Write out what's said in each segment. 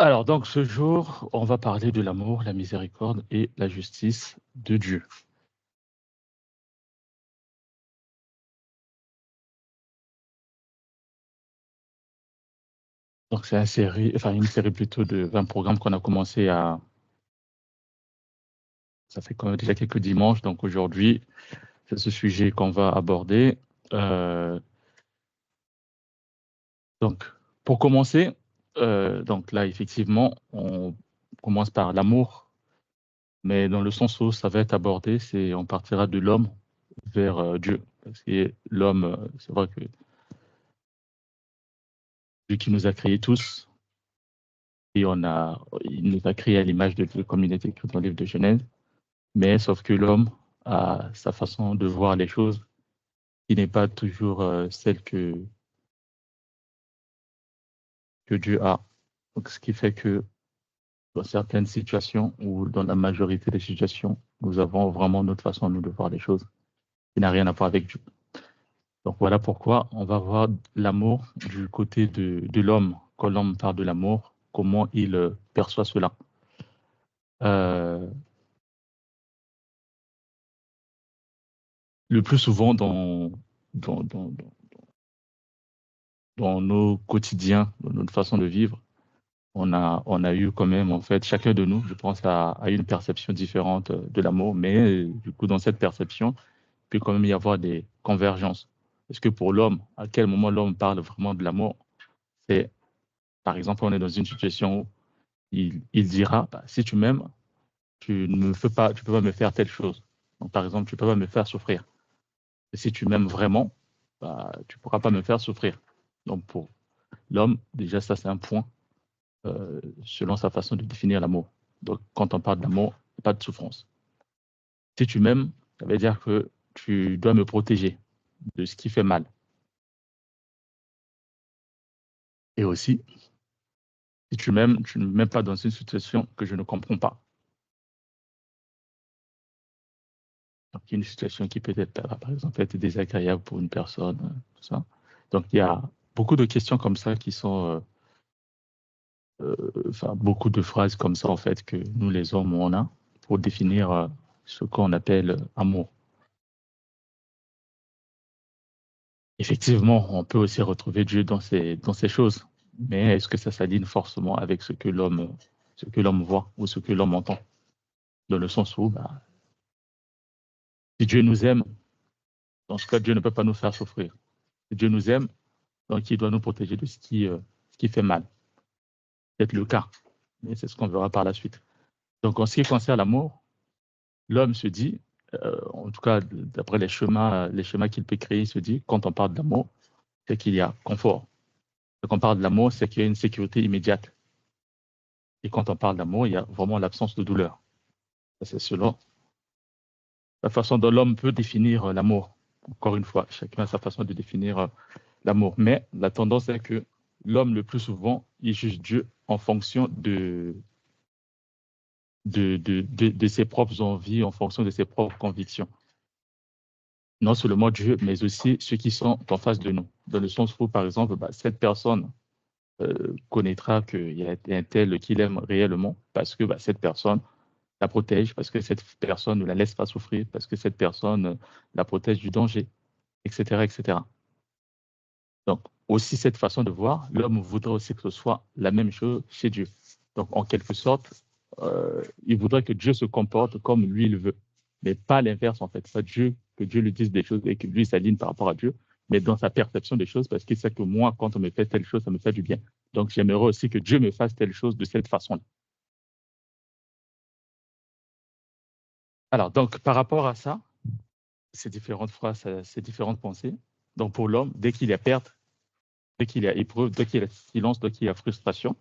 Alors, donc, ce jour, on va parler de l'amour, la miséricorde et la justice de Dieu. Donc, c'est une série plutôt de 20 programmes qu'on a commencé ça fait quand même déjà quelques dimanches. Donc, aujourd'hui, c'est ce sujet qu'on va aborder. Donc, pour commencer, donc là, effectivement, on commence par l'amour, mais dans le sens où ça va être abordé, on partira de l'homme vers Dieu. Parce que l'homme, c'est vrai que Dieu qui nous a créés tous, et il nous a créés à l'image de Dieu, comme il est écrit dans le livre de Genèse. Mais sauf que l'homme a sa façon de voir les choses qui n'est pas toujours celle que Dieu a. Donc, ce qui fait que dans certaines situations ou dans la majorité des situations, nous avons vraiment notre façon nous, de voir les choses qui n'a rien à voir avec Dieu. Donc, voilà pourquoi on va voir l'amour du côté de l'homme. Quand l'homme parle de l'amour, comment il perçoit cela. Le plus souvent dans, dans, dans nos quotidiens, dans notre façon de vivre, on a eu quand même, en fait, chacun de nous, je pense, a une perception différente de l'amour, mais du coup, dans cette perception, il peut quand même y avoir des convergences. Parce que pour l'homme, à quel moment l'homme parle vraiment de l'amour? C'est, par exemple, on est dans une situation où il dira, bah, si tu m'aimes, tu peux pas me faire telle chose. Donc, par exemple, tu peux pas me faire souffrir. Et si tu m'aimes vraiment, bah, tu pourras pas me faire souffrir. Donc, pour l'homme, déjà, ça, c'est un point selon sa façon de définir l'amour. Donc, quand on parle d'amour, il n'y a pas de souffrance. Si tu m'aimes, ça veut dire que tu dois me protéger de ce qui fait mal. Et aussi, si tu m'aimes, tu ne m'aimes pas dans une situation que je ne comprends pas. Donc, il y a une situation qui peut être, par exemple, être désagréable pour une personne, tout ça. Donc, il y a beaucoup de questions comme ça qui sont, beaucoup de phrases comme ça, en fait, que nous, les hommes, on a pour définir ce qu'on appelle amour. Effectivement, on peut aussi retrouver Dieu dans ces choses. Mais est-ce que ça s'aligne forcément avec ce que l'homme voit ou ce que l'homme entend? Dans le sens où, bah, si Dieu nous aime, dans ce cas, Dieu ne peut pas nous faire souffrir. Si Dieu nous aime, donc il doit nous protéger de ce qui fait mal. C'est le cas. Mais c'est ce qu'on verra par la suite. Donc, en ce qui concerne l'amour, l'homme se dit, en tout cas, d'après les schémas qu'il peut créer, il se dit, quand on parle d'amour, c'est qu'il y a confort. Quand on parle de l'amour, c'est qu'il y a une sécurité immédiate. Et quand on parle d'amour, il y a vraiment l'absence de douleur. C'est selon la façon dont l'homme peut définir l'amour. Encore une fois, chacun a sa façon de définir l'amour. Mais la tendance est que l'homme, le plus souvent, il juge Dieu en fonction de ses propres envies, en fonction de ses propres convictions. Non seulement Dieu, mais aussi ceux qui sont en face de nous. Dans le sens où, par exemple, bah, cette personne connaîtra qu'il y a un tel qu'il aime réellement parce que bah, cette personne la protège, parce que cette personne ne la laisse pas souffrir, parce que cette personne la protège du danger, etc., etc. Donc, aussi cette façon de voir, l'homme voudrait aussi que ce soit la même chose chez Dieu. Donc, en quelque sorte, il voudrait que Dieu se comporte comme lui il veut, mais pas l'inverse en fait. Pas Dieu, que Dieu lui dise des choses et que lui s'aligne par rapport à Dieu, mais dans sa perception des choses, parce qu'il sait que moi, quand on me fait telle chose, ça me fait du bien. Donc, j'aimerais aussi que Dieu me fasse telle chose de cette façon-là. Alors, donc, par rapport à ça, ces différentes phrases, ces différentes pensées. Donc pour l'homme, dès qu'il y a perte, dès qu'il y a épreuve, dès qu'il y a silence, dès qu'il y a frustration,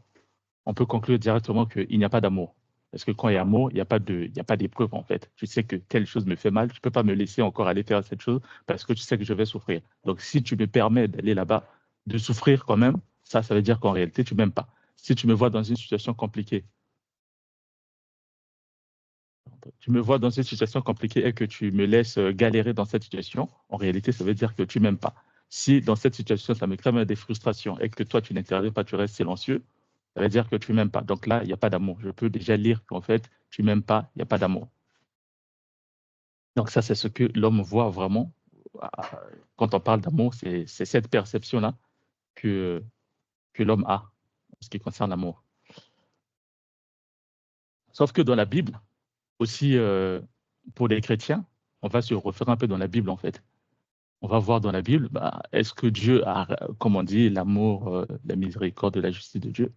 on peut conclure directement qu'il n'y a pas d'amour. Parce que quand il y a amour, il n'y a pas d'épreuve en fait. Tu sais que telle chose me fait mal, tu ne peux pas me laisser encore aller faire cette chose parce que tu sais que je vais souffrir. Donc si tu me permets d'aller là-bas, de souffrir quand même, ça veut dire qu'en réalité, tu ne m'aimes pas. Si tu me vois dans une situation compliquée, tu me vois dans une situation compliquée et que tu me laisses galérer dans cette situation, en réalité, ça veut dire que tu m'aimes pas. Si dans cette situation, ça me crée des frustrations et que toi, tu n'interviens pas, tu restes silencieux, Ça veut dire que tu m'aimes pas. Donc là, il n'y a pas d'amour. Je peux déjà lire qu'en fait, tu m'aimes pas, il n'y a pas d'amour. Donc ça, c'est ce que l'homme voit vraiment. Quand on parle d'amour, c'est cette perception-là que l'homme a en ce qui concerne l'amour. Sauf que dans la Bible, aussi, pour les chrétiens, on va se refaire un peu dans la Bible, en fait. On va voir dans la Bible, est-ce que Dieu a, comme on dit, l'amour, la miséricorde, la justice de Dieu.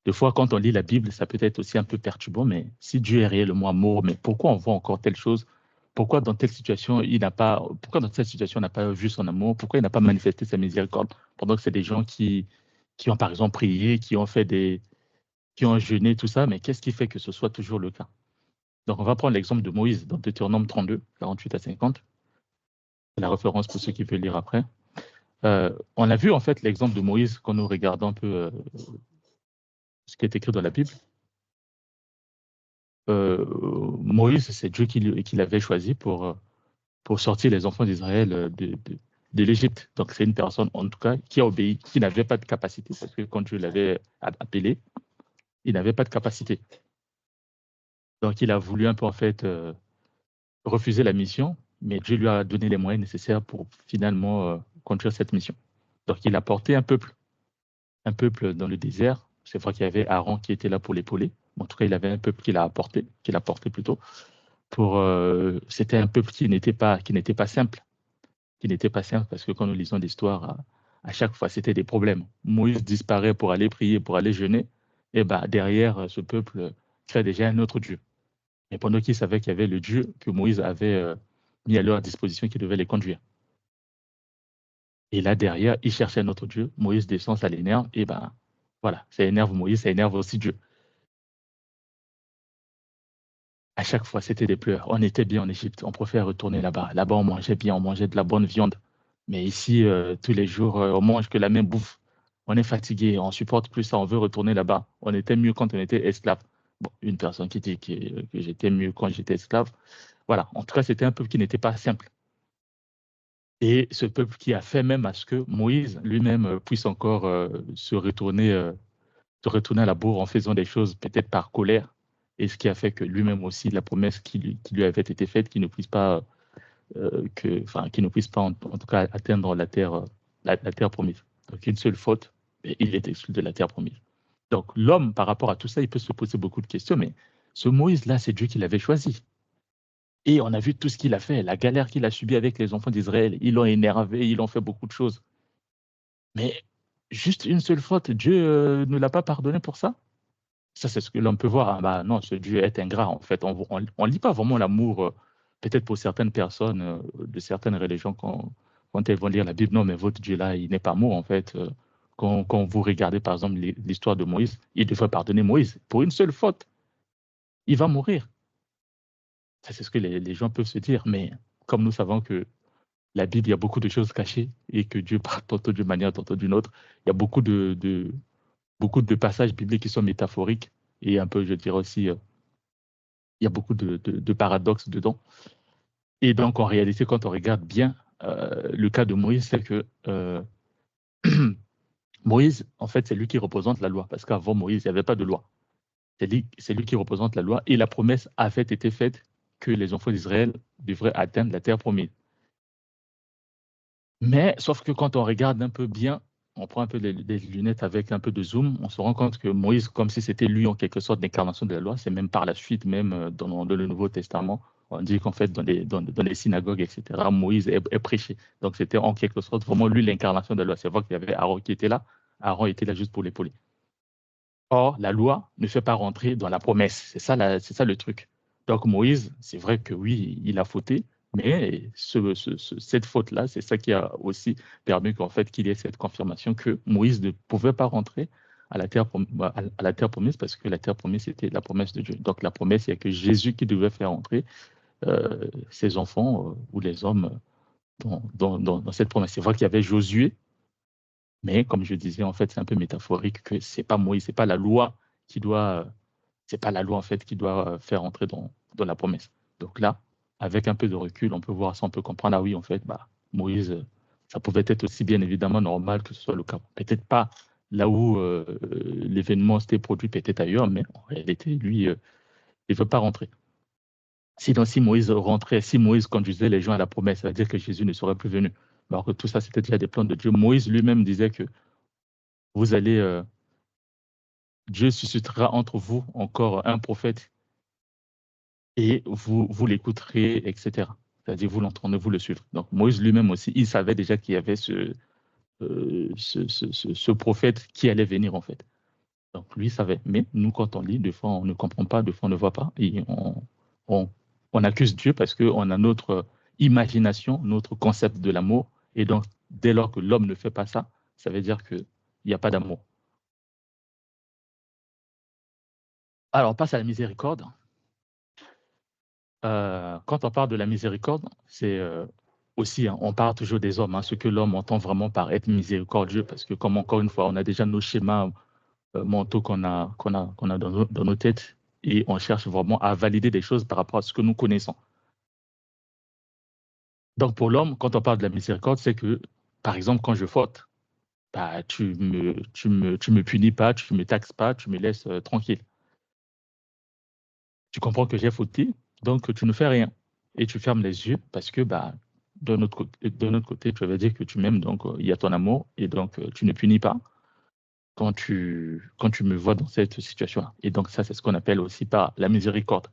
Des fois, quand on lit la Bible, ça peut être aussi un peu perturbant, mais si Dieu est réellement amour, mais pourquoi on voit encore telle chose? Pourquoi dans telle situation, pourquoi dans cette situation, on n'a pas vu son amour? Pourquoi il n'a pas manifesté sa miséricorde? Pendant que c'est des gens qui ont, par exemple, prié, qui ont jeûné, tout ça, mais qu'est-ce qui fait que ce soit toujours le cas? Donc, on va prendre l'exemple de Moïse dans Deutéronome 32, 48 à 50. C'est la référence pour ceux qui veulent lire après. On a vu, en fait, l'exemple de Moïse quand nous regardons un peu ce qui est écrit dans la Bible. Moïse, c'est Dieu qui l'avait choisi pour sortir les enfants d'Israël de l'Égypte. Donc, c'est une personne, en tout cas, qui a obéi, qui n'avait pas de capacité, parce que quand Dieu l'avait appelé, il n'avait pas de capacité. Donc, il a voulu un peu, en fait, refuser la mission, mais Dieu lui a donné les moyens nécessaires pour finalement conduire cette mission. Donc, il a porté un peuple dans le désert. C'est vrai qu'il y avait Aaron qui était là pour l'épauler. En tout cas, il avait un peuple qu'il a porté plutôt. C'était un peuple qui n'était pas simple, parce que quand nous lisons l'histoire, à chaque fois, c'était des problèmes. Moïse disparaît pour aller prier, pour aller jeûner, et derrière, ce peuple crée déjà un autre Dieu. Et pendant qu'ils savaient qu'il y avait le Dieu que Moïse avait mis à leur disposition qui devait les conduire. Et là, derrière, ils cherchaient un autre Dieu. Moïse descend, ça l'énerve, et voilà, ça énerve Moïse, ça énerve aussi Dieu. À chaque fois, c'était des pleurs. On était bien en Égypte, on préfère retourner là-bas. Là-bas, on mangeait bien, on mangeait de la bonne viande. Mais ici, tous les jours, on mange que la même bouffe. On est fatigué, on supporte plus ça, on veut retourner là-bas. On était mieux quand on était esclave. Bon, une personne qui dit que j'étais mieux quand j'étais esclave. Voilà, en tout cas, c'était un peuple qui n'était pas simple. Et ce peuple qui a fait même à ce que Moïse lui-même puisse encore se retourner à la bourre en faisant des choses peut-être par colère, et ce qui a fait que lui-même aussi, la promesse qui lui avait été faite, qu'il ne puisse pas, qu'il ne puisse pas en tout cas atteindre la terre, la terre promise. Donc une seule faute, et il est exclu de la terre promise. Donc l'homme, par rapport à tout ça, il peut se poser beaucoup de questions, mais ce Moïse-là, c'est Dieu qui l'avait choisi. Et on a vu tout ce qu'il a fait, la galère qu'il a subie avec les enfants d'Israël. Ils l'ont énervé, ils ont fait beaucoup de choses. Mais juste une seule faute, Dieu ne l'a pas pardonné pour ça? Ça, c'est ce que l'on peut voir. Non, ce Dieu est ingrat, en fait. On ne lit pas vraiment l'amour, peut-être pour certaines personnes de certaines religions, quand elles vont lire la Bible. Non, mais votre Dieu-là, il n'est pas amour, en fait. Quand vous regardez, par exemple, l'histoire de Moïse, il devrait pardonner Moïse. Pour une seule faute, il va mourir. Ça, c'est ce que les gens peuvent se dire. Mais comme nous savons que la Bible, il y a beaucoup de choses cachées et que Dieu parle tantôt d'une manière, tantôt d'une autre, il y a beaucoup de passages bibliques qui sont métaphoriques et un peu, je dirais aussi, il y a beaucoup de paradoxes dedans. Et donc, en réalité, quand on regarde bien le cas de Moïse, c'est que Moïse, en fait, c'est lui qui représente la loi, parce qu'avant Moïse, il n'y avait pas de loi. C'est lui qui représente la loi, et la promesse avait été faite que les enfants d'Israël devraient atteindre la terre promise. Mais, sauf que quand on regarde un peu bien, on prend un peu des lunettes avec un peu de zoom, on se rend compte que Moïse, comme si c'était lui en quelque sorte l'incarnation de la loi, c'est même par la suite, même dans le Nouveau Testament, on dit qu'en fait, dans les synagogues, etc., Moïse est prêché. Donc, c'était en quelque sorte vraiment lui l'incarnation de la loi. C'est vrai qu'il y avait Aaron qui était là. Aaron était là juste pour l'épauler. Or, la loi ne fait pas rentrer dans la promesse. C'est ça le truc. Donc, Moïse, c'est vrai que oui, il a fauté, mais cette faute-là, c'est ça qui a aussi permis qu'en fait, qu'il y ait cette confirmation que Moïse ne pouvait pas rentrer à la terre promise, parce que la terre promise, c'était la promesse de Dieu. Donc, la promesse, il n'y a que Jésus qui devait faire entrer ses enfants ou les hommes dans cette promesse. C'est vrai qu'il y avait Josué, mais comme je disais, en fait, c'est un peu métaphorique que c'est pas Moïse, c'est pas la loi qui doit, c'est pas la loi en fait qui doit faire entrer dans la promesse. Donc là, avec un peu de recul, on peut voir ça, on peut comprendre, ah oui, en fait, Moïse, ça pouvait être aussi bien évidemment normal que ce soit le cas. Peut-être pas là où l'événement s'était produit peut-être ailleurs, mais en réalité, lui, il ne veut pas rentrer. Sinon, si Moïse rentrait, si Moïse conduisait les gens à la promesse, ça veut dire que Jésus ne serait plus venu. Alors que tout ça, c'était déjà des plans de Dieu. Moïse lui-même disait que vous allez, Dieu suscitera entre vous encore un prophète et vous l'écouterez, etc. C'est-à-dire, vous l'entendrez, vous le suivre. Donc, Moïse lui-même aussi, il savait déjà qu'il y avait ce prophète qui allait venir, en fait. Donc, lui savait. Mais nous, quand on lit, des fois, on ne comprend pas, des fois, on ne voit pas. Et on, on accuse Dieu parce qu'on a notre imagination, notre concept de l'amour. Et donc, dès lors que l'homme ne fait pas ça, ça veut dire qu'il n'y a pas d'amour. Alors, on passe à la miséricorde. Quand on parle de la miséricorde, c'est aussi, hein, on parle toujours des hommes, hein, ce que l'homme entend vraiment par être miséricordieux, parce que comme encore une fois, on a déjà nos schémas mentaux qu'on a dans nos têtes, et on cherche vraiment à valider des choses par rapport à ce que nous connaissons. Donc pour l'homme, quand on parle de la miséricorde, c'est que, par exemple, quand je faute, bah, tu me punis pas, tu me taxes pas, tu me laisses tranquille. Tu comprends que j'ai fauté, donc tu ne fais rien. Et tu fermes les yeux parce que bah, de notre côté, tu vas dire que tu m'aimes, donc il y a ton amour, et donc tu ne punis pas quand tu me vois dans cette situation-là. Et donc ça, c'est ce qu'on appelle aussi par la miséricorde.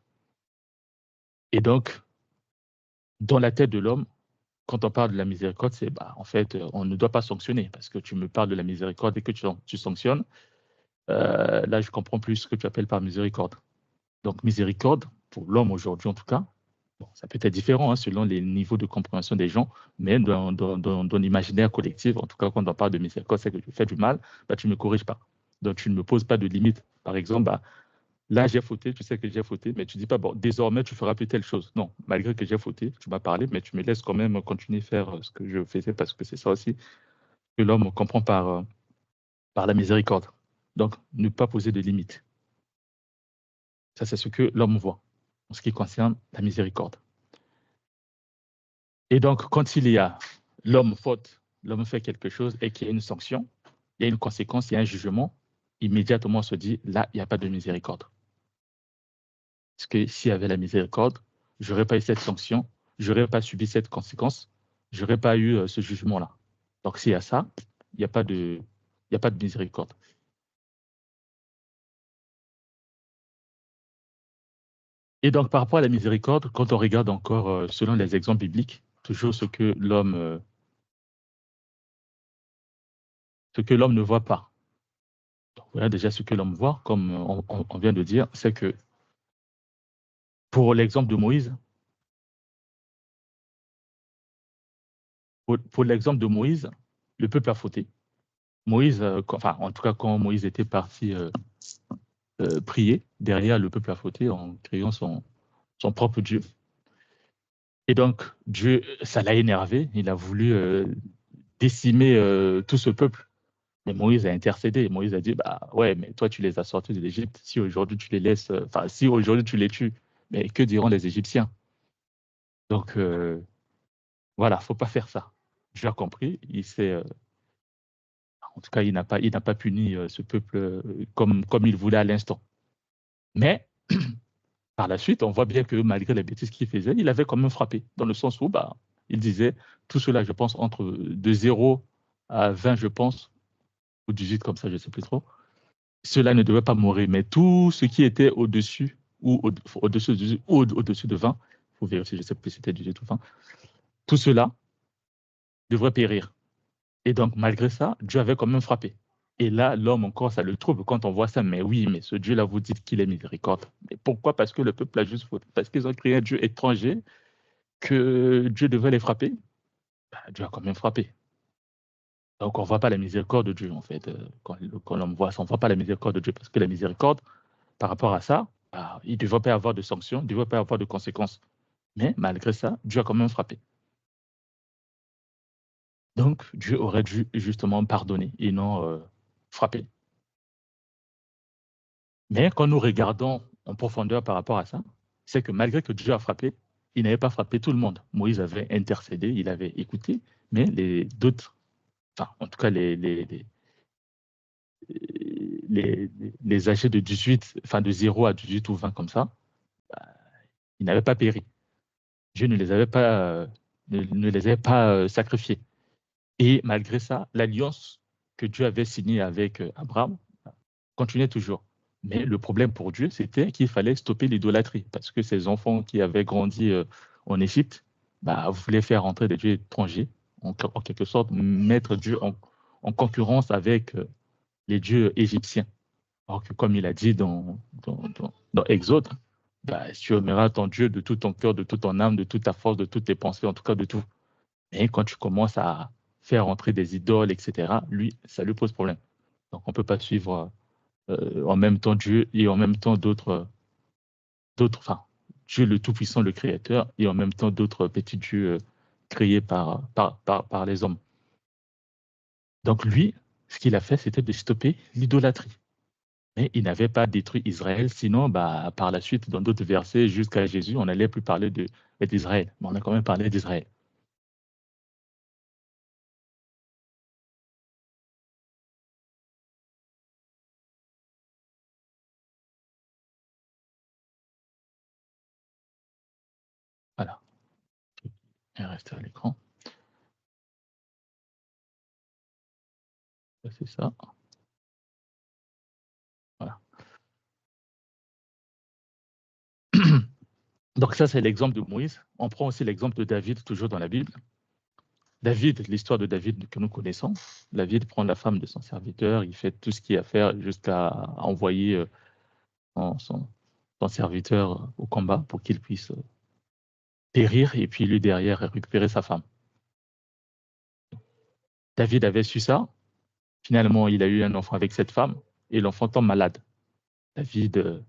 Et donc, dans la tête de l'homme, quand on parle de la miséricorde, c'est bah, en fait, on ne doit pas sanctionner parce que tu me parles de la miséricorde et que tu sanctionnes. Là, je comprends plus ce que tu appelles par miséricorde. Donc, miséricorde, pour l'homme aujourd'hui en tout cas, bon, ça peut être différent hein, selon les niveaux de compréhension des gens, mais dans l'imaginaire collectif, en tout cas, quand on parle de miséricorde, c'est que tu fais du mal, bah, tu ne me corriges pas. Donc, tu ne me poses pas de limite. Par exemple, bah, là, j'ai fauté, tu sais que j'ai fauté, mais tu ne dis pas, bon, désormais, tu feras plus telle chose. Non, malgré que j'ai fauté, tu m'as parlé, mais tu me laisses quand même continuer à faire ce que je faisais, parce que c'est ça aussi que l'homme comprend par la miséricorde. Donc, ne pas poser de limites. Ça, c'est ce que l'homme voit en ce qui concerne la miséricorde. Et donc, quand il y a l'homme faute, l'homme fait quelque chose et qu'il y a une sanction, il y a une conséquence, il y a un jugement, immédiatement on se dit, là, il n'y a pas de miséricorde. Parce que s'il y avait la miséricorde, je n'aurais pas eu cette sanction, je n'aurais pas subi cette conséquence, je n'aurais pas eu ce jugement-là. Donc, s'il y a ça, il n'y a pas de miséricorde. Et donc, par rapport à la miséricorde, quand on regarde encore, selon les exemples bibliques, toujours ce que l'homme ne voit pas. Donc, voilà déjà ce que l'homme voit, comme on vient de dire, c'est que pour l'exemple de Moïse, pour l'exemple de Moïse, le peuple a fauté. Moïse, enfin, en tout cas, quand Moïse était parti prier, derrière, le peuple a fauté en créant son propre Dieu. Et donc, Dieu, ça l'a énervé, il a voulu décimer tout ce peuple. Mais Moïse a intercédé. Moïse a dit, bah ouais, mais toi, tu les as sortis de l'Égypte. Si aujourd'hui tu les laisses, enfin, si aujourd'hui tu les tues, mais que diront les Égyptiens? Donc, voilà, faut pas faire ça. Dieu a compris, il s'est, en tout cas, il n'a pas puni ce peuple comme il voulait à l'instant. Mais par la suite, on voit bien que malgré les bêtises qu'il faisait, il avait quand même frappé, dans le sens où bah, il disait, tout cela, je pense, entre de 0 à 20, je pense, ou 18 comme ça, je ne sais plus trop, cela ne devait pas mourir. Mais tout ce qui était au-dessus, ou au-dessus au-dessus de 20, il faut vérifier, je ne sais plus si c'était 18 ou 20, tout cela devrait périr. Et donc, malgré ça, Dieu avait quand même frappé. Et là, l'homme encore, ça le trouble quand on voit ça. Mais oui, mais ce Dieu-là, vous dites qu'il est miséricorde. Mais pourquoi? Parce que le peuple a juste fauté. Parce qu'ils ont créé un Dieu étranger que Dieu devait les frapper. Bah, Dieu a quand même frappé. Donc, on ne voit pas la miséricorde de Dieu, en fait. Quand l'homme voit ça, on ne voit pas la miséricorde de Dieu. Parce que la miséricorde, par rapport à ça, bah, il ne devrait pas y avoir de sanctions, il ne devrait pas y avoir de conséquences. Mais malgré ça, Dieu a quand même frappé. Donc, Dieu aurait dû justement pardonner et non frapper. Mais quand nous regardons en profondeur par rapport à ça, c'est que malgré que Dieu a frappé, il n'avait pas frappé tout le monde. Moïse avait intercédé, il avait écouté, mais les d'autres, enfin, en tout cas, les âgés de 18, enfin de 0 à 18 ou 20 comme ça, ils n'avaient pas péri. Dieu ne les avait pas, ne les avait pas sacrifiés. Et malgré ça, l'alliance que Dieu avait signée avec Abraham continuait toujours. Mais le problème pour Dieu, c'était qu'il fallait stopper l'idolâtrie, parce que ces enfants qui avaient grandi en Égypte voulaient faire entrer des dieux étrangers, en quelque sorte mettre Dieu en concurrence avec les dieux égyptiens. Alors que comme il a dit dans Exode, tu aimeras ton Dieu de tout ton cœur, de toute ton âme, de toute ta force, de toutes tes pensées, en tout cas de tout. Mais quand tu commences à faire entrer des idoles, etc., lui, ça lui pose problème. Donc on ne peut pas suivre en même temps Dieu et en même temps enfin, Dieu le Tout-Puissant, le Créateur, et en même temps d'autres petits dieux créés par les hommes. Donc lui, ce qu'il a fait, c'était de stopper l'idolâtrie. Mais il n'avait pas détruit Israël, sinon, par la suite, dans d'autres versets, jusqu'à Jésus, on n'allait plus parler d'Israël. Mais on a quand même parlé d'Israël. Voilà. Je vais rester à l'écran. C'est ça. Voilà. Donc ça, c'est l'exemple de Moïse. On prend aussi l'exemple de David, toujours dans la Bible. David, l'histoire de David que nous connaissons. David prend la femme de son serviteur, il fait tout ce qu'il y a à faire jusqu'à envoyer son serviteur au combat pour qu'il puisse périr et puis lui derrière récupérer sa femme. David avait su ça. Finalement, il a eu un enfant avec cette femme et l'enfant tombe malade. David,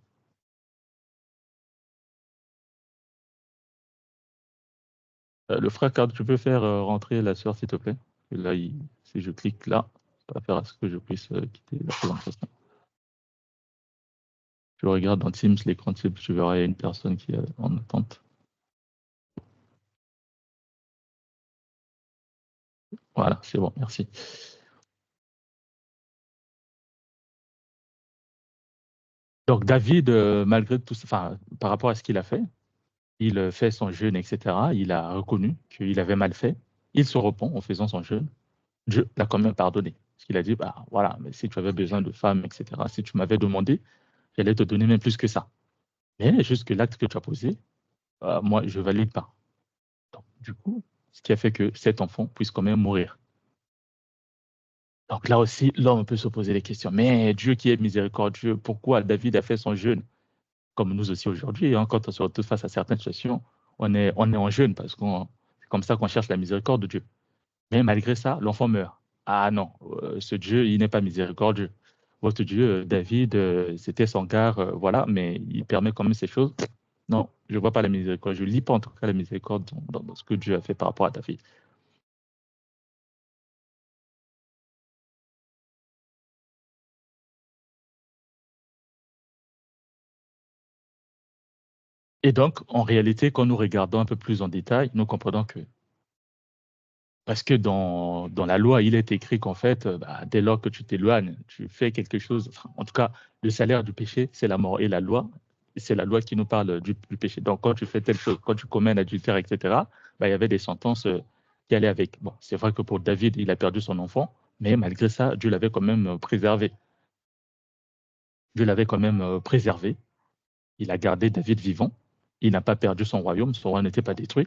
le frère Card, tu peux faire rentrer la sœur, s'il te plaît. Et là, si je clique là, ça va faire à ce que je puisse quitter la présentation. Je regarde dans Teams l'écran type, je verrai une personne qui est en attente. Voilà, c'est bon, merci. Donc David, malgré tout, enfin, par rapport à ce qu'il a fait, il fait son jeûne, etc. Il a reconnu qu'il avait mal fait. Il se repent en faisant son jeûne. Dieu l'a quand même pardonné. Parce qu'il a dit, voilà, mais si tu avais besoin de femmes, etc., si tu m'avais demandé, j'allais te donner même plus que ça. Mais juste que l'acte que tu as posé, moi, je ne valide pas. Donc, du coup, ce qui a fait que cet enfant puisse quand même mourir. Donc là aussi, l'homme peut se poser des questions. Mais Dieu qui est miséricordieux, pourquoi David a fait son jeûne? Comme nous aussi aujourd'hui, hein, quand on se retrouve face à certaines situations, on est en jeûne parce que c'est comme ça qu'on cherche la miséricorde de Dieu. Mais malgré ça, l'enfant meurt. Ah non, ce Dieu, il n'est pas miséricordieux. Votre Dieu, David, c'était son gars, voilà, mais il permet quand même ces choses. Non, je ne vois pas la miséricorde. Je ne lis pas en tout cas la miséricorde dans ce que Dieu a fait par rapport à David. Et donc, en réalité, quand nous regardons un peu plus en détail, nous comprenons que, parce que dans la loi, il est écrit qu'en fait, dès lors que tu t'éloignes, tu fais quelque chose, enfin, en tout cas, le salaire du péché, c'est la mort. Et la loi, c'est la loi qui nous parle du péché. Donc, quand tu fais telle chose, quand tu commets un adultère, etc., il y avait des sentences qui allaient avec. Bon, c'est vrai que pour David, il a perdu son enfant, mais malgré ça, Dieu l'avait quand même préservé. Dieu l'avait quand même préservé. Il a gardé David vivant. Il n'a pas perdu son royaume n'était pas détruit.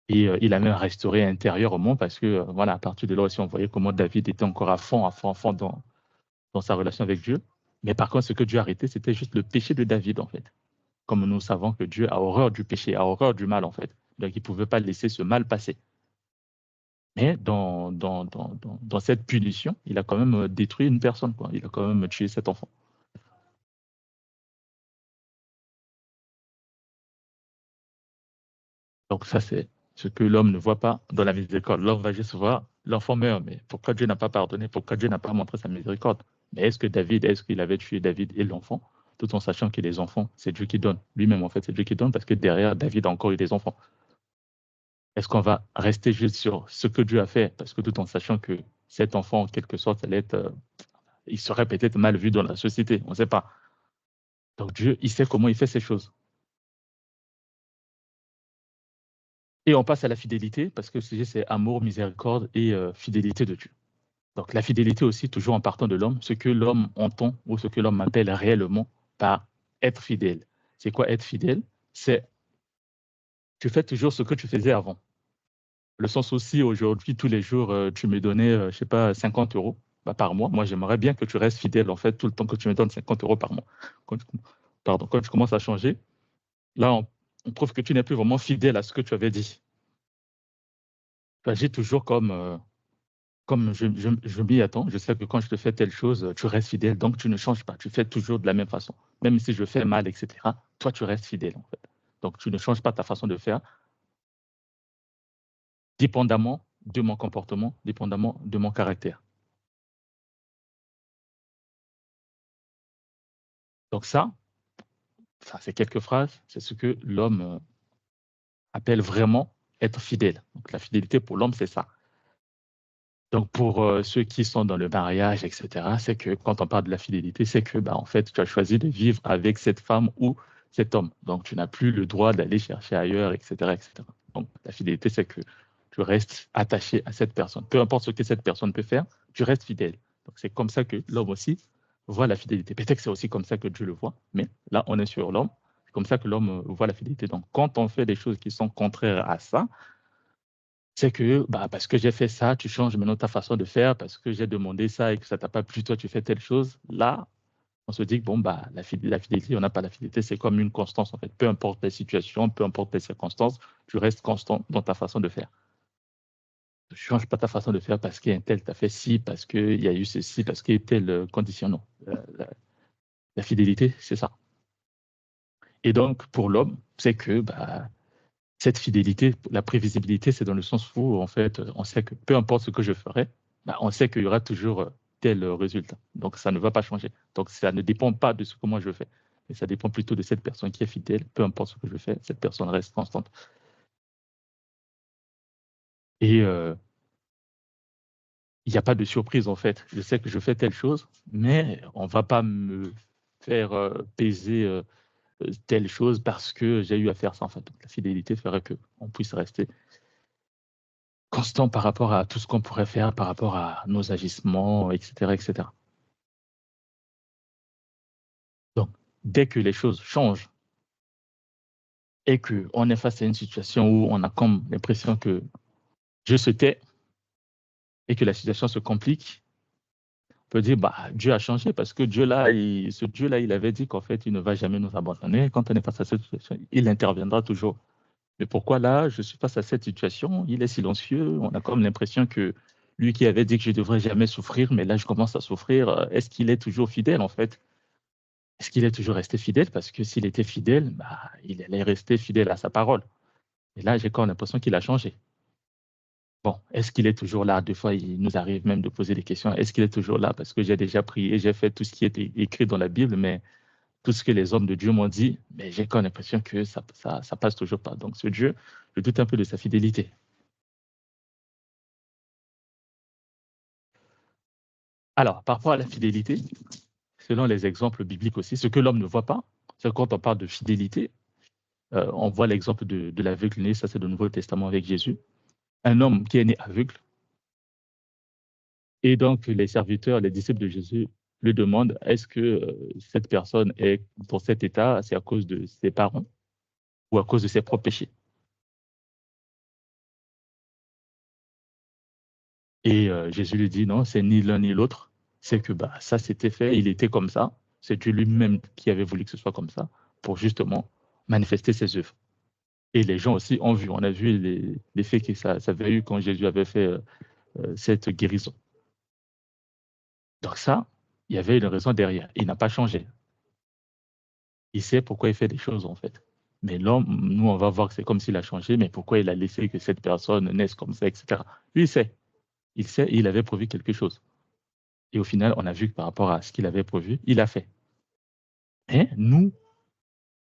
Et il a même restauré intérieurement parce que, voilà, à partir de là aussi, on voyait comment David était encore à fond dans sa relation avec Dieu. Mais par contre, ce que Dieu a arrêté, c'était juste le péché de David, en fait. Comme nous savons que Dieu a horreur du péché, a horreur du mal, en fait. Donc, il ne pouvait pas laisser ce mal passer. Mais dans cette punition, il a quand même détruit une personne, quoi. Il a quand même tué cet enfant. Donc ça, c'est ce que l'homme ne voit pas dans la miséricorde. L'homme va juste voir, l'enfant meurt, mais pourquoi Dieu n'a pas pardonné? Pourquoi Dieu n'a pas montré sa miséricorde? Mais est-ce qu'il avait tué David et l'enfant, tout en sachant que les enfants, c'est Dieu qui donne. Lui-même, en fait, c'est Dieu qui donne parce que derrière, David a encore eu des enfants. Est-ce qu'on va rester juste sur ce que Dieu a fait, parce que tout en sachant que cet enfant, en quelque sorte, allait être il serait peut-être mal vu dans la société, on ne sait pas. Donc Dieu, il sait comment il fait ces choses. Et on passe à la fidélité, parce que le sujet, c'est amour, miséricorde et fidélité de Dieu. Donc la fidélité aussi, toujours en partant de l'homme, ce que l'homme entend ou ce que l'homme appelle réellement par être fidèle. C'est quoi être fidèle? C'est tu fais toujours ce que tu faisais avant. Le sens aussi, aujourd'hui, tous les jours, tu me donnais, je ne sais pas, 50 € par mois. Moi, j'aimerais bien que tu restes fidèle, en fait, tout le temps que tu me donnes 50 € par mois. Quand tu commences à changer, là, on trouve que tu n'es plus vraiment fidèle à ce que tu avais dit. Tu agis toujours comme je m'y attends. Je sais que quand je te fais telle chose, tu restes fidèle, donc tu ne changes pas. Tu fais toujours de la même façon. Même si je fais mal, etc., toi, tu restes fidèle, en fait. Donc, tu ne changes pas ta façon de faire, dépendamment de mon comportement, dépendamment de mon caractère. Donc ça, c'est quelques phrases, c'est ce que l'homme appelle vraiment être fidèle. Donc la fidélité pour l'homme, c'est ça. Donc pour ceux qui sont dans le mariage, etc., c'est que quand on parle de la fidélité, c'est que en fait, tu as choisi de vivre avec cette femme ou cet homme. Donc tu n'as plus le droit d'aller chercher ailleurs, etc., etc. Donc la fidélité, c'est que tu restes attaché à cette personne. Peu importe ce que cette personne peut faire, tu restes fidèle. Donc c'est comme ça que l'homme aussi voit la fidélité. Peut-être que c'est aussi comme ça que Dieu le voit, mais là, on est sur l'homme. C'est comme ça que l'homme voit la fidélité. Donc quand on fait des choses qui sont contraires à ça, c'est que parce que j'ai fait ça, tu changes maintenant ta façon de faire, parce que j'ai demandé ça et que ça t'a pas plu, toi tu fais telle chose. Là, on se dit que la fidélité, on n'a pas la fidélité, c'est comme une constance en fait. Peu importe les situations, peu importe les circonstances, tu restes constant dans ta façon de faire. Tu ne changes pas ta façon de faire parce qu'un tel t'a fait ci, parce qu'il y a eu ceci, parce qu'il y a telle condition. Non. La fidélité, c'est ça. Et donc, pour l'homme, c'est que cette fidélité, la prévisibilité, c'est dans le sens où, en fait, on sait que peu importe ce que je ferai, on sait qu'il y aura toujours tel résultat. Donc, ça ne va pas changer. Donc, ça ne dépend pas de ce que moi je fais. Mais ça dépend plutôt de cette personne qui est fidèle. Peu importe ce que je fais, cette personne reste constante. Et il n'y a pas de surprise, en fait. Je sais que je fais telle chose, mais on ne va pas me faire peser telle chose parce que j'ai eu à faire ça. En fait. Donc, la fidélité ferait qu'on puisse rester constant par rapport à tout ce qu'on pourrait faire, par rapport à nos agissements, etc., etc. Donc, dès que les choses changent et qu'on est face à une situation où on a comme l'impression que Dieu se tait et que la situation se complique, on peut dire, Dieu a changé parce que ce Dieu-là, il avait dit qu'en fait, il ne va jamais nous abandonner. Quand on est face à cette situation, il interviendra toujours. Mais pourquoi là, je suis face à cette situation, il est silencieux, on a comme l'impression que lui qui avait dit que je ne devrais jamais souffrir, mais là, je commence à souffrir. Est-ce qu'il est toujours fidèle, en fait? Est-ce qu'il est toujours resté fidèle? Parce que s'il était fidèle, il allait rester fidèle à sa parole. Et là, j'ai comme l'impression qu'il a changé. Bon, est-ce qu'il est toujours là? Des fois, il nous arrive même de poser des questions. Est-ce qu'il est toujours là? Parce que j'ai déjà prié, j'ai fait tout ce qui est écrit dans la Bible, mais tout ce que les hommes de Dieu m'ont dit, mais j'ai comme l'impression que ça passe toujours pas. Donc, ce Dieu, je doute un peu de sa fidélité. Alors, par rapport à la fidélité, selon les exemples bibliques aussi, ce que l'homme ne voit pas, c'est quand on parle de fidélité, on voit l'exemple de l'aveugle né, ça c'est le Nouveau Testament avec Jésus. Un homme qui est né aveugle, et donc les serviteurs, les disciples de Jésus lui demandent, est-ce que cette personne est dans cet état, c'est à cause de ses parents ou à cause de ses propres péchés? Et Jésus lui dit, non, c'est ni l'un ni l'autre, c'est que ça s'était fait, il était comme ça, c'est Dieu lui-même qui avait voulu que ce soit comme ça, pour justement manifester ses œuvres. Et les gens aussi ont vu, on a vu l'effet que ça avait eu quand Jésus avait fait cette guérison. Donc ça, il y avait une raison derrière. Il n'a pas changé. Il sait pourquoi il fait des choses, en fait. Mais l'homme, nous, on va voir que c'est comme s'il a changé, mais pourquoi il a laissé que cette personne naisse comme ça, etc. Lui, il sait. Il sait, il avait prévu quelque chose. Et au final, on a vu que par rapport à ce qu'il avait prévu, il a fait. Et nous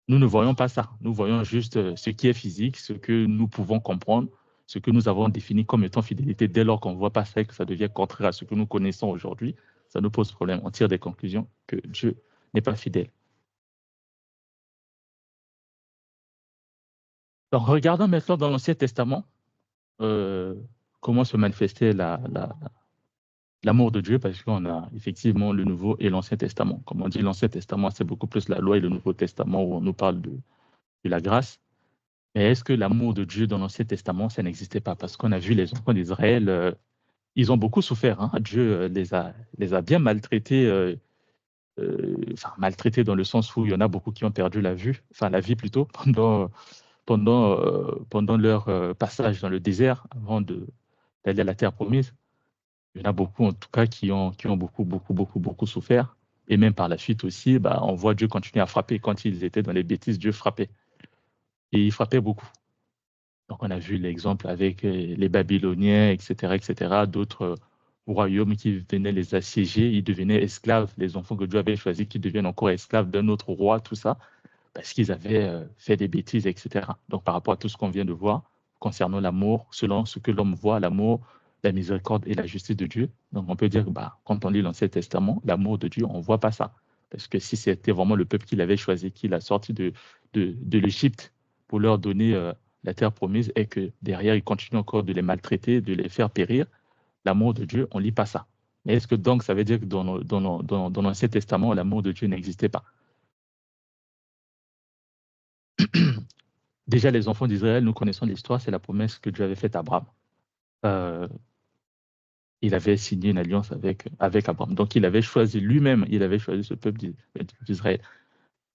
ne voyons pas ça. Nous voyons juste ce qui est physique, ce que nous pouvons comprendre, ce que nous avons défini comme étant fidélité. Dès lors qu'on ne voit pas ça et que ça devient contraire à ce que nous connaissons aujourd'hui, Ça nous pose problème. On tire des conclusions que Dieu n'est pas fidèle. Donc, regardons maintenant dans l'Ancien Testament comment se manifestait l'amour de Dieu, parce qu'on a effectivement le Nouveau et l'Ancien Testament. Comme on dit, l'Ancien Testament, c'est beaucoup plus la loi, et le Nouveau Testament où on nous parle de la grâce. Mais est-ce que l'amour de Dieu dans l'Ancien Testament, ça n'existait pas? Parce qu'on a vu les enfants d'Israël, ils ont beaucoup souffert. Hein. Dieu les a bien maltraités, enfin maltraités dans le sens où il y en a beaucoup qui ont perdu la vie plutôt, pendant leur passage dans le désert avant d'aller à la terre promise. Il y en a beaucoup, en tout cas, qui ont beaucoup souffert. Et même par la suite aussi, on voit Dieu continuer à frapper. Quand ils étaient dans les bêtises, Dieu frappait. Et il frappait beaucoup. Donc, on a vu l'exemple avec les Babyloniens, etc., d'autres royaumes qui venaient les assiéger. Ils devenaient esclaves. Les enfants que Dieu avait choisis qui deviennent encore esclaves d'un autre roi, tout ça, parce qu'ils avaient fait des bêtises, etc. Donc, par rapport à tout ce qu'on vient de voir concernant l'amour, selon ce que l'homme voit, l'amour, la miséricorde et la justice de Dieu. Donc, on peut dire que quand on lit l'Ancien Testament, l'amour de Dieu, on ne voit pas ça. Parce que si c'était vraiment le peuple qu'il avait choisi, qu'il a sorti de l'Égypte pour leur donner la terre promise, et que derrière, il continue encore de les maltraiter, de les faire périr, l'amour de Dieu, on ne lit pas ça. Mais est-ce que donc ça veut dire que dans l'Ancien Testament, l'amour de Dieu n'existait pas? Déjà, les enfants d'Israël, nous connaissons l'histoire, c'est la promesse que Dieu avait faite à Abraham. Il avait signé une alliance avec Abraham. Donc, il avait choisi lui-même, il avait choisi ce peuple d'Israël.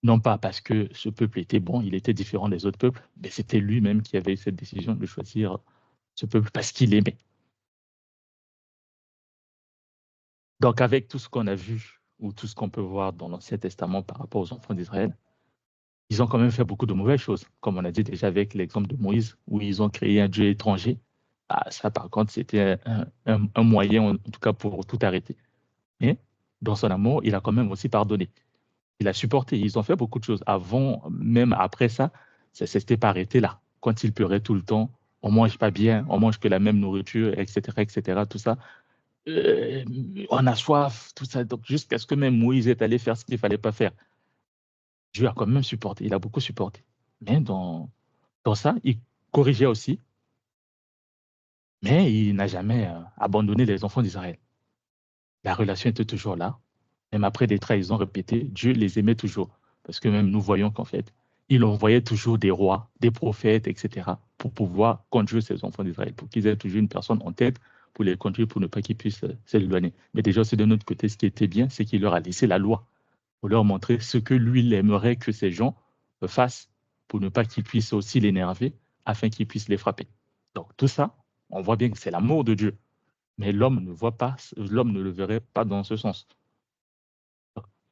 Non pas parce que ce peuple était bon, il était différent des autres peuples, mais c'était lui-même qui avait eu cette décision de choisir ce peuple parce qu'il aimait. Donc, avec tout ce qu'on a vu ou tout ce qu'on peut voir dans l'Ancien Testament par rapport aux enfants d'Israël, ils ont quand même fait beaucoup de mauvaises choses, comme on a dit déjà avec l'exemple de Moïse, où ils ont créé un Dieu étranger. Ça, par contre, c'était un moyen, en tout cas, pour tout arrêter. Mais dans son amour, il a quand même aussi pardonné. Il a supporté. Ils ont fait beaucoup de choses. Avant, même après ça ne s'était pas arrêté là. Quand il pleurait tout le temps, on mange pas bien, on mange que la même nourriture, etc., tout ça. On a soif, tout ça. Donc, jusqu'à ce que même Moïse est allé faire ce qu'il ne fallait pas faire. Dieu a quand même supporté. Il a beaucoup supporté. Mais dans ça, il corrigeait aussi, mais il n'a jamais abandonné les enfants d'Israël. La relation était toujours là. Même après des trahisons répétées, Dieu les aimait toujours. Parce que même nous voyons qu'en fait, il envoyait toujours des rois, des prophètes, etc., pour pouvoir conduire ses enfants d'Israël, pour qu'ils aient toujours une personne en tête pour les conduire, pour ne pas qu'ils puissent s'éloigner. Mais déjà, c'est de notre côté, ce qui était bien, c'est qu'il leur a laissé la loi, pour leur montrer ce que lui, il aimerait que ces gens fassent, pour ne pas qu'ils puissent aussi l'énerver, afin qu'ils puissent les frapper. Donc tout ça, on voit bien que c'est l'amour de Dieu. Mais l'homme ne voit pas, l'homme ne le verrait pas dans ce sens.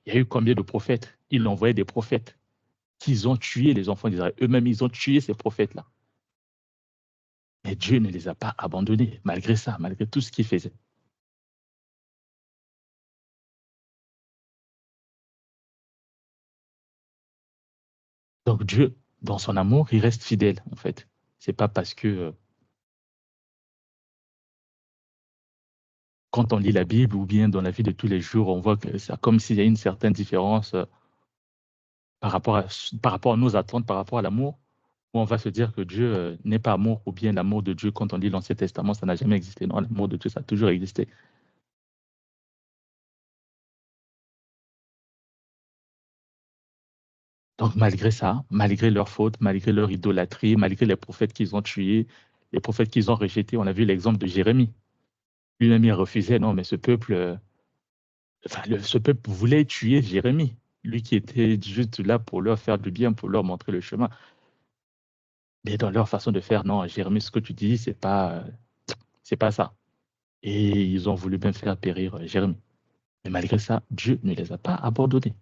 Il y a eu combien de prophètes? Il envoyait des prophètes qui ont tué les enfants d'Israël. Eux-mêmes, ils ont tué ces prophètes-là. Mais Dieu ne les a pas abandonnés, malgré ça, malgré tout ce qu'ils faisaient. Donc Dieu, dans son amour, il reste fidèle, en fait. C'est pas parce que quand on lit la Bible ou bien dans la vie de tous les jours, on voit que c'est comme s'il y a une certaine différence par rapport à nos attentes, par rapport à l'amour, où on va se dire que Dieu n'est pas amour, ou bien l'amour de Dieu, quand on lit l'Ancien Testament, ça n'a jamais existé. Non, l'amour de Dieu, ça a toujours existé. Donc, malgré ça, malgré leurs fautes, malgré leur idolâtrie, malgré les prophètes qu'ils ont tués, les prophètes qu'ils ont rejetés, on a vu l'exemple de Jérémie. Lui-même, il refusait. Non, mais ce peuple, ce peuple voulait tuer Jérémie. Lui qui était juste là pour leur faire du bien, pour leur montrer le chemin. Mais dans leur façon de faire, non, Jérémie, ce que tu dis, c'est pas ça. Et ils ont voulu bien faire périr Jérémie. Mais malgré ça, Dieu ne les a pas abandonnés.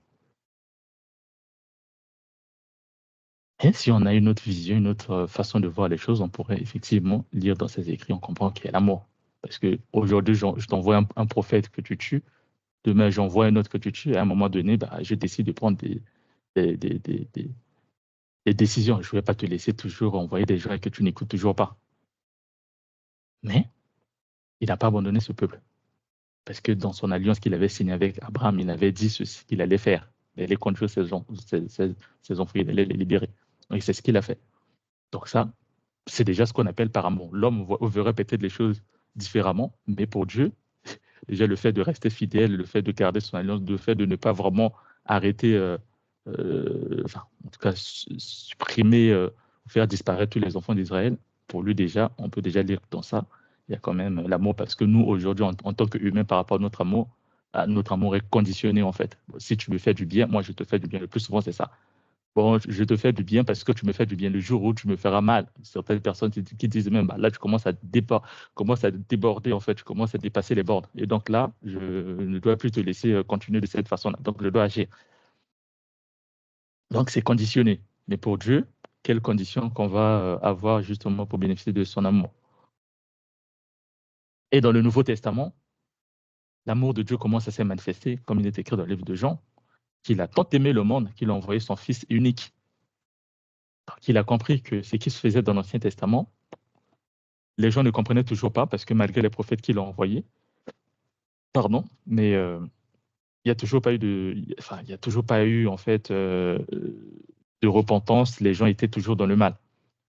Et si on a une autre vision, une autre façon de voir les choses, on pourrait effectivement lire dans ses écrits, on comprend qu'il y a l'amour. Parce qu'aujourd'hui, je t'envoie un prophète que tu tues, demain, j'envoie un autre que tu tues, et à un moment donné, je décide de prendre des, des- des- des- des décisions. Je ne vais pas te laisser toujours envoyer des gens que tu n'écoutes toujours pas. Mais il n'a pas abandonné ce peuple. Parce que dans son alliance qu'il avait signée avec Abraham, il avait dit ceci qu'il allait faire. Il allait conduire ses enfants, il allait les libérer. Et c'est ce qu'il a fait. Donc ça, c'est déjà ce qu'on appelle par amour. L'homme verrait peut-être les choses différemment, mais pour Dieu, déjà le fait de rester fidèle, le fait de garder son alliance, le fait de ne pas vraiment arrêter, en tout cas supprimer, faire disparaître tous les enfants d'Israël, pour lui déjà, on peut déjà lire dans ça, il y a quand même l'amour, parce que nous, aujourd'hui, en tant qu'humains, par rapport à notre amour est conditionné en fait. Si tu me fais du bien, moi je te fais du bien. Le plus souvent, c'est ça. Bon, je te fais du bien parce que tu me fais du bien. Le jour où tu me feras mal, certaines personnes qui disent même, bah, là, tu commences à déborder, en fait, tu commences à dépasser les bornes. Et donc là, je ne dois plus te laisser continuer de cette façon-là. Donc, je dois agir. Donc, c'est conditionné. Mais pour Dieu, quelles conditions qu'on va avoir justement pour bénéficier de son amour? Et dans le Nouveau Testament, l'amour de Dieu commence à se manifester, comme il est écrit dans le livre de Jean, qu'il a tant aimé le monde qu'il a envoyé son Fils unique. Donc, il a compris que ce qui se faisait dans l'Ancien Testament, les gens ne comprenaient toujours pas parce que malgré les prophètes qu'il a envoyés, pardon, mais il n'y a toujours pas eu il y a toujours pas eu en fait de repentance. Les gens étaient toujours dans le mal.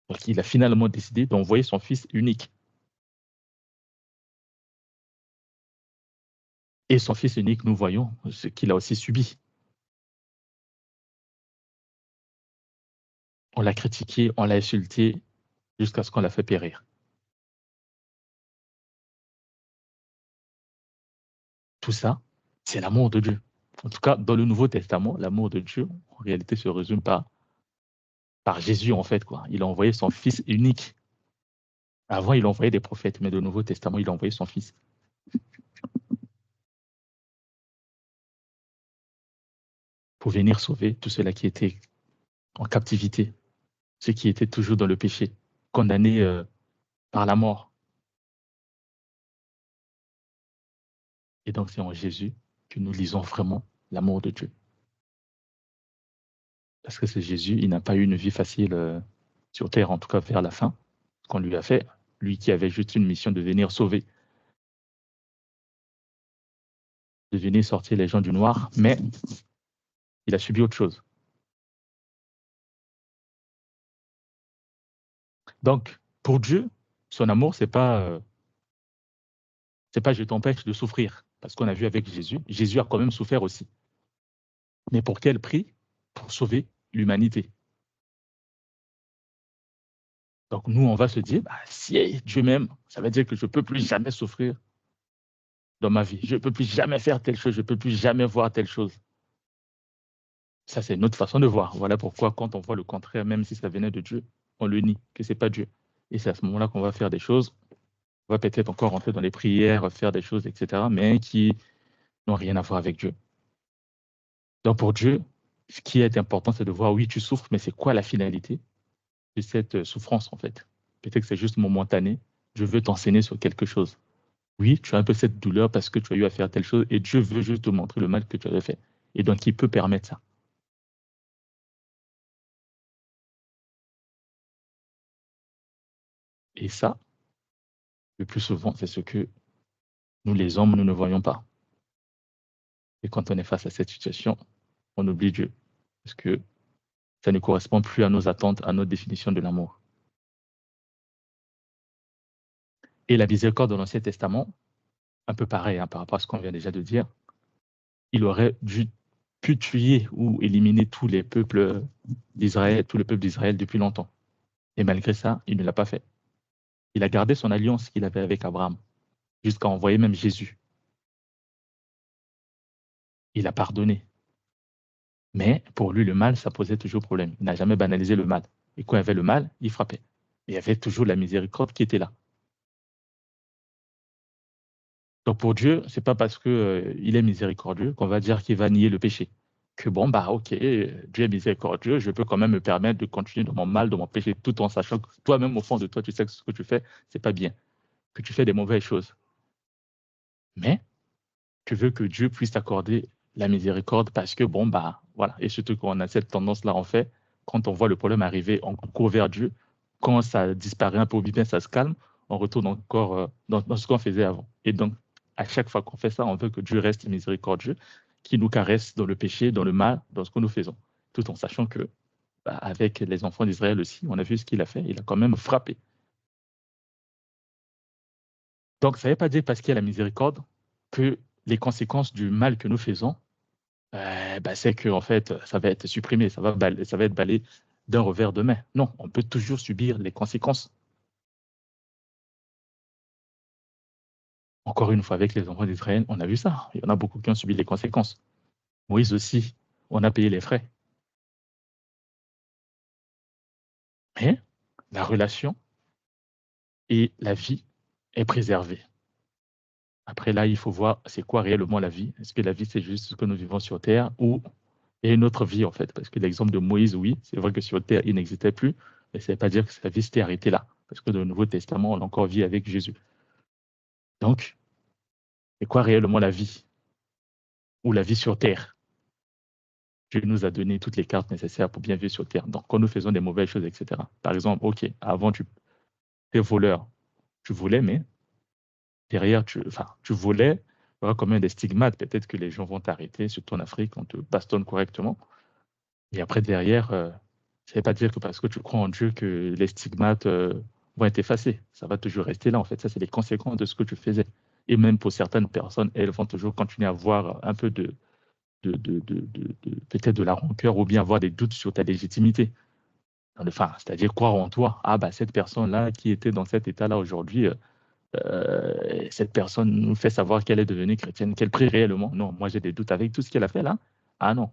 Donc, il a finalement décidé d'envoyer son Fils unique. Et son Fils unique, nous voyons ce qu'il a aussi subi. On l'a critiqué, on l'a insulté jusqu'à ce qu'on l'a fait périr. Tout ça, c'est l'amour de Dieu. En tout cas, dans le Nouveau Testament, l'amour de Dieu, en réalité, se résume par Jésus, en fait, quoi. Il a envoyé son Fils unique. Avant, il envoyait des prophètes, mais dans le Nouveau Testament, il a envoyé son Fils. Pour venir sauver tous ceux-là qui étaient en captivité, ceux qui étaient toujours dans le péché, condamnés par la mort. Et donc, c'est en Jésus que nous lisons vraiment l'amour de Dieu. Parce que c'est Jésus, il n'a pas eu une vie facile sur terre, en tout cas vers la fin, ce qu'on lui a fait, lui qui avait juste une mission de venir sauver, de venir sortir les gens du noir, mais il a subi autre chose. Donc, pour Dieu, son amour, c'est pas je t'empêche de souffrir, parce qu'on a vu avec Jésus, Jésus a quand même souffert aussi. Mais pour quel prix? Pour sauver l'humanité. Donc nous, on va se dire, bah, si Dieu m'aime, ça veut dire que je ne peux plus jamais souffrir dans ma vie. Je ne peux plus jamais faire telle chose, je ne peux plus jamais voir telle chose. Ça, c'est une autre façon de voir. Voilà pourquoi quand on voit le contraire, même si ça venait de Dieu, on le nie, que ce n'est pas Dieu. Et c'est à ce moment-là qu'on va faire des choses, on va peut-être encore rentrer dans les prières, faire des choses, etc., mais qui n'ont rien à voir avec Dieu. Donc pour Dieu, ce qui est important, c'est de voir, oui, tu souffres, mais c'est quoi la finalité de cette souffrance, en fait? Peut-être que c'est juste momentané. Je veux t'enseigner sur quelque chose. Oui, tu as un peu cette douleur parce que tu as eu à faire telle chose et Dieu veut juste te montrer le mal que tu avais fait. Et donc, il peut permettre ça. Et ça, le plus souvent, c'est ce que nous, les hommes, nous ne voyons pas. Et quand on est face à cette situation, on oublie Dieu. Parce que ça ne correspond plus à nos attentes, à notre définition de l'amour. Et la miséricorde de l'Ancien Testament, un peu pareil par rapport à ce qu'on vient déjà de dire, il aurait pu tuer ou éliminer tous les peuples d'Israël, tout le peuple d'Israël depuis longtemps. Et malgré ça, il ne l'a pas fait. Il a gardé son alliance qu'il avait avec Abraham, jusqu'à envoyer même Jésus. Il a pardonné. Mais pour lui, le mal, ça posait toujours problème. Il n'a jamais banalisé le mal. Et quand il y avait le mal, il frappait. Il y avait toujours la miséricorde qui était là. Donc pour Dieu, c'est pas parce que il est miséricordieux qu'on va dire qu'il va nier le péché. Que bon, bah ok, Dieu est miséricordieux, je peux quand même me permettre de continuer dans mon mal, dans mon péché, tout en sachant que toi-même, au fond de toi, tu sais que ce que tu fais, c'est pas bien, que tu fais des mauvaises choses. Mais tu veux que Dieu puisse t'accorder la miséricorde parce que bon, bah voilà, et surtout quand on a cette tendance-là, en fait, quand on voit le problème arriver, on court vers Dieu. Quand ça disparaît un peu, bien ça se calme, on retourne encore dans ce qu'on faisait avant. Et donc, À chaque fois qu'on fait ça, on veut que Dieu reste miséricordieux, qu'il nous caresse dans le péché, dans le mal, dans ce que nous faisons. Tout en sachant que, avec les enfants d'Israël aussi, on a vu ce qu'il a fait, il a quand même frappé. Donc, ça ne veut pas dire parce qu'il y a la miséricorde que les conséquences du mal que nous faisons, c'est que en fait, ça va être supprimé, ça va être balayé d'un revers de main. Non, on peut toujours subir les conséquences. Encore une fois, avec les enfants d'Israël, on a vu ça. Il y en a beaucoup qui ont subi les conséquences. Moïse aussi, on a payé les frais. Mais la relation et la vie est préservée. Après là, il faut voir c'est quoi réellement la vie. Est-ce que la vie, c'est juste ce que nous vivons sur Terre ou il y a une autre vie en fait? Parce que l'exemple de Moïse, oui, c'est vrai que sur Terre, il n'existait plus, mais ça ne veut pas dire que sa vie s'était arrêtée là. Parce que dans le Nouveau Testament, on a encore vie avec Jésus. Donc, c'est quoi réellement la vie? Ou la vie sur Terre? Dieu nous a donné toutes les cartes nécessaires pour bien vivre sur Terre. Donc, quand nous faisons des mauvaises choses, etc. Par exemple, OK, avant, tu es voleur, tu volais, mais derrière, tu volais, il y aura quand même des stigmates. Peut-être que les gens vont t'arrêter, surtout en Afrique, on te bastonne correctement. Et après, derrière, ça ne veut pas dire que parce que tu crois en Dieu que les stigmates vont être effacés. Ça va toujours rester là, en fait. Ça, c'est les conséquences de ce que tu faisais. Et même pour certaines personnes, elles vont toujours continuer à avoir un peu peut-être de la rancœur ou bien avoir des doutes sur ta légitimité. Enfin, c'est-à-dire croire en toi. Ah, cette personne-là qui était dans cet état-là aujourd'hui, cette personne nous fait savoir qu'elle est devenue chrétienne, qu'elle prie réellement. Non, moi j'ai des doutes avec tout ce qu'elle a fait là. Ah non,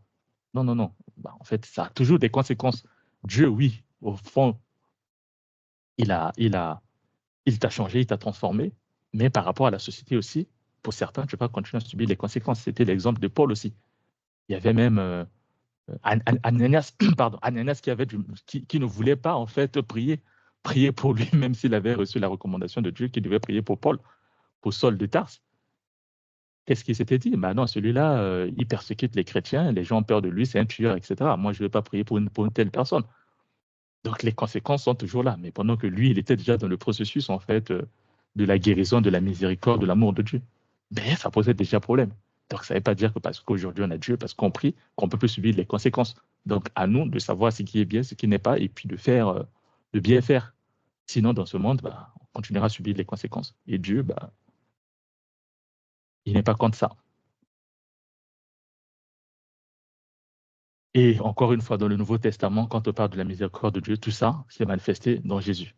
non, non, non. En fait, ça a toujours des conséquences. Dieu, oui, au fond, il t'a changé, il t'a transformé, mais par rapport à la société aussi, pour certains, tu ne vas pas continuer à subir les conséquences. C'était l'exemple de Paul aussi. Il y avait même Ananias, pardon, Ananias qui ne voulait pas en fait prier pour lui, même s'il avait reçu la recommandation de Dieu qu'il devait prier pour Paul, pour Saul de Tarse. Qu'est-ce qu'il s'était dit? Non, celui-là, il persécute les chrétiens, les gens ont peur de lui, c'est un tueur, etc. Moi, je ne vais pas prier pour une telle personne. Donc, les conséquences sont toujours là. Mais pendant que lui, il était déjà dans le processus, en fait, de la guérison, de la miséricorde, de l'amour de Dieu, ça posait déjà problème. Donc, ça ne veut pas dire que parce qu'aujourd'hui, on a Dieu, parce qu'on prie, qu'on ne peut plus subir les conséquences. Donc, à nous de savoir ce qui est bien, ce qui n'est pas, et puis de bien faire. Sinon, dans ce monde, on continuera à subir les conséquences. Et Dieu, il n'est pas contre ça. Et encore une fois, dans le Nouveau Testament, quand on parle de la miséricorde de Dieu, tout ça s'est manifesté dans Jésus.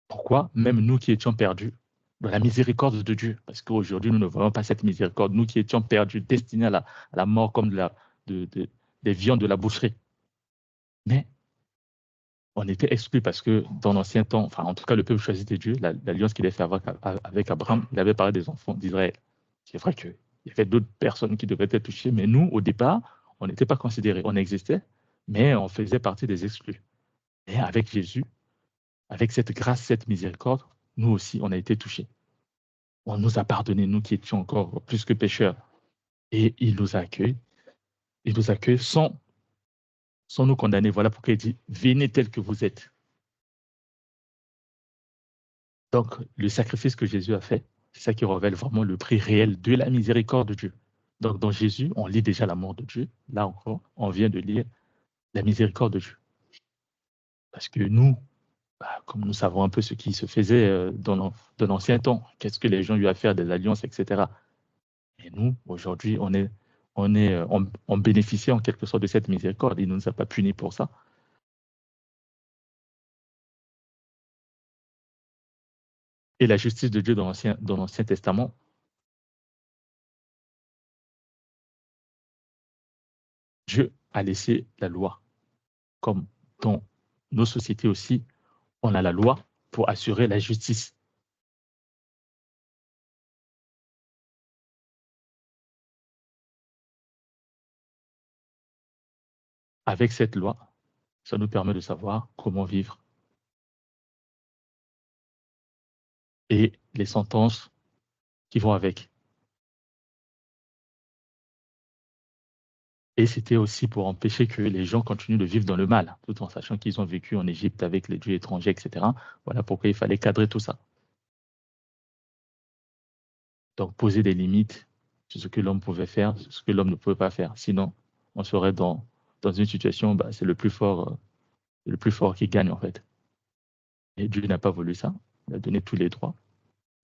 Pourquoi? Même nous qui étions perdus, dans la miséricorde de Dieu, parce qu'aujourd'hui, nous ne voyons pas cette miséricorde, nous qui étions perdus, destinés à la mort comme des viandes de la boucherie. Mais on était exclus parce que dans l'ancien temps, enfin en tout cas le peuple choisi de Dieu, l'alliance qu'il avait fait avec Abraham, il avait parlé des enfants d'Israël. C'est vrai qu'il y avait d'autres personnes qui devaient être touchées, mais nous, au départ, on n'était pas considérés. On existait, mais on faisait partie des exclus. Et avec Jésus, avec cette grâce, cette miséricorde, nous aussi, on a été touchés. On nous a pardonné, nous qui étions encore plus que pécheurs. Et il nous accueille. Il nous accueille sans nous condamner. Voilà pourquoi il dit, venez tel que vous êtes. Donc, le sacrifice que Jésus a fait, c'est ça qui révèle vraiment le prix réel de la miséricorde de Dieu. Donc, dans Jésus, on lit déjà l'amour de Dieu. Là encore, on vient de lire la miséricorde de Dieu. Parce que nous, comme nous savons un peu ce qui se faisait dans l'ancien temps, qu'est-ce que les gens lui ont fait, des alliances, etc. Et nous, aujourd'hui, on bénéficie en quelque sorte de cette miséricorde. Il ne nous a pas punis pour ça. Et la justice de Dieu dans l'Ancien Testament, Dieu a laissé la loi. Comme dans nos sociétés aussi, on a la loi pour assurer la justice. Avec cette loi, ça nous permet de savoir comment vivre. Et les sentences qui vont avec. Et c'était aussi pour empêcher que les gens continuent de vivre dans le mal, tout en sachant qu'ils ont vécu en Égypte avec les dieux étrangers, etc. Voilà pourquoi il fallait cadrer tout ça. Donc, poser des limites sur ce que l'homme pouvait faire, sur ce que l'homme ne pouvait pas faire. Sinon, on serait dans une situation, bah, c'est le plus fort qui gagne, en fait. Et Dieu n'a pas voulu ça. Il a donné tous les droits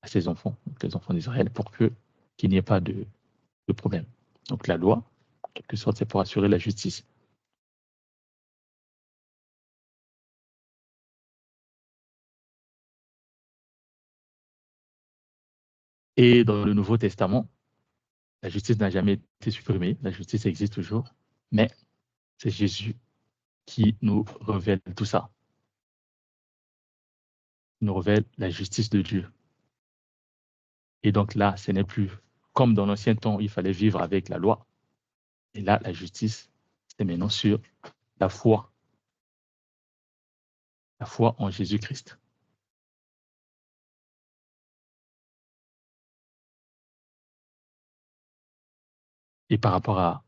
à ses enfants, donc les enfants d'Israël, pour qu'il n'y ait pas de problème. Donc, la loi, en quelque sorte, c'est pour assurer la justice. Et dans le Nouveau Testament, la justice n'a jamais été supprimée, la justice existe toujours, mais c'est Jésus qui nous révèle tout ça. Il nous révèle la justice de Dieu. Et donc là, ce n'est plus comme dans l'ancien temps, il fallait vivre avec la loi. Et là, la justice, c'est maintenant sur la foi en Jésus-Christ. Et par rapport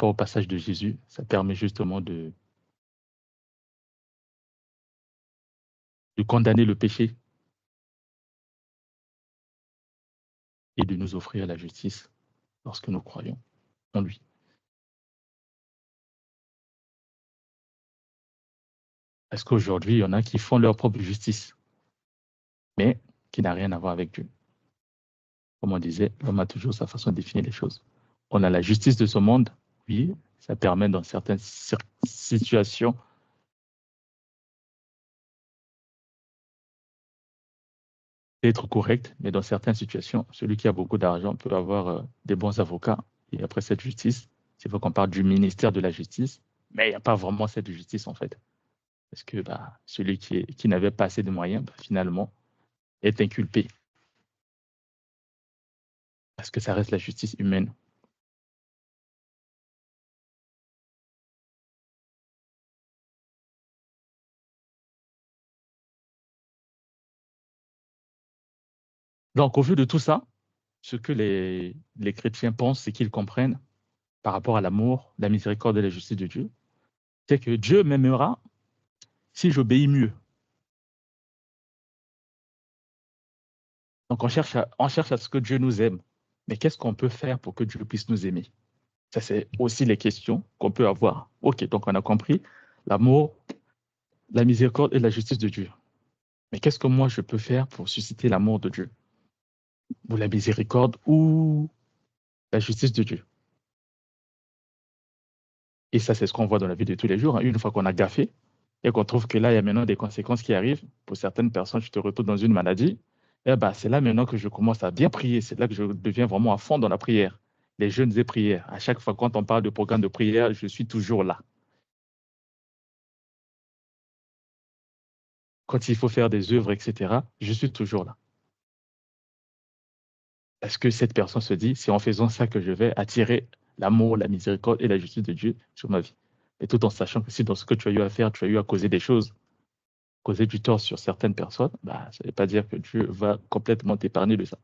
au passage de Jésus, ça permet justement de condamner le péché et de nous offrir la justice lorsque nous croyons en lui. Parce qu'aujourd'hui, il y en a qui font leur propre justice, mais qui n'a rien à voir avec Dieu. Comme on disait, l'homme a toujours sa façon de définir les choses. On a la justice de ce monde, oui, ça permet dans certaines situations d'être correct, mais dans certaines situations, celui qui a beaucoup d'argent peut avoir des bons avocats. Et après cette justice, il faut qu'on parle du ministère de la justice, mais il n'y a pas vraiment cette justice en fait. Parce que celui qui n'avait pas assez de moyens, finalement, est inculpé. Parce que ça reste la justice humaine. Donc, au vu de tout ça, ce que les chrétiens pensent, c'est qu'ils comprennent par rapport à l'amour, la miséricorde et la justice de Dieu, c'est que Dieu m'aimera si j'obéis mieux. Donc, on cherche à ce que Dieu nous aime. Mais qu'est-ce qu'on peut faire pour que Dieu puisse nous aimer? Ça, c'est aussi les questions qu'on peut avoir. OK, donc on a compris l'amour, la miséricorde et la justice de Dieu. Mais qu'est-ce que moi, je peux faire pour susciter l'amour de Dieu? Ou la miséricorde ou la justice de Dieu? Et ça, c'est ce qu'on voit dans la vie de tous les jours. Une fois qu'on a gaffé et qu'on trouve que là, il y a maintenant des conséquences qui arrivent, pour certaines personnes, je te retrouve dans une maladie, c'est là maintenant que je commence à bien prier. C'est là que je deviens vraiment à fond dans la prière. Les jeûnes et prières. À chaque fois, quand on parle de programme de prière, je suis toujours là. Quand il faut faire des œuvres, etc., je suis toujours là. Parce que cette personne se dit, c'est en faisant ça que je vais attirer l'amour, la miséricorde et la justice de Dieu sur ma vie. Et tout en sachant que si dans ce que tu as eu à faire, tu as eu à causer des choses, causer du tort sur certaines personnes, ça ne veut pas dire que Dieu va complètement t'épargner de ça.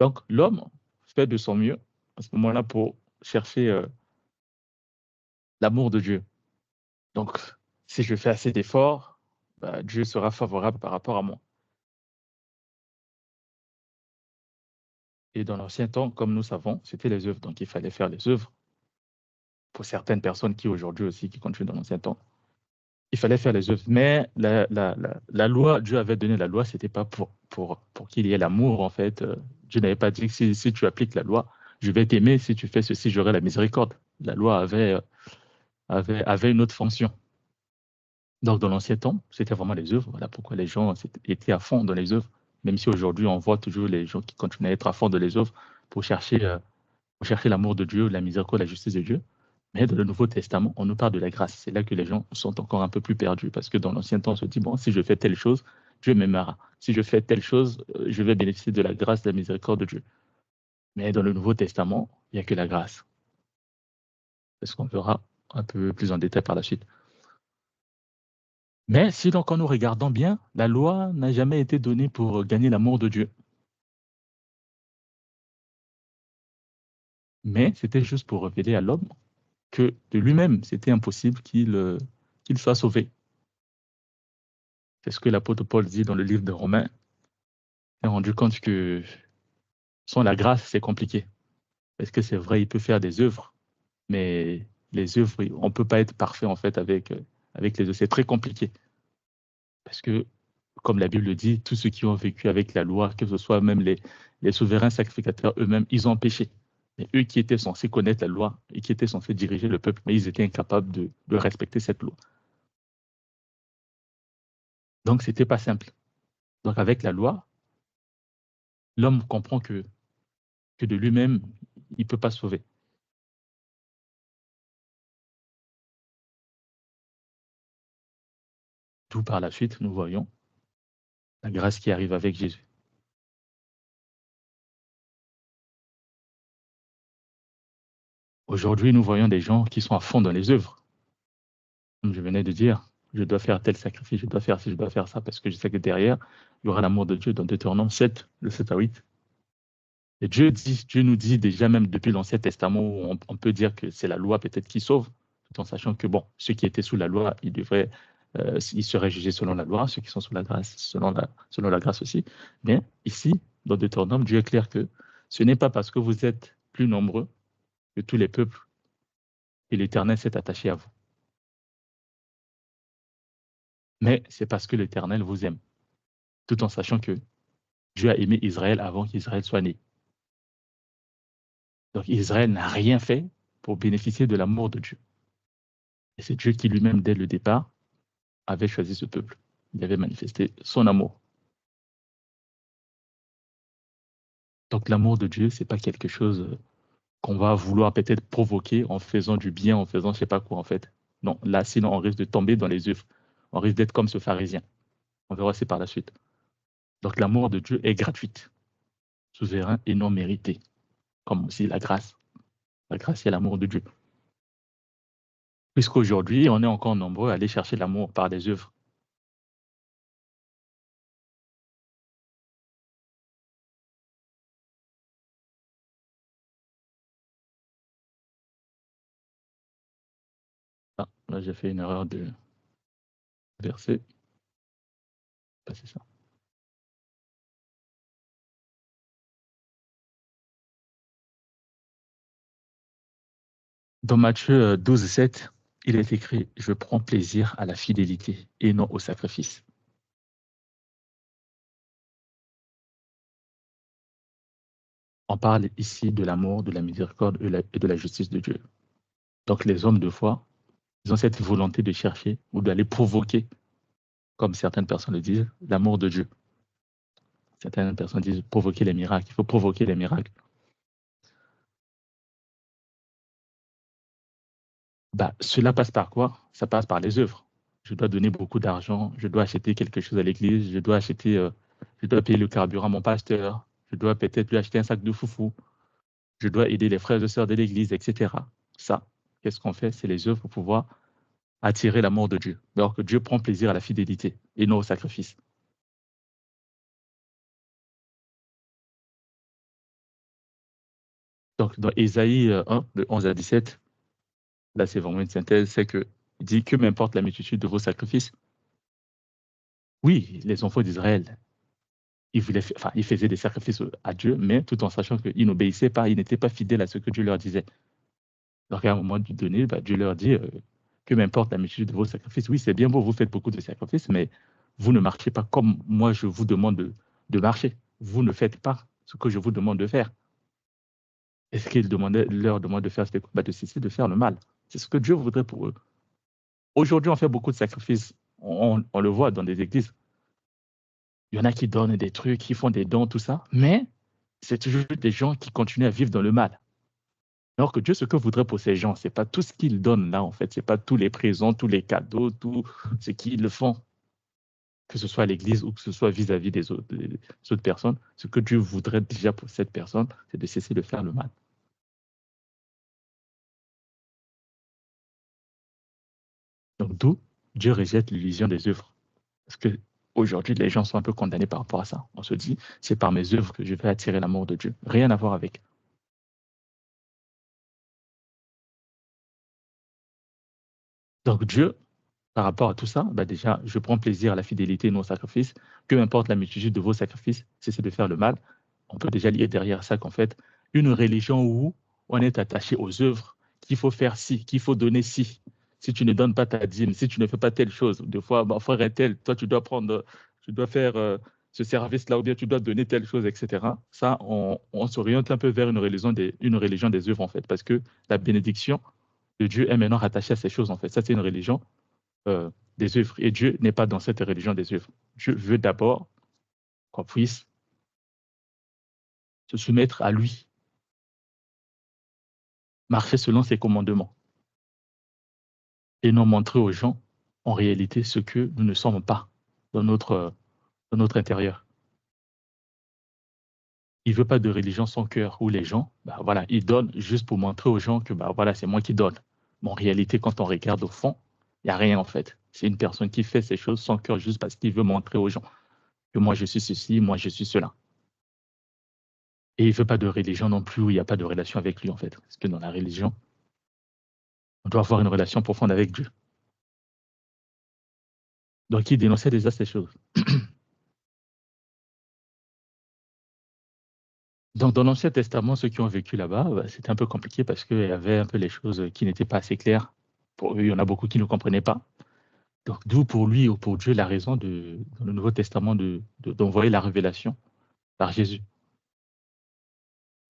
Donc, l'homme fait de son mieux à ce moment-là pour chercher l'amour de Dieu. Donc, si je fais assez d'efforts, Dieu sera favorable par rapport à moi. Et dans l'ancien temps, comme nous savons, c'était les œuvres. Donc, il fallait faire les œuvres. Pour certaines personnes qui aujourd'hui aussi, qui continuent dans l'ancien temps, il fallait faire les œuvres. Mais la loi, Dieu avait donné la loi, c'était pas pour qu'il y ait l'amour, en fait. Dieu n'avait pas dit que si tu appliques la loi, je vais t'aimer, si tu fais ceci, j'aurai la miséricorde. La loi avait une autre fonction. Donc, dans l'ancien temps, c'était vraiment les œuvres. Voilà pourquoi les gens étaient à fond dans les œuvres. Même si aujourd'hui, on voit toujours les gens qui continuent à être à fond dans les œuvres pour chercher l'amour de Dieu, la miséricorde, la justice de Dieu. Mais dans le Nouveau Testament, on nous parle de la grâce. C'est là que les gens sont encore un peu plus perdus. Parce que dans l'Ancien temps, on se dit, bon, si je fais telle chose, Dieu m'aimera. Si je fais telle chose, je vais bénéficier de la grâce, de la miséricorde de Dieu. Mais dans le Nouveau Testament, il n'y a que la grâce. C'est ce qu'on verra un peu plus en détail par la suite. Mais si donc, en nous regardons bien, la loi n'a jamais été donnée pour gagner l'amour de Dieu. Mais c'était juste pour révéler à l'homme que de lui-même, c'était impossible qu'il soit sauvé. C'est ce que l'apôtre Paul dit dans le livre de Romains. Il s'est rendu compte que Sans la grâce, c'est compliqué. Parce que c'est vrai, il peut faire des œuvres, mais les œuvres, on ne peut pas être parfait en fait avec les œuvres. C'est très compliqué. Parce que, comme la Bible le dit, tous ceux qui ont vécu avec la loi, que ce soit même les souverains sacrificateurs eux-mêmes, ils ont péché. Mais eux qui étaient censés connaître la loi et qui étaient censés diriger le peuple, mais ils étaient incapables de respecter cette loi. Donc, ce n'était pas simple. Donc, avec la loi, l'homme comprend que de lui-même, il ne peut pas se sauver. Tout par la suite, nous voyons la grâce qui arrive avec Jésus. Aujourd'hui, nous voyons des gens qui sont à fond dans les œuvres. Comme je venais de dire, je dois faire tel sacrifice, je dois faire ci, je dois faire ça, parce que je sais que derrière, il y aura l'amour de Dieu dans Deutéronome 7, le 7 à 8. Et Dieu nous dit déjà même depuis l'Ancien Testament, où on peut dire que c'est la loi peut-être qui sauve, tout en sachant que bon, ceux qui étaient sous la loi, ils seraient jugés selon la loi, ceux qui sont sous la grâce, selon la grâce aussi. Mais ici, dans Deutéronome, Dieu est clair que ce n'est pas parce que vous êtes plus nombreux que tous les peuples et l'Éternel s'est attaché à vous. Mais c'est parce que l'Éternel vous aime, tout en sachant que Dieu a aimé Israël avant qu'Israël soit né. Donc Israël n'a rien fait pour bénéficier de l'amour de Dieu. Et c'est Dieu qui lui-même, dès le départ, avait choisi ce peuple. Il avait manifesté son amour. Donc l'amour de Dieu, ce n'est pas quelque chose qu'on va vouloir peut-être provoquer en faisant du bien, en faisant je ne sais pas quoi en fait. Non, là, sinon on risque de tomber dans les œuvres. On risque d'être comme ce pharisien. On verra ça par la suite. Donc l'amour de Dieu est gratuite, souverain et non mérité, comme aussi la grâce. La grâce et l'amour de Dieu. Puisqu'aujourd'hui, on est encore nombreux à aller chercher l'amour par des œuvres. Ah, là, j'ai fait une erreur de verset. C'est ça. Dans Matthieu 12, 7, il est écrit « Je prends plaisir à la fidélité et non au sacrifice ». On parle ici de l'amour, de la miséricorde et de la justice de Dieu. Donc les hommes de foi, ils ont cette volonté de chercher ou d'aller provoquer, comme certaines personnes le disent, l'amour de Dieu. Certaines personnes disent provoquer les miracles. Il faut provoquer les miracles. Cela passe par quoi? Ça passe par les œuvres. Je dois donner beaucoup d'argent, je dois acheter quelque chose à l'église, je dois payer le carburant à mon pasteur, je dois peut-être lui acheter un sac de foufou, je dois aider les frères et sœurs de l'église, etc. Ça, qu'est-ce qu'on fait? C'est les œuvres pour pouvoir attirer l'amour de Dieu. Alors que Dieu prend plaisir à la fidélité et non au sacrifice. Donc, dans Ésaïe 1, de 11 à 17, là, c'est vraiment une synthèse, c'est que il dit que m'importe la multitude de vos sacrifices. Oui, les enfants d'Israël, ils faisaient des sacrifices à Dieu, mais tout en sachant qu'ils n'obéissaient pas, ils n'étaient pas fidèles à ce que Dieu leur disait. Donc, à un moment donné, Dieu leur dit que m'importe la multitude de vos sacrifices. Oui, c'est bien beau, vous faites beaucoup de sacrifices, mais vous ne marchez pas comme moi je vous demande de marcher. Vous ne faites pas ce que je vous demande de faire. Et ce qu'il leur demande de faire, c'était de cesser de faire le mal. C'est ce que Dieu voudrait pour eux. Aujourd'hui, on fait beaucoup de sacrifices. On le voit dans des églises. Il y en a qui donnent des trucs, qui font des dons, tout ça, mais c'est toujours des gens qui continuent à vivre dans le mal. Alors que Dieu, ce que voudrait pour ces gens, ce n'est pas tout ce qu'ils donnent là, en fait. Ce n'est pas tous les présents, tous les cadeaux, tout ce qu'ils font, que ce soit à l'église ou que ce soit vis-à-vis des autres personnes. Ce que Dieu voudrait déjà pour cette personne, c'est de cesser de faire le mal. Donc, d'où Dieu rejette l'illusion des œuvres. Parce que aujourd'hui, les gens sont un peu condamnés par rapport à ça. On se dit, c'est par mes œuvres que je vais attirer l'amour de Dieu. Rien à voir avec. Donc Dieu, par rapport à tout ça, déjà, je prends plaisir à la fidélité et non au sacrifice. Que m'importe la multitude de vos sacrifices, cessez de faire le mal. on peut déjà lire derrière ça qu'en fait, une religion où on est attaché aux œuvres, qu'il faut faire ci, qu'il faut donner ci. Si tu ne donnes pas ta dîme, si tu ne fais pas telle chose, des fois, bah, frère est tel, toi, tu dois faire ce service-là, ou bien tu dois donner telle chose, etc. Ça, on s'oriente un peu vers une religion des œuvres, en fait, parce que la bénédiction de Dieu est maintenant rattachée à ces choses, en fait. Ça, c'est une religion des œuvres. Et Dieu n'est pas dans cette religion des œuvres. Dieu veut d'abord qu'on puisse se soumettre à lui, marcher selon ses commandements, et non montrer aux gens, en réalité, ce que nous ne sommes pas dans notre intérieur. Il ne veut pas de religion sans cœur où les gens, bah voilà, ils donnent juste pour montrer aux gens que bah voilà, c'est moi qui donne. Mais en réalité, quand on regarde au fond, il n'y a rien en fait. C'est une personne qui fait ces choses sans cœur juste parce qu'il veut montrer aux gens que moi je suis ceci, moi je suis cela. Et il ne veut pas de religion non plus où il n'y a pas de relation avec lui en fait. Parce que dans la religion, on doit avoir une relation profonde avec Dieu. Donc il dénonçait déjà ces choses. Donc, dans l'Ancien Testament, ceux qui ont vécu là-bas, bah, c'était un peu compliqué parce qu'il y avait un peu les choses qui n'étaient pas assez claires. Pour eux, il y en a beaucoup qui ne comprenaient pas. Donc, d'où pour lui ou pour Dieu la raison dans le Nouveau Testament d'envoyer la révélation par Jésus.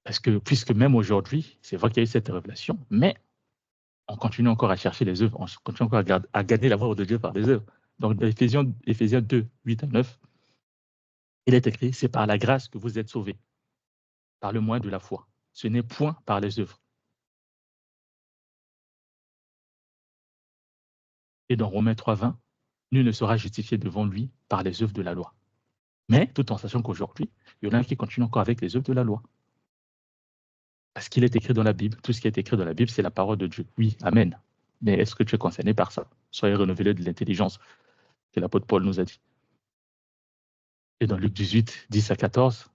Parce que, puisque même aujourd'hui, c'est vrai qu'il y a eu cette révélation, mais on continue encore à chercher les œuvres, on continue encore à gagner la voix de Dieu par les œuvres. Donc, dans Éphésiens 2, 8 à 9, il est écrit, c'est par la grâce que vous êtes sauvés, par le moyen de la foi. Ce n'est point par les œuvres. Et dans Romains 3, 20, nul ne sera justifié devant lui par les œuvres de la loi. Mais tout en sachant qu'aujourd'hui, il y en a qui continuent encore avec les œuvres de la loi. Parce qu'il est écrit dans la Bible, tout ce qui est écrit dans la Bible, c'est la parole de Dieu. Oui, amen. Mais est-ce que tu es concerné par ça? Soyez renouvelés de l'intelligence, que l'apôtre Paul nous a dit. Et dans Luc 18, 10 à 14,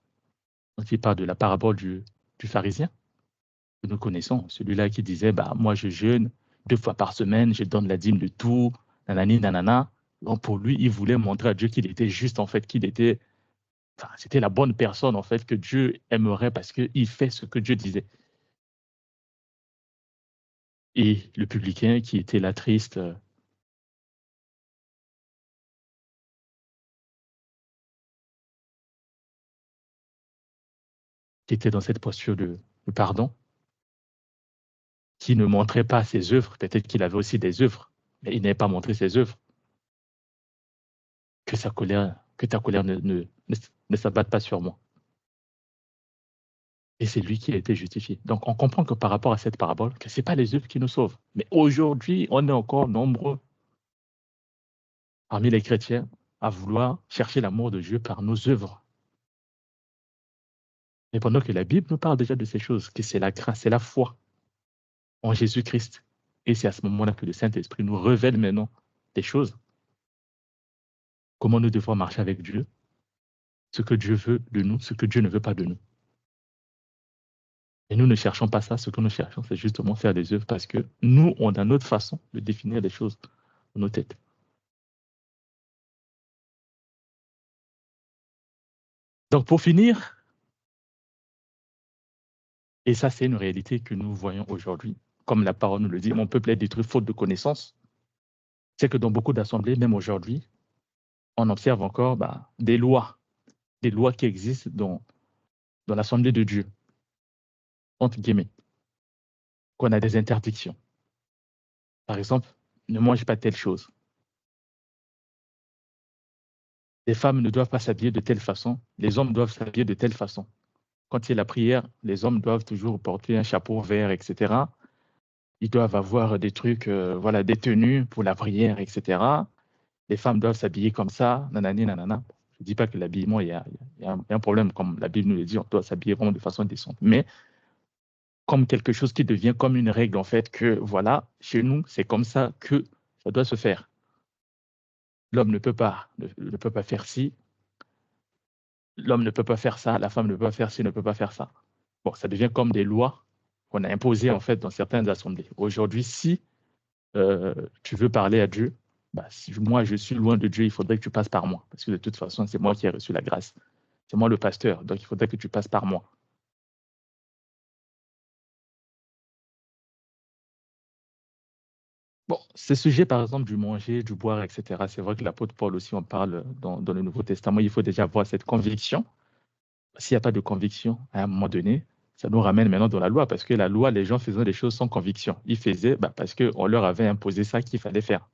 quand il parle de la parabole du pharisien, que nous connaissons, celui-là qui disait, bah, moi je jeûne 2 fois par semaine, je donne la dîme de tout, nanani, nanana. Donc pour lui, il voulait montrer à Dieu qu'il était juste, en fait, c'était la bonne personne, en fait, que Dieu aimerait parce qu'il fait ce que Dieu disait. Et le publicain qui était là triste, qui était dans cette posture de pardon, qui ne montrait pas ses œuvres, peut-être qu'il avait aussi des œuvres, mais il n'avait pas montré ses œuvres, que ta colère ne s'abatte pas sur moi. Et c'est lui qui a été justifié. Donc on comprend que par rapport à cette parabole, que ce n'est pas les œuvres qui nous sauvent. Mais aujourd'hui, on est encore nombreux parmi les chrétiens à vouloir chercher l'amour de Dieu par nos œuvres. Et pendant que la Bible nous parle déjà de ces choses, que c'est la grâce, c'est la foi en Jésus-Christ. Et c'est à ce moment-là que le Saint-Esprit nous révèle maintenant des choses, comment nous devons marcher avec Dieu, ce que Dieu veut de nous, ce que Dieu ne veut pas de nous. Et nous ne cherchons pas ça, ce que nous cherchons, c'est justement faire des œuvres parce que nous, on a notre façon de définir les choses dans nos têtes. Donc pour finir, et ça c'est une réalité que nous voyons aujourd'hui, comme la parole nous le dit, mon peuple est détruit faute de connaissance, c'est que dans beaucoup d'assemblées, même aujourd'hui, on observe encore des lois qui existent dans l'assemblée de Dieu, entre guillemets, qu'on a des interdictions. Par exemple, ne mange pas telle chose. Les femmes ne doivent pas s'habiller de telle façon, les hommes doivent s'habiller de telle façon. Quand il y a la prière, les hommes doivent toujours porter un chapeau vert, etc. Ils doivent avoir des trucs, des tenues pour la prière, etc. Les femmes doivent s'habiller comme ça, nanani, nanana. Je ne dis pas que l'habillement, il y a un problème, comme la Bible nous le dit, on doit s'habiller vraiment de façon décente. Mais comme quelque chose qui devient comme une règle, en fait, que voilà, chez nous, c'est comme ça que ça doit se faire. L'homme ne peut pas faire ci, l'homme ne peut pas faire ça, la femme ne peut pas faire ci, ne peut pas faire ça. Bon, ça devient comme des lois qu'on a imposées, en fait, dans certaines assemblées. Aujourd'hui, si tu veux parler à Dieu, si moi, je suis loin de Dieu, il faudrait que tu passes par moi. Parce que de toute façon, c'est moi qui ai reçu la grâce. C'est moi le pasteur, donc il faudrait que tu passes par moi. Bon, ces sujets, par exemple, du manger, du boire, etc., c'est vrai que l'apôtre Paul aussi en parle dans le Nouveau Testament. Il faut déjà avoir cette conviction. S'il n'y a pas de conviction, à un moment donné, ça nous ramène maintenant dans la loi, parce que la loi, les gens faisaient des choses sans conviction. Ils faisaient parce qu'on leur avait imposé ça qu'il fallait faire.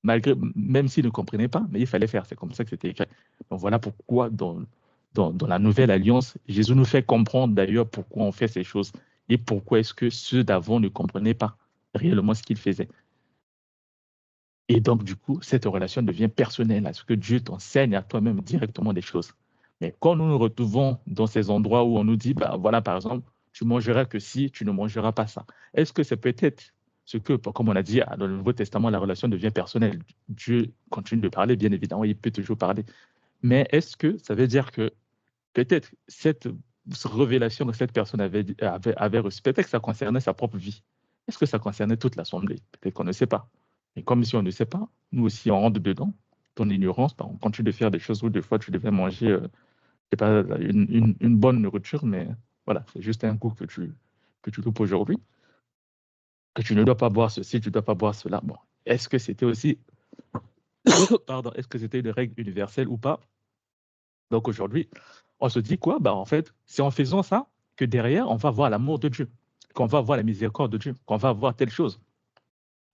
Même s'ils ne comprenaient pas, mais il fallait faire. C'est comme ça que c'était écrit. Donc voilà pourquoi dans la nouvelle alliance, Jésus nous fait comprendre d'ailleurs pourquoi on fait ces choses et pourquoi est-ce que ceux d'avant ne comprenaient pas réellement ce qu'ils faisaient. Et donc, du coup, cette relation devient personnelle, à ce que Dieu t'enseigne à toi-même directement des choses. Mais quand nous nous retrouvons dans ces endroits où on nous dit, voilà, par exemple, tu mangeras que si, tu ne mangeras pas ça. Est-ce que c'est peut-être ce que, comme on a dit dans le Nouveau Testament, la relation devient personnelle? Dieu continue de parler, bien évidemment, il peut toujours parler. Mais est-ce que ça veut dire que peut-être cette révélation que cette personne avait reçue, peut-être que ça concernait sa propre vie? Est-ce que ça concernait toute l'assemblée? Peut-être qu'on ne sait pas. Et comme si on ne sait pas, nous aussi, on rentre dedans, ton ignorance, on continue de faire des choses où des fois tu devais manger c'est pas une bonne nourriture, mais voilà, c'est juste un goût que tu loupes aujourd'hui, que tu ne dois pas boire ceci, tu ne dois pas boire cela. Bon, est-ce que c'était aussi, pardon, est-ce que c'était une règle universelle ou pas? Donc aujourd'hui, on se dit quoi? En fait, c'est en faisant ça que derrière, on va voir l'amour de Dieu, qu'on va voir la miséricorde de Dieu, qu'on va voir telle chose.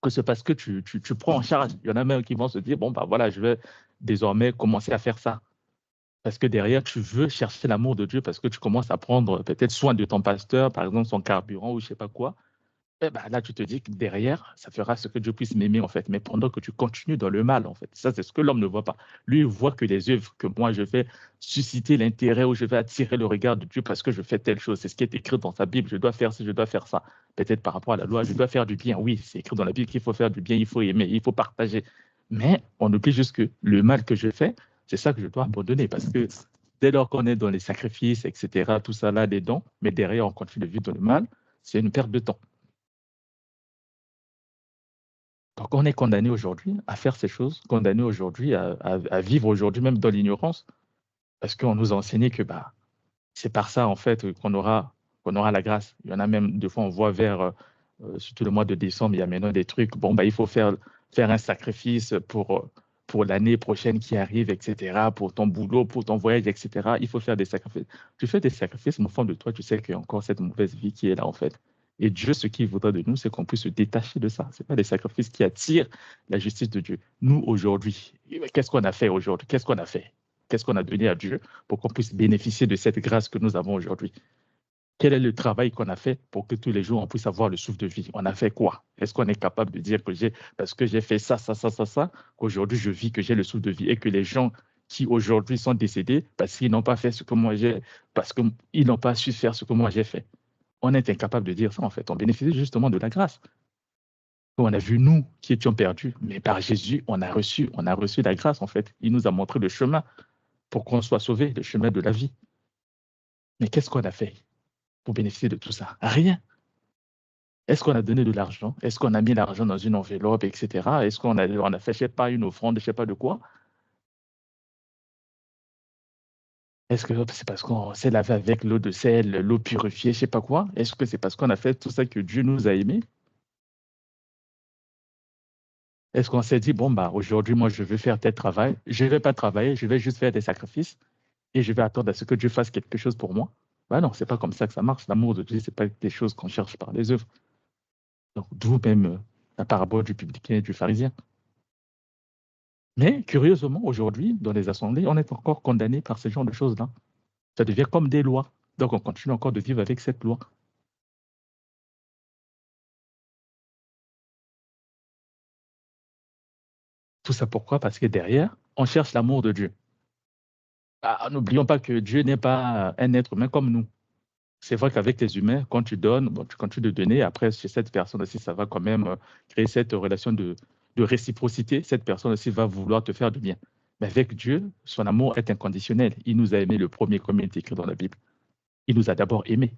Que c'est parce que tu prends en charge. Il y en a même qui vont se dire, bon, voilà, je vais désormais commencer à faire ça. Parce que derrière, tu veux chercher l'amour de Dieu, parce que tu commences à prendre peut-être soin de ton pasteur, par exemple son carburant ou je ne sais pas quoi. Et là, tu te dis que derrière, ça fera ce que Dieu puisse m'aimer, en fait. Mais pendant que tu continues dans le mal, en fait. Ça, c'est ce que l'homme ne voit pas. Lui, il voit que les œuvres que moi, je vais susciter l'intérêt ou je vais attirer le regard de Dieu parce que je fais telle chose. C'est ce qui est écrit dans sa Bible. Je dois faire ci, je dois faire ça. Peut-être par rapport à la loi, je dois faire du bien. Oui, c'est écrit dans la Bible qu'il faut faire du bien, il faut aimer, il faut partager. Mais on oublie juste que le mal que je fais, c'est ça que je dois abandonner parce que dès lors qu'on est dans les sacrifices, etc., tout ça là, des dons, mais derrière, on continue de vivre dans le mal, c'est une perte de temps. Donc, on est condamné aujourd'hui à faire ces choses, condamné aujourd'hui à vivre aujourd'hui même dans l'ignorance, parce qu'on nous a enseigné que c'est par ça, en fait, qu'on aura la grâce. Il y en a même, des fois, on voit surtout le mois de décembre, il y a maintenant des trucs, il faut faire un sacrifice pour l'année prochaine qui arrive, etc., pour ton boulot, pour ton voyage, etc. Il faut faire des sacrifices. Tu fais des sacrifices, mais au fond de toi, tu sais qu'il y a encore cette mauvaise vie qui est là, en fait. Et Dieu, ce qu'il voudrait de nous, c'est qu'on puisse se détacher de ça. Ce n'est pas des sacrifices qui attirent la justice de Dieu. Nous, aujourd'hui, qu'est-ce qu'on a fait aujourd'hui? Qu'est-ce qu'on a fait? Qu'est-ce qu'on a donné à Dieu pour qu'on puisse bénéficier de cette grâce que nous avons aujourd'hui? Quel est le travail qu'on a fait pour que tous les jours on puisse avoir le souffle de vie? On a fait quoi? Est-ce qu'on est capable de dire que parce que j'ai fait ça, qu'aujourd'hui je vis, que j'ai le souffle de vie et que les gens qui aujourd'hui sont décédés parce qu'ils n'ont pas fait ce que moi j'ai, parce qu'ils n'ont pas su faire ce que moi j'ai fait? On est incapable de dire ça en fait. On bénéficie justement de la grâce. On a vu nous qui étions perdus, mais par Jésus, on a reçu la grâce en fait. Il nous a montré le chemin pour qu'on soit sauvé, le chemin de la vie. Mais qu'est-ce qu'on a fait pour bénéficier de tout ça? Rien. Est-ce qu'on a donné de l'argent? Est-ce qu'on a mis l'argent dans une enveloppe, etc.? Est-ce qu'on a fait, je ne sais pas, une offrande, je ne sais pas de quoi? Est-ce que c'est parce qu'on s'est lavé avec l'eau de sel, l'eau purifiée, je ne sais pas quoi? Est-ce que c'est parce qu'on a fait tout ça que Dieu nous a aimés? Est-ce qu'on s'est dit, bon, aujourd'hui, moi, je veux faire tel travail, je ne vais pas travailler, je vais juste faire des sacrifices et je vais attendre à ce que Dieu fasse quelque chose pour moi? Non, ce n'est pas comme ça que ça marche. L'amour de Dieu, ce n'est pas des choses qu'on cherche par les œuvres. Donc, d'où même la parabole du publicain et du pharisien. Mais curieusement, aujourd'hui, dans les assemblées, on est encore condamné par ce genre de choses-là. Ça devient comme des lois. Donc, on continue encore de vivre avec cette loi. Tout ça pourquoi? Parce que derrière, on cherche l'amour de Dieu. N'oublions pas que Dieu n'est pas un être humain comme nous. C'est vrai qu'avec les humains, quand tu donnes, tu continues de donner. Après, chez cette personne aussi, ça va quand même créer cette relation de réciprocité. Cette personne aussi va vouloir te faire du bien. Mais avec Dieu, son amour est inconditionnel. Il nous a aimés le premier, comme il est écrit dans la Bible. Il nous a d'abord aimés.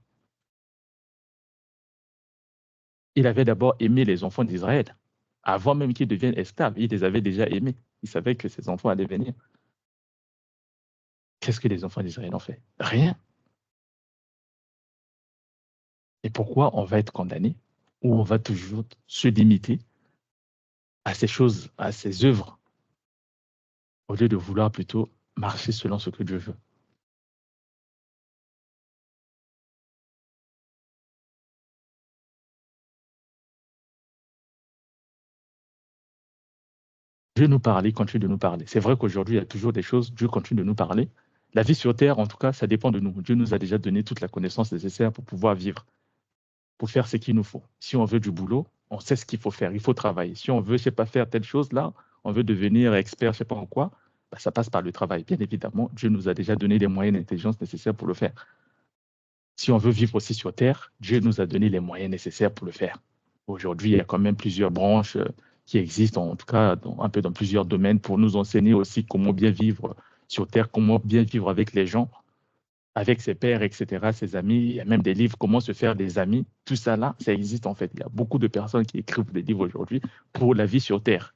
Il avait d'abord aimé les enfants d'Israël. Avant même qu'ils deviennent esclaves, il les avait déjà aimés. Il savait que ses enfants allaient venir. Qu'est-ce que les enfants d'Israël ont fait? Rien. Et pourquoi on va être condamné ou on va toujours se limiter à ces choses, à ces œuvres, au lieu de vouloir plutôt marcher selon ce que Dieu veut? Dieu nous parle, il continue de nous parler. C'est vrai qu'aujourd'hui, il y a toujours des choses, Dieu continue de nous parler. La vie sur Terre, en tout cas, ça dépend de nous. Dieu nous a déjà donné toute la connaissance nécessaire pour pouvoir vivre, pour faire ce qu'il nous faut. Si on veut du boulot, on sait ce qu'il faut faire, il faut travailler. Si on veut, je sais pas, faire telle chose là, on veut devenir expert, je sais pas en quoi, bah, ça passe par le travail. Bien évidemment, Dieu nous a déjà donné les moyens d'intelligence nécessaires pour le faire. Si on veut vivre aussi sur Terre, Dieu nous a donné les moyens nécessaires pour le faire. Aujourd'hui, il y a quand même plusieurs branches qui existent, en tout cas un peu dans plusieurs domaines, pour nous enseigner aussi comment bien vivre sur Terre, comment bien vivre avec les gens, avec ses pairs, etc., ses amis. Il y a même des livres, comment se faire des amis. Tout ça là, ça existe en fait. Il y a beaucoup de personnes qui écrivent des livres aujourd'hui pour la vie sur Terre.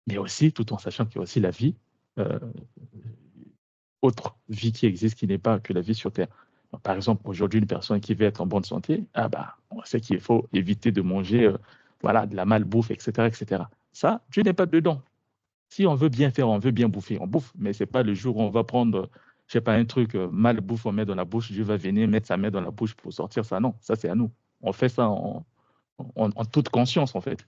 Mais aussi, tout en sachant qu'il y a aussi la vie, euh, autre vie qui existe, qui n'est pas que la vie sur Terre. Donc, par exemple, aujourd'hui, une personne qui veut être en bonne santé, ah bah, on sait qu'il faut éviter de manger voilà, de la malbouffe, etc., etc. Ça, Dieu n'est pas dedans. Si on veut bien faire, on veut bien bouffer, on bouffe. Mais ce n'est pas le jour où on va prendre, je sais pas, un truc mal bouffe, on met dans la bouche, Dieu va venir mettre sa main dans la bouche pour sortir ça. Non, ça c'est à nous. On fait ça en toute conscience, en fait.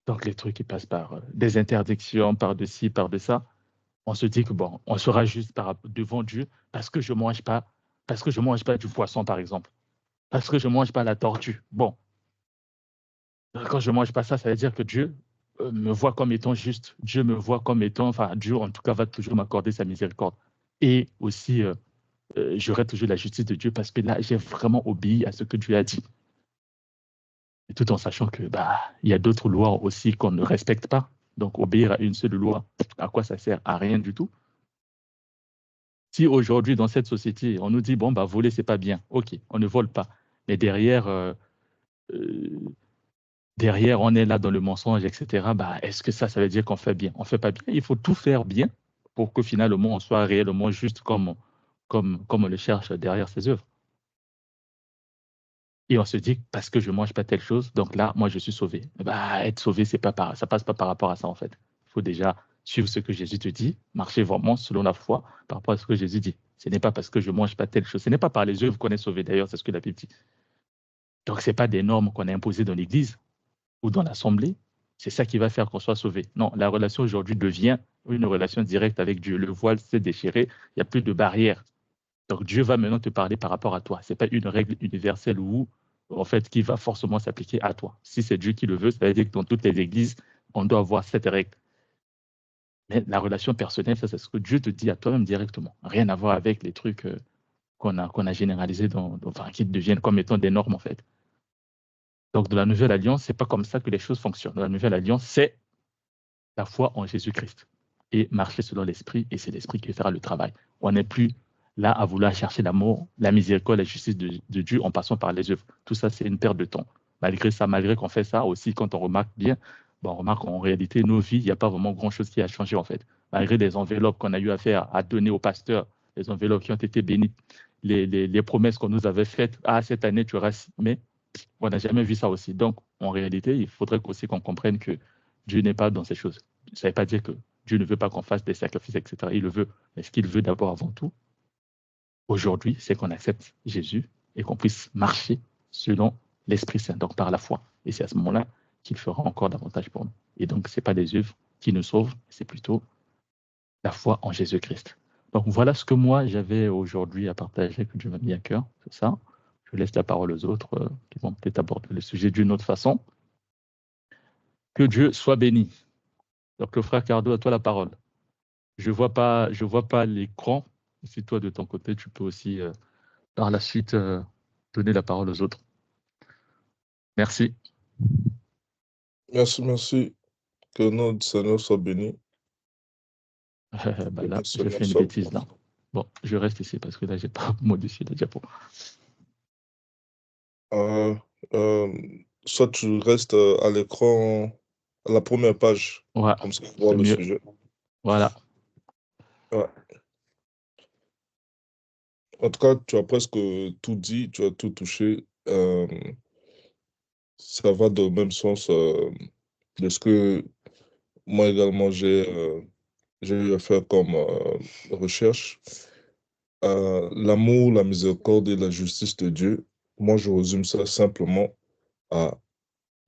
Donc les trucs qui passent par des interdictions, par de ci, par de ça, on se dit que bon, on sera juste devant Dieu parce que je mange pas du poisson, par exemple, parce que je mange pas la tortue. Bon, quand je mange pas ça, ça veut dire que Dieu me voit comme étant juste. Dieu me voit comme étant, enfin, Dieu en tout cas va toujours m'accorder sa miséricorde. Et aussi, j'aurai toujours la justice de Dieu parce que là, j'ai vraiment obéi à ce que Dieu a dit. Et tout en sachant que bah, il y a d'autres lois aussi qu'on ne respecte pas. Donc, obéir à une seule loi, à quoi ça sert? À rien du tout. Si aujourd'hui, dans cette société, on nous dit, bon, bah, voler, c'est pas bien. OK, on ne vole pas. Mais derrière, euh, derrière, on est là dans le mensonge, etc. Bah, est-ce que ça veut dire qu'on fait bien? On fait pas bien. Il faut tout faire bien pour que finalement, on soit réellement juste comme on le cherche derrière ses œuvres. Et on se dit, parce que je mange pas telle chose, donc là, moi, je suis sauvé. Bah, être sauvé, ça passe pas par rapport à ça, en fait. Il faut déjà suivre ce que Jésus te dit, marcher vraiment selon la foi par rapport à ce que Jésus dit. Ce n'est pas parce que je mange pas telle chose. Ce n'est pas par les œuvres qu'on est sauvé, d'ailleurs, c'est ce que la Bible dit. Donc, ce n'est pas des normes qu'on a imposées dans l'Église ou dans l'Assemblée. C'est ça qui va faire qu'on soit sauvé. Non, la relation aujourd'hui devient une relation directe avec Dieu. Le voile s'est déchiré, il n'y a plus de barrière. Donc Dieu va maintenant te parler par rapport à toi. Ce n'est pas une règle universelle ou en fait qui va forcément s'appliquer à toi. Si c'est Dieu qui le veut, ça veut dire que dans toutes les églises, on doit avoir cette règle. Mais la relation personnelle, ça c'est ce que Dieu te dit à toi-même directement. Rien à voir avec les trucs qu'on a généralisés, enfin, qui deviennent comme étant des normes en fait. Donc de la nouvelle alliance, c'est pas comme ça que les choses fonctionnent. Dans la nouvelle alliance, c'est la foi en Jésus-Christ et marcher selon l'esprit, et c'est l'esprit qui fera le travail. On n'est plus là à vouloir chercher l'amour, la miséricorde, la justice de Dieu en passant par les œuvres. Tout ça, c'est une perte de temps. Malgré ça, malgré qu'on fait ça aussi, quand on remarque bien, bon, on remarque qu'en réalité, nos vies, il n'y a pas vraiment grand-chose qui a changé en fait. Malgré les enveloppes qu'on a eu à faire, à donner aux pasteurs, les enveloppes qui ont été bénies, les promesses qu'on nous avait faites, ah, cette année, tu auras ci, mais on n'a jamais vu ça aussi. Donc, en réalité, il faudrait aussi qu'on comprenne que Dieu n'est pas dans ces choses. Ça ne veut pas dire que Dieu ne veut pas qu'on fasse des sacrifices, etc. Il le veut. Mais ce qu'il veut d'abord, avant tout, aujourd'hui, c'est qu'on accepte Jésus et qu'on puisse marcher selon l'Esprit Saint, donc par la foi. Et c'est à ce moment-là qu'il fera encore davantage pour nous. Et donc, ce n'est pas des œuvres qui nous sauvent, c'est plutôt la foi en Jésus-Christ. Donc, voilà ce que moi, j'avais aujourd'hui à partager, que Dieu m'a mis à cœur, c'est ça. Je laisse la parole aux autres qui vont peut-être aborder le sujet d'une autre façon. Que Dieu soit béni. Donc, le frère Cardo, à toi la parole. Je vois pas l'écran. Si toi, de ton côté, tu peux aussi, par la suite, donner la parole aux autres. Merci. Merci, merci. Que le nom du Seigneur soit béni. Bah là, j'ai fait une bêtise là. Bon, je reste ici parce que là, j'ai pas modifié la diapo. Soit tu restes à l'écran, à la première page, Ouais, comme ça on voit c'est le mieux. sujet. Voilà. Ouais. En tout cas, tu as presque tout dit, tu as tout touché. Ça va dans le même sens de ce que moi également j'ai eu à faire comme recherche. L'amour, la miséricorde et la justice de Dieu, moi je résume ça simplement à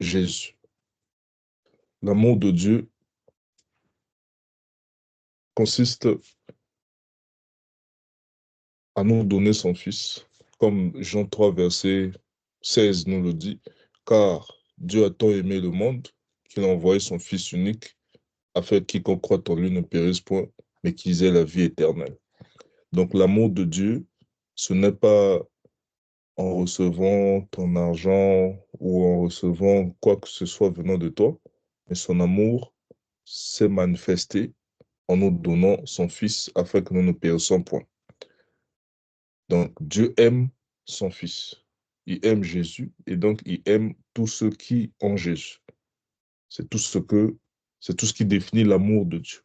Jésus. L'amour de Dieu consiste à nous donner son Fils, comme Jean 3, verset 16 nous le dit, car Dieu a tant aimé le monde qu'il a envoyé son Fils unique, afin que quiconque croit en lui ne périsse point, mais qu'ils aient la vie éternelle. Donc l'amour de Dieu, ce n'est pas en recevant ton argent ou en recevant quoi que ce soit venant de toi, mais son amour s'est manifesté en nous donnant son Fils afin que nous ne périssions point. Donc Dieu aime son Fils. Il aime Jésus et donc il aime tous ceux qui ont Jésus. C'est tout c'est tout ce qui définit l'amour de Dieu.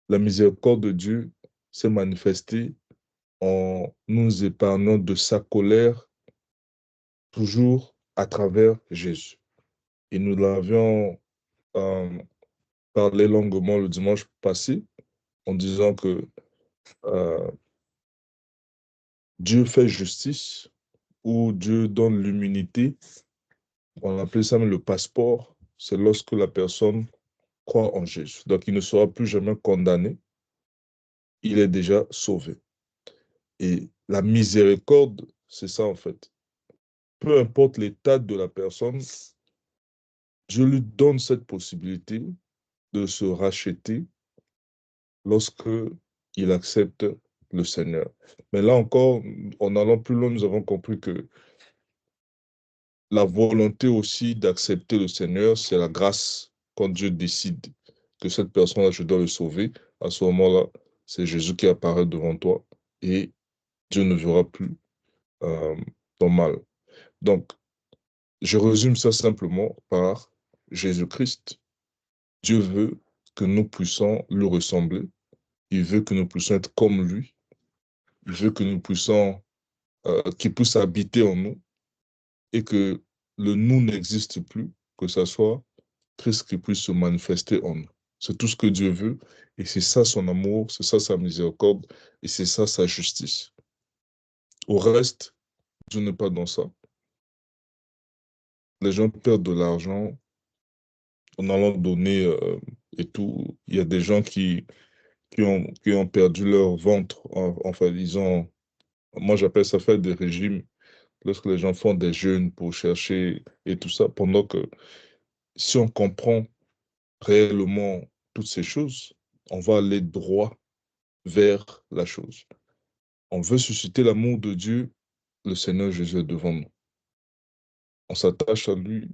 La miséricorde de Dieu s'est manifestée en nous épargnant de sa colère toujours à travers Jésus. Et nous l'avions euh, parlé longuement le dimanche passé en disant que euh, Dieu fait justice ou Dieu donne l'immunité. On appelle ça même le passeport. C'est lorsque la personne croit en Jésus. Donc il ne sera plus jamais condamné. Il est déjà sauvé. Et la miséricorde, c'est ça en fait. Peu importe l'état de la personne, Dieu lui donne cette possibilité de se racheter lorsque il accepte le Seigneur. Mais là encore, en allant plus loin, nous avons compris que la volonté aussi d'accepter le Seigneur, c'est la grâce. Quand Dieu décide que cette personne-là, je dois le sauver, à ce moment-là, c'est Jésus qui apparaît devant toi et Dieu ne verra plus euh, ton mal. Donc, je résume ça simplement par Jésus-Christ. Dieu veut que nous puissions lui ressembler. Il veut que nous puissions être comme lui. Il veut que nous puissions, qu'il puisse habiter en nous et que le nous n'existe plus, que ce soit Christ qui puisse se manifester en nous. C'est tout ce que Dieu veut et c'est ça son amour, c'est ça sa miséricorde et c'est ça sa justice. Au reste, Dieu n'est pas dans ça. Les gens perdent de l'argent en allant donner et tout. Il y a des gens qui ont perdu leur ventre. Enfin, moi j'appelle ça faire des régimes lorsque les gens font des jeûnes pour chercher et tout ça, pendant que si on comprend réellement toutes ces choses, on va aller droit vers la chose. On veut susciter l'amour de Dieu, le Seigneur Jésus est devant nous. On s'attache à lui,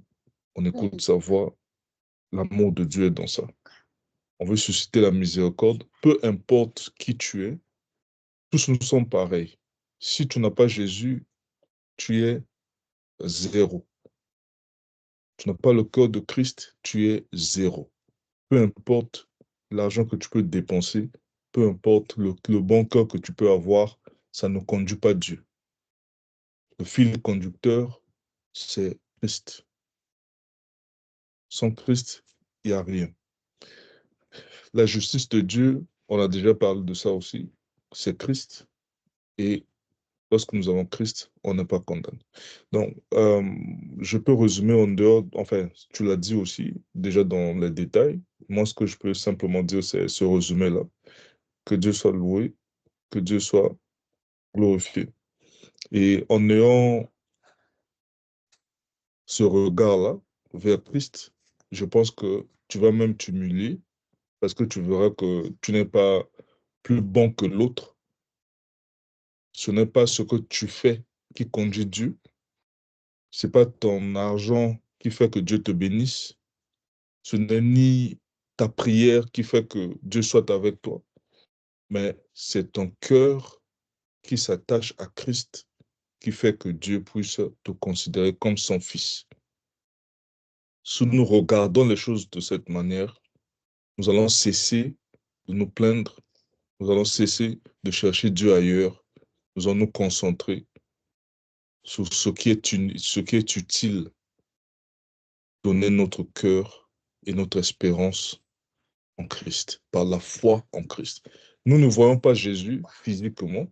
on écoute sa voix, l'amour de Dieu est dans ça. On veut susciter la miséricorde, peu importe qui tu es, tous nous sommes pareils. Si tu n'as pas Jésus, tu es zéro. Tu n'as pas le cœur de Christ, tu es zéro. Peu importe l'argent que tu peux dépenser, peu importe le bon cœur que tu peux avoir, ça ne conduit pas Dieu. Le fil conducteur, c'est Christ. Sans Christ, il n'y a rien. La justice de Dieu, on a déjà parlé de ça aussi, c'est Christ. Et lorsque nous avons Christ, on n'est pas condamné. Donc, je peux résumer en dehors, enfin, tu l'as dit aussi, déjà dans les détails. Moi, ce que je peux simplement dire, c'est ce résumé-là. Que Dieu soit loué, que Dieu soit glorifié. Et en ayant ce regard-là vers Christ, je pense que tu vas même t'humilier parce que tu verras que tu n'es pas plus bon que l'autre. Ce n'est pas ce que tu fais qui conduit Dieu. Ce n'est pas ton argent qui fait que Dieu te bénisse. Ce n'est ni ta prière qui fait que Dieu soit avec toi, mais c'est ton cœur qui s'attache à Christ qui fait que Dieu puisse te considérer comme son fils. Si nous regardons les choses de cette manière, nous allons cesser de nous plaindre, nous allons cesser de chercher Dieu ailleurs, nous allons nous concentrer sur ce qui est utile, donner notre cœur et notre espérance en Christ, par la foi en Christ. Nous ne voyons pas Jésus physiquement,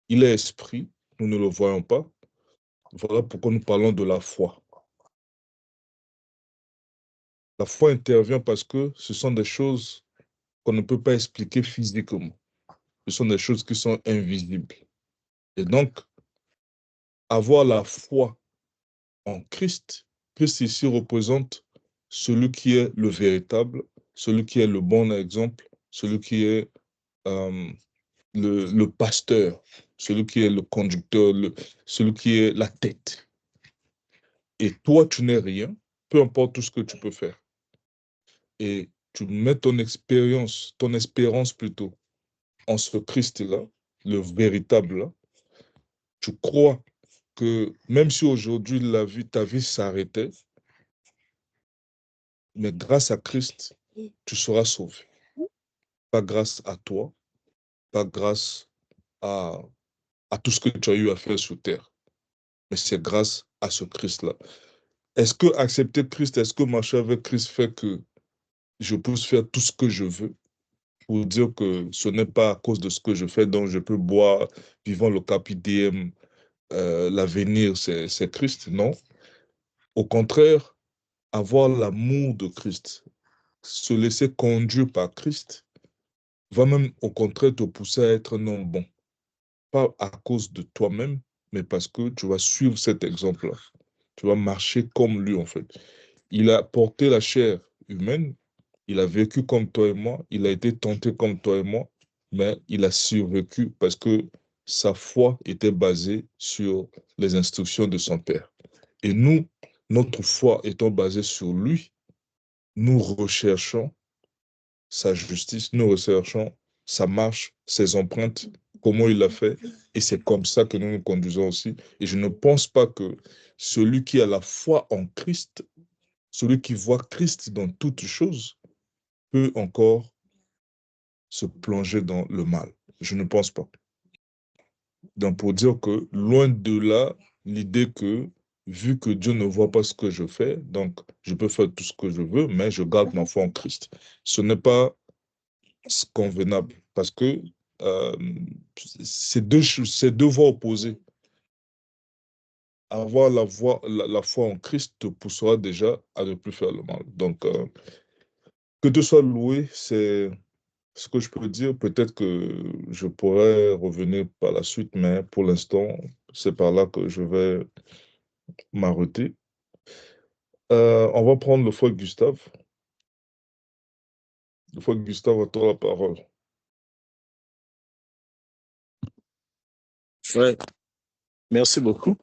il est esprit, nous ne le voyons pas. Voilà pourquoi nous parlons de la foi. La foi intervient parce que ce sont des choses qu'on ne peut pas expliquer physiquement. Ce sont des choses qui sont invisibles. Et donc, avoir la foi en Christ, Christ ici représente celui qui est le véritable, celui qui est le bon exemple, celui qui est le pasteur, celui qui est le conducteur, celui qui est la tête. Et toi, tu n'es rien, peu importe tout ce que tu peux faire. Et tu mets ton espérance plutôt en ce Christ-là, le véritable là. Tu crois que même si aujourd'hui ta vie s'arrêtait, mais grâce à Christ, tu seras sauvé. Pas grâce à toi, pas grâce à tout ce que tu as eu à faire sur terre, mais c'est grâce à ce Christ-là. Est-ce que accepter Christ, est-ce que marcher avec Christ fait que je peux faire tout ce que je veux pour dire que ce n'est pas à cause de ce que je fais, donc je peux boire, vivant le KPDM, l'avenir, c'est Christ? Non. Au contraire, avoir l'amour de Christ, se laisser conduire par Christ, va même au contraire te pousser à être non bon. Pas à cause de toi-même, mais parce que tu vas suivre cet exemple-là. Tu vas marcher comme lui, en fait. Il a porté la chair humaine, il a vécu comme toi et moi, il a été tenté comme toi et moi, mais il a survécu parce que sa foi était basée sur les instructions de son Père. Et nous, notre foi étant basée sur lui, nous recherchons sa justice, nous recherchons sa marche, ses empreintes, comment il l'a fait, et c'est comme ça que nous nous conduisons aussi. Et je ne pense pas que celui qui a la foi en Christ, celui qui voit Christ dans toutes choses, peut encore se plonger dans le mal. Je ne pense pas. Donc, pour dire que, loin de là, l'idée que, vu que Dieu ne voit pas ce que je fais, donc je peux faire tout ce que je veux, mais je garde ma foi en Christ. Ce n'est pas convenable parce que euh, c'est deux voies opposées. Avoir la foi en Christ te poussera déjà à ne plus faire le mal. Donc, que tu sois loué, c'est ce que je peux dire. Peut-être que je pourrais revenir par la suite, mais pour l'instant, c'est par là que je vais m'arrêter. On va prendre le frère Gustave. Le frère Gustave a toi la parole. Ouais, merci beaucoup.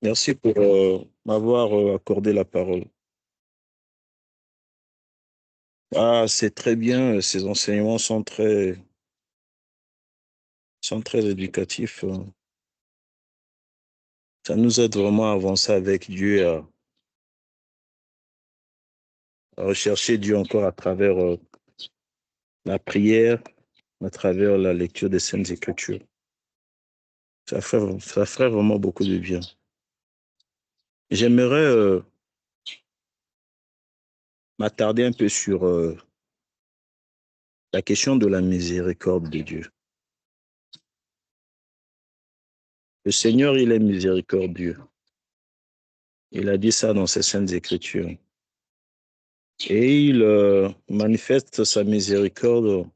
Merci pour m'avoir accordé la parole. Ah, c'est très bien. Ces enseignements sont très éducatifs. Ça nous aide vraiment à avancer avec Dieu, à rechercher Dieu encore à travers la prière, à travers la lecture des Saintes Écritures. Ça ferait vraiment beaucoup de bien. J'aimerais m'attarder un peu sur la question de la miséricorde de Dieu. Le Seigneur, il est miséricordieux. Il a dit ça dans ses Saintes Écritures. Et il manifeste sa miséricorde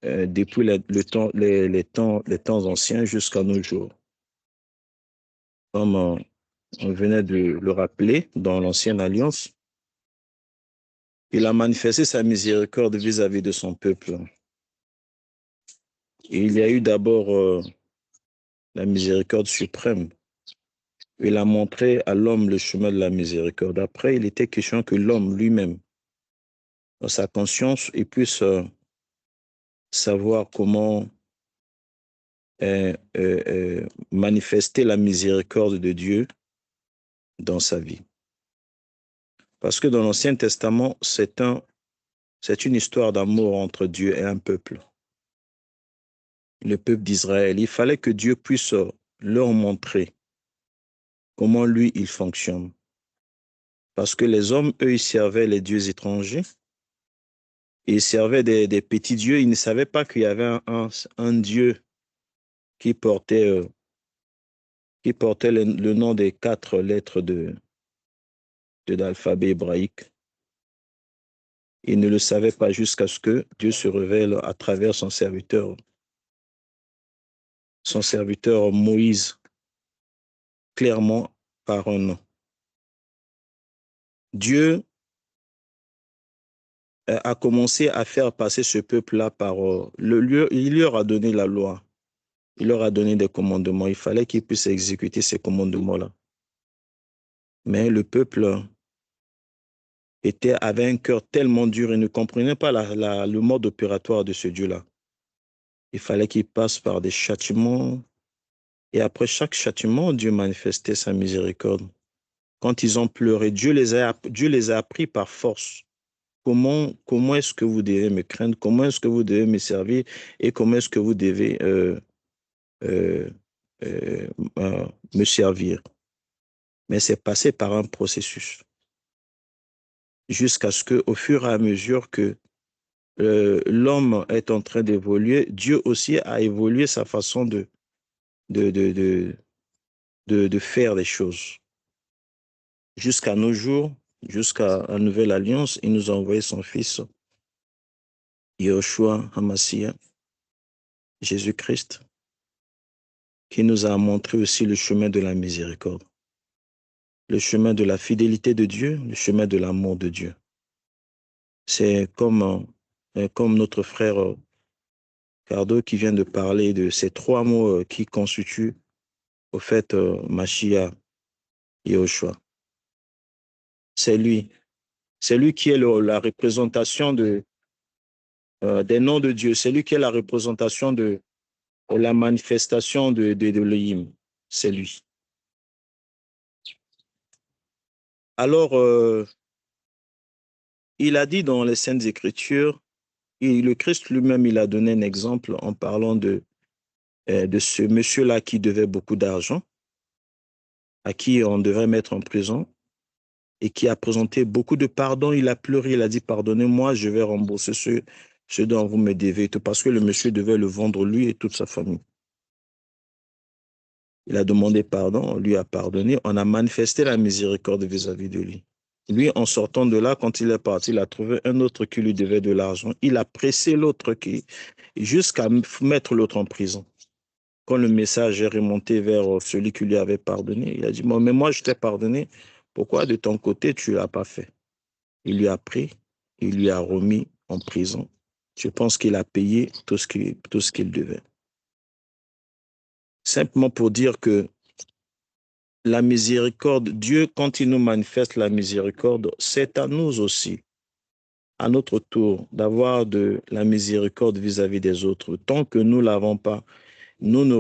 depuis les temps anciens jusqu'à nos jours. Comme on venait de le rappeler dans l'Ancienne Alliance, il a manifesté sa miséricorde vis-à-vis de son peuple. Et il y a eu d'abord la miséricorde suprême. Il a montré à l'homme le chemin de la miséricorde. Après, il était question que l'homme lui-même, dans sa conscience, il puisse savoir comment manifester la miséricorde de Dieu dans sa vie. Parce que dans l'Ancien Testament, c'est une histoire d'amour entre Dieu et un peuple. Le peuple d'Israël, il fallait que Dieu puisse leur montrer comment lui, il fonctionne. Parce que les hommes, eux, ils servaient les dieux étrangers. Ils servaient des petits dieux. Ils ne savaient pas qu'il y avait un Dieu qui portait le nom des 4 lettres de l'alphabet hébraïque. Ils ne le savaient pas jusqu'à ce que Dieu se révèle à travers son serviteur Moïse, clairement par un nom. Dieu a commencé à faire passer ce peuple-là par il leur a donné la loi, il leur a donné des commandements, il fallait qu'ils puissent exécuter ces commandements-là. Mais le peuple avait un cœur tellement dur et ne comprenait pas le mode opératoire de ce Dieu-là. Il fallait qu'il passe par des châtiments, et après chaque châtiment, Dieu manifestait sa miséricorde. Quand ils ont pleuré, Dieu les a appris par force. Comment est-ce que vous devez me craindre, comment est-ce que vous devez me servir et comment est-ce que vous devez me servir. Mais c'est passé par un processus jusqu'à ce qu'au fur et à mesure que l'homme est en train d'évoluer, Dieu aussi a évolué sa façon de faire des choses. Jusqu'à nos jours, jusqu'à la nouvelle alliance, il nous a envoyé son fils, Yahushua HaMashiach, Jésus-Christ, qui nous a montré aussi le chemin de la miséricorde, le chemin de la fidélité de Dieu, le chemin de l'amour de Dieu. C'est comme notre frère Cardo qui vient de parler de ces 3 mots qui constituent au fait Mashiach, Yahushua. C'est lui qui est la représentation des noms de Dieu. C'est lui qui est la représentation de la manifestation de l'Elohim. C'est lui. Alors, il a dit dans les Saintes Écritures, et le Christ lui-même, il a donné un exemple en parlant de ce monsieur-là qui devait beaucoup d'argent, à qui on devait mettre en prison, et qui a présenté beaucoup de pardon. Il a pleuré, il a dit, pardonnez-moi, je vais rembourser ce dont vous me devez, parce que le monsieur devait le vendre, lui et toute sa famille. Il a demandé pardon, on lui a pardonné, on a manifesté la miséricorde vis-à-vis de lui. Lui, en sortant de là, quand il est parti, il a trouvé un autre qui lui devait de l'argent. Il a pressé l'autre jusqu'à mettre l'autre en prison. Quand le message est remonté vers celui qui lui avait pardonné, il a dit, bon, mais moi, je t'ai pardonné. Pourquoi de ton côté, tu ne l'as pas fait? Il lui a pris, il lui a remis en prison. Je pense qu'il a payé tout ce qu'il devait. Simplement pour dire que la miséricorde, Dieu, quand il nous manifeste la miséricorde, c'est à nous aussi, à notre tour, d'avoir de la miséricorde vis-à-vis des autres. Tant que nous ne l'avons pas, nous ne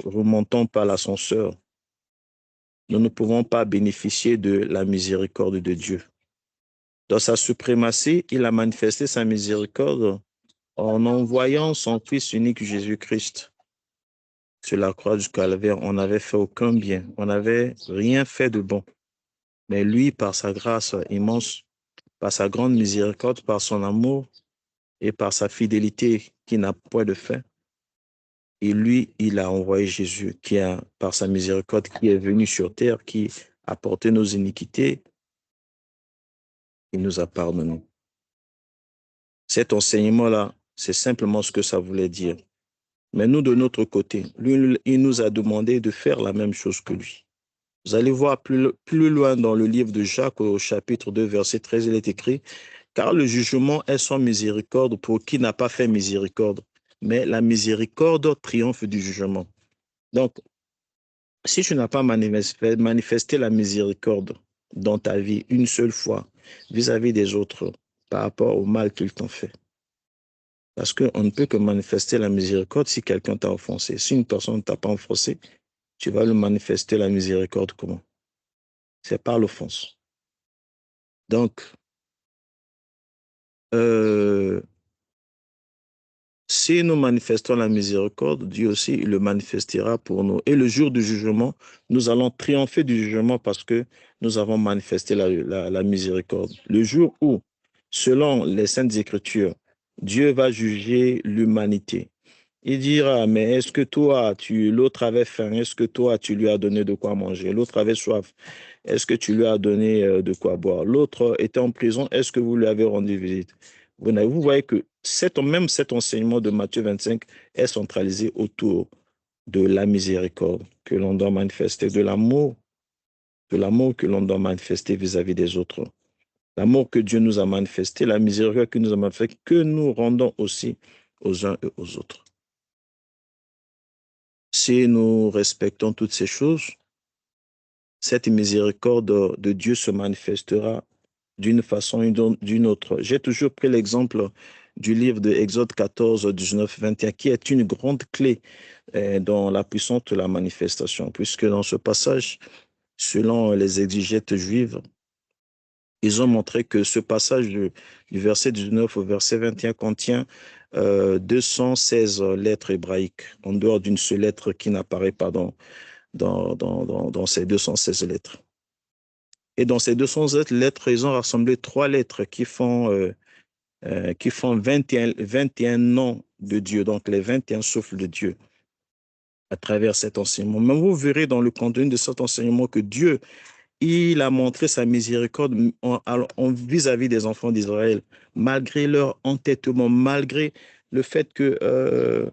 remontons pas l'ascenseur. Nous ne pouvons pas bénéficier de la miséricorde de Dieu. Dans sa suprématie, il a manifesté sa miséricorde en envoyant son Fils unique Jésus-Christ. Sur la croix du calvaire, on n'avait fait aucun bien, on n'avait rien fait de bon. Mais lui, par sa grâce immense, par sa grande miséricorde, par son amour et par sa fidélité qui n'a point de fin, et lui, il a envoyé Jésus qui a, par sa miséricorde, qui est venu sur terre, qui a porté nos iniquités, il nous a pardonné. Cet enseignement-là, c'est simplement ce que ça voulait dire. Mais nous, de notre côté, lui, il nous a demandé de faire la même chose que lui. Vous allez voir plus loin dans le livre de Jacques, au chapitre 2, verset 13, il est écrit, « Car le jugement est sans miséricorde pour qui n'a pas fait miséricorde, mais la miséricorde triomphe du jugement. » Donc, si tu n'as pas manifesté la miséricorde dans ta vie une seule fois vis-à-vis des autres par rapport au mal qu'ils t'ont fait, Parce qu'on ne peut que manifester la miséricorde si quelqu'un t'a offensé. Si une personne ne t'a pas offensé, tu vas lui manifester la miséricorde comment? C'est par l'offense. Donc, si nous manifestons la miséricorde, Dieu aussi il le manifestera pour nous. Et le jour du jugement, nous allons triompher du jugement parce que nous avons manifesté la miséricorde. Le jour où, selon les Saintes Écritures, Dieu va juger l'humanité. Il dira, mais est-ce que toi, l'autre avait faim, est-ce que toi, tu lui as donné de quoi manger? L'autre avait soif, est-ce que tu lui as donné de quoi boire? L'autre était en prison, est-ce que vous lui avez rendu visite? Vous voyez que même cet enseignement de Matthieu 25 est centralisé autour de la miséricorde que l'on doit manifester, de l'amour que l'on doit manifester vis-à-vis des autres. L'amour que Dieu nous a manifesté, la miséricorde que nous a manifesté, que nous rendons aussi aux uns et aux autres. Si nous respectons toutes ces choses, cette miséricorde de Dieu se manifestera d'une façon ou d'une autre. J'ai toujours pris l'exemple du livre de Exode 14, 19, 21, qui est une grande clé dans la puissance de la manifestation, puisque dans ce passage, selon les exégètes juives, ils ont montré que ce passage du verset 19 au verset 21 contient 216 lettres hébraïques, en dehors d'une seule lettre qui n'apparaît pas dans ces 216 lettres. Et dans ces 216 lettres, ils ont rassemblé 3 lettres qui font 21 noms de Dieu, donc les 21 souffles de Dieu à travers cet enseignement. Mais vous verrez dans le contenu de cet enseignement que Dieu, il a montré sa miséricorde vis-à-vis des enfants d'Israël, malgré leur entêtement, malgré le fait qu'ils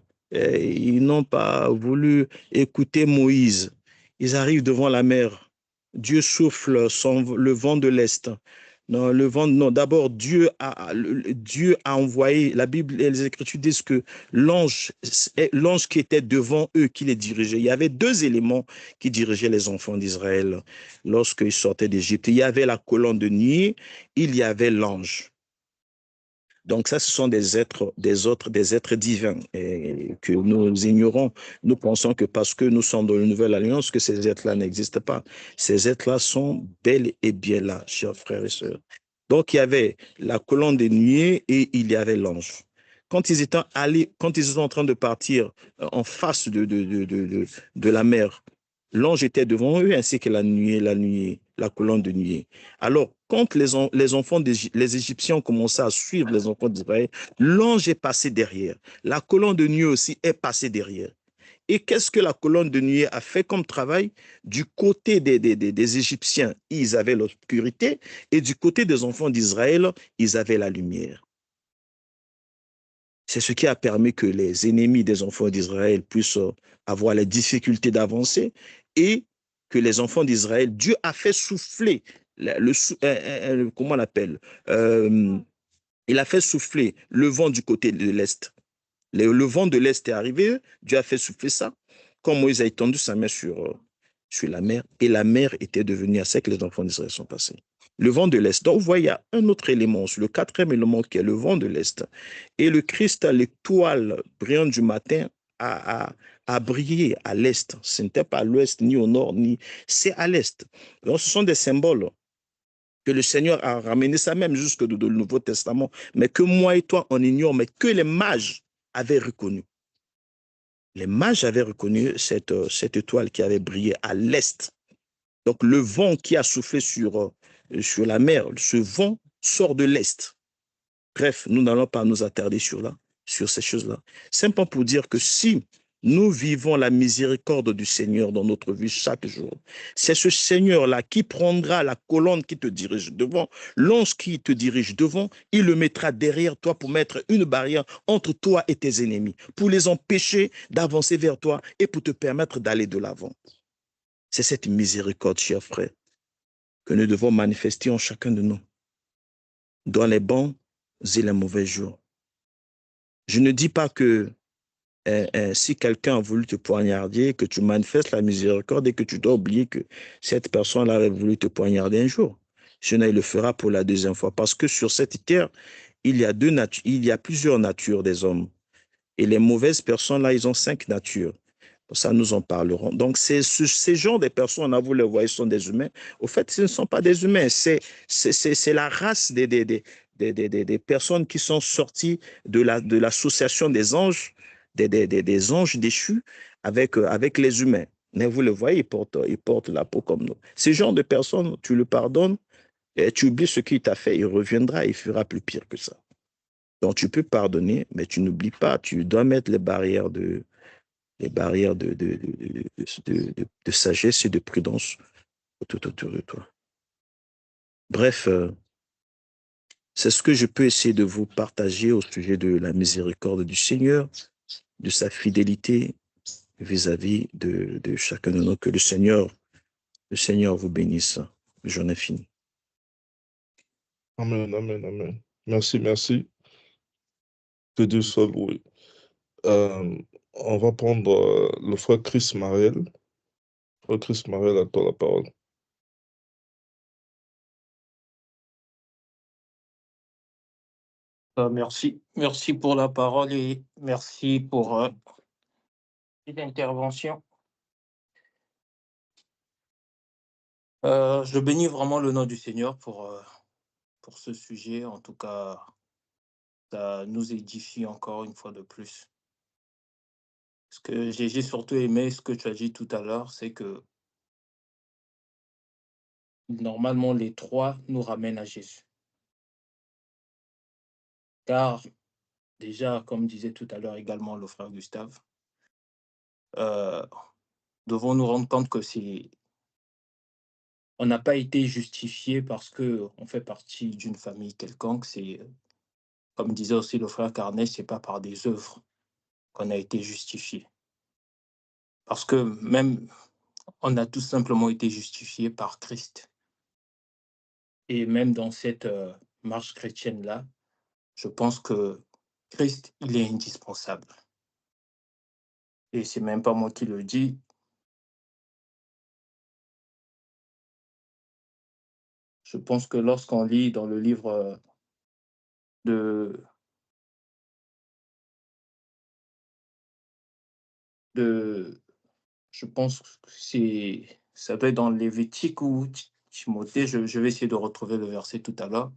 n'ont pas voulu écouter Moïse. Ils arrivent devant la mer. Dieu souffle le vent de l'Est. Non, d'abord, Dieu a envoyé, la Bible et les Écritures disent que l'ange qui était devant eux, qui les dirigeait. Il y avait 2 éléments qui dirigeaient les enfants d'Israël lorsqu'ils sortaient d'Égypte. Il y avait la colonne de nuit, il y avait l'ange. Donc ça, ce sont des êtres divins que nous ignorons. Nous pensons que parce que nous sommes dans une nouvelle alliance, que ces êtres-là n'existent pas. Ces êtres-là sont bel et bien là, chers frères et sœurs. Donc il y avait la colonne de nuée et il y avait l'ange. Quand ils étaient en train de partir en face de la mer, l'ange était devant eux ainsi que la colonne de nuée. Alors, quand les enfants les Égyptiens ont commencé à suivre les enfants d'Israël, l'ange est passé derrière. La colonne de nuée aussi est passée derrière. Et qu'est-ce que la colonne de nuée a fait comme travail? Du côté des Égyptiens, ils avaient l'obscurité, et du côté des enfants d'Israël, ils avaient la lumière. C'est ce qui a permis que les ennemis des enfants d'Israël puissent avoir les difficultés d'avancer et que les enfants d'Israël, Dieu a fait souffler comment on l'appelle il a fait souffler le vent du côté de l'Est. Le vent de l'Est est arrivé, Dieu a fait souffler ça. Quand Moïse a étendu sa main sur la mer, et la mer était devenue à sec, les enfants d'Israël sont passés. Le vent de l'Est. Donc, vous voyez, il y a un autre élément, le 4e élément qui est le vent de l'Est. Et le Christ, l'étoile brillante du matin, a brillé à l'Est. Ce n'était pas à l'Ouest, ni au Nord, c'est à l'Est. Donc, ce sont des symboles que le Seigneur a ramené ça même jusque dans le Nouveau Testament, mais que moi et toi, on ignore, mais que les mages avaient reconnu. Les mages avaient reconnu cette étoile qui avait brillé à l'Est. Donc, le vent qui a soufflé sur la mer, ce vent sort de l'Est. Bref, nous n'allons pas nous attarder sur ces choses-là. Simplement pour dire que si nous vivons la miséricorde du Seigneur dans notre vie chaque jour, c'est ce Seigneur-là qui prendra la colonne qui te dirige devant, l'ange qui te dirige devant, il le mettra derrière toi pour mettre une barrière entre toi et tes ennemis, pour les empêcher d'avancer vers toi et pour te permettre d'aller de l'avant. C'est cette miséricorde, chers frères, que nous devons manifester en chacun de nous, dans les bons et les mauvais jours. Je ne dis pas que si quelqu'un a voulu te poignarder, que tu manifestes la miséricorde et que tu dois oublier que cette personne avait voulu te poignarder un jour. Sinon, il le fera pour la 2e fois. Parce que sur cette terre, il y a plusieurs natures des hommes. Et les mauvaises personnes, là, ils ont 5 natures. Ça, nous en parlerons. Donc, ces genres de personnes, là, vous les voyez, sont des humains. Au fait, ce ne sont pas des humains. C'est la race des personnes qui sont sorties de l'association des anges, des anges déchus avec les humains. Mais vous le voyez, ils portent la peau comme nous. Ces genres de personnes, tu le pardonnes, et tu oublies ce qu'il t'a fait, il reviendra, il fera plus pire que ça. Donc, tu peux pardonner, mais tu n'oublies pas, tu dois mettre les barrières de sagesse et de prudence tout autour de toi. Bref, c'est ce que je peux essayer de vous partager au sujet de la miséricorde du Seigneur, de sa fidélité vis-à-vis de chacun de nous. Que le Seigneur vous bénisse. J'en ai fini. Amen, amen, amen. Merci, merci. Que Dieu soit loué. On va prendre le frère Chris Mariel. Frère Chris Mariel, à toi la parole. Merci pour la parole et merci pour l'intervention. Je bénis vraiment le nom du Seigneur pour ce sujet. En tout cas, ça nous édifie encore une fois de plus. Ce que j'ai surtout aimé, ce que tu as dit tout à l'heure, c'est que normalement, les trois nous ramènent à Jésus. Car déjà, comme disait tout à l'heure également le frère Gustave, devons nous rendre compte que on n'a pas été justifié parce qu'on fait partie d'une famille quelconque. C'est, comme disait aussi le frère Carnet, c'est pas par des œuvres qu'on a été justifié. Parce que même, on a tout simplement été justifié par Christ. Et même dans cette marche chrétienne-là, je pense que Christ, il est indispensable. Et c'est même pas moi qui le dis. Je pense que lorsqu'on lit dans le livre je pense que ça doit être dans Lévitique ou Timothée, je vais essayer de retrouver le verset tout à l'heure.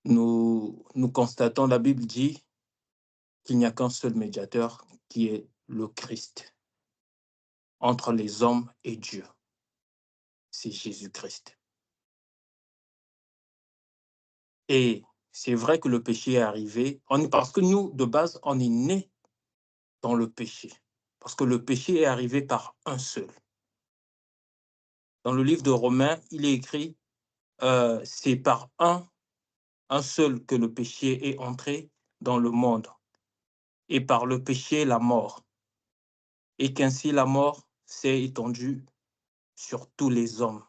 Nous constatons, la Bible dit qu'il n'y a qu'un seul médiateur qui est le Christ entre les hommes et Dieu. C'est Jésus-Christ. Et c'est vrai que le péché est arrivé, parce que nous, de base, on est nés dans le péché. Parce que le péché est arrivé par un seul. Dans le livre de Romains, il est écrit, c'est par un seul que le péché est entré dans le monde, et par le péché, la mort. Et qu'ainsi la mort s'est étendue sur tous les hommes,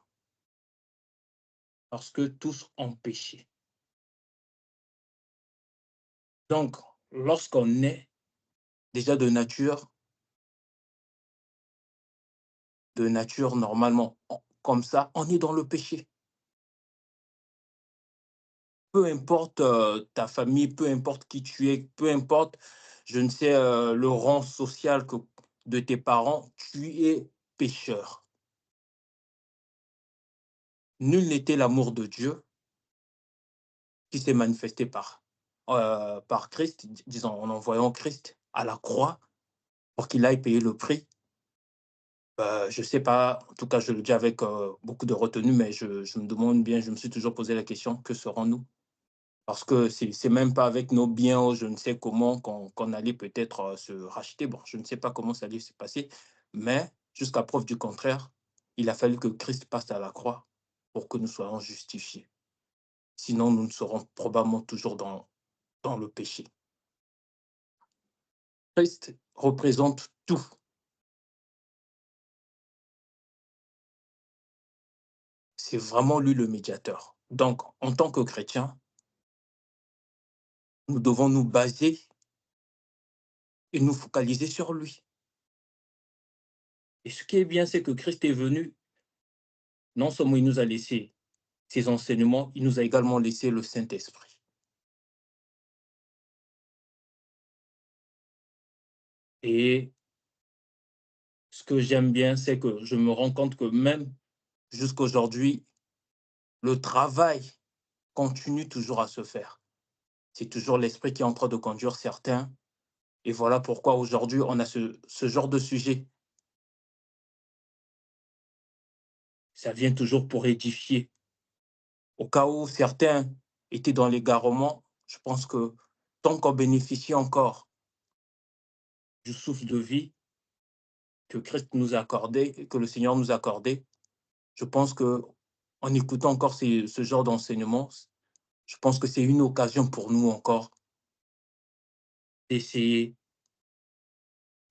parce que tous ont péché. Donc, lorsqu'on est déjà de nature normalement, comme ça, on est dans le péché. Peu importe ta famille, peu importe qui tu es, peu importe, je ne sais, le rang social de tes parents, tu es pécheur. Nul n'était l'amour de Dieu qui s'est manifesté par Christ, disons, en envoyant Christ à la croix pour qu'il aille payer le prix. Je ne sais pas, en tout cas, je le dis avec beaucoup de retenue, mais je me demande bien, je me suis toujours posé la question, que serons-nous? Parce que c'est même pas avec nos biens ou je ne sais comment qu'on allait peut-être se racheter. Bon, je ne sais pas comment ça allait se passer, mais jusqu'à preuve du contraire, il a fallu que Christ passe à la croix pour que nous soyons justifiés. Sinon, nous serons probablement toujours dans le péché. Christ représente tout. C'est vraiment lui le médiateur. Donc, en tant que chrétiens, nous devons nous baser et nous focaliser sur lui. Et ce qui est bien, c'est que Christ est venu, non seulement il nous a laissé ses enseignements, il nous a également laissé le Saint-Esprit. Et ce que j'aime bien, c'est que je me rends compte que même jusqu'à aujourd'hui, le travail continue toujours à se faire. C'est toujours l'esprit qui est en train de conduire certains. Et voilà pourquoi aujourd'hui, on a ce genre de sujet. Ça vient toujours pour édifier. Au cas où certains étaient dans l'égarement, je pense que tant qu'on bénéficie encore du souffle de vie que Christ nous a accordé, que le Seigneur nous a accordé, je pense que en écoutant encore ce genre d'enseignement, je pense que c'est une occasion pour nous encore d'essayer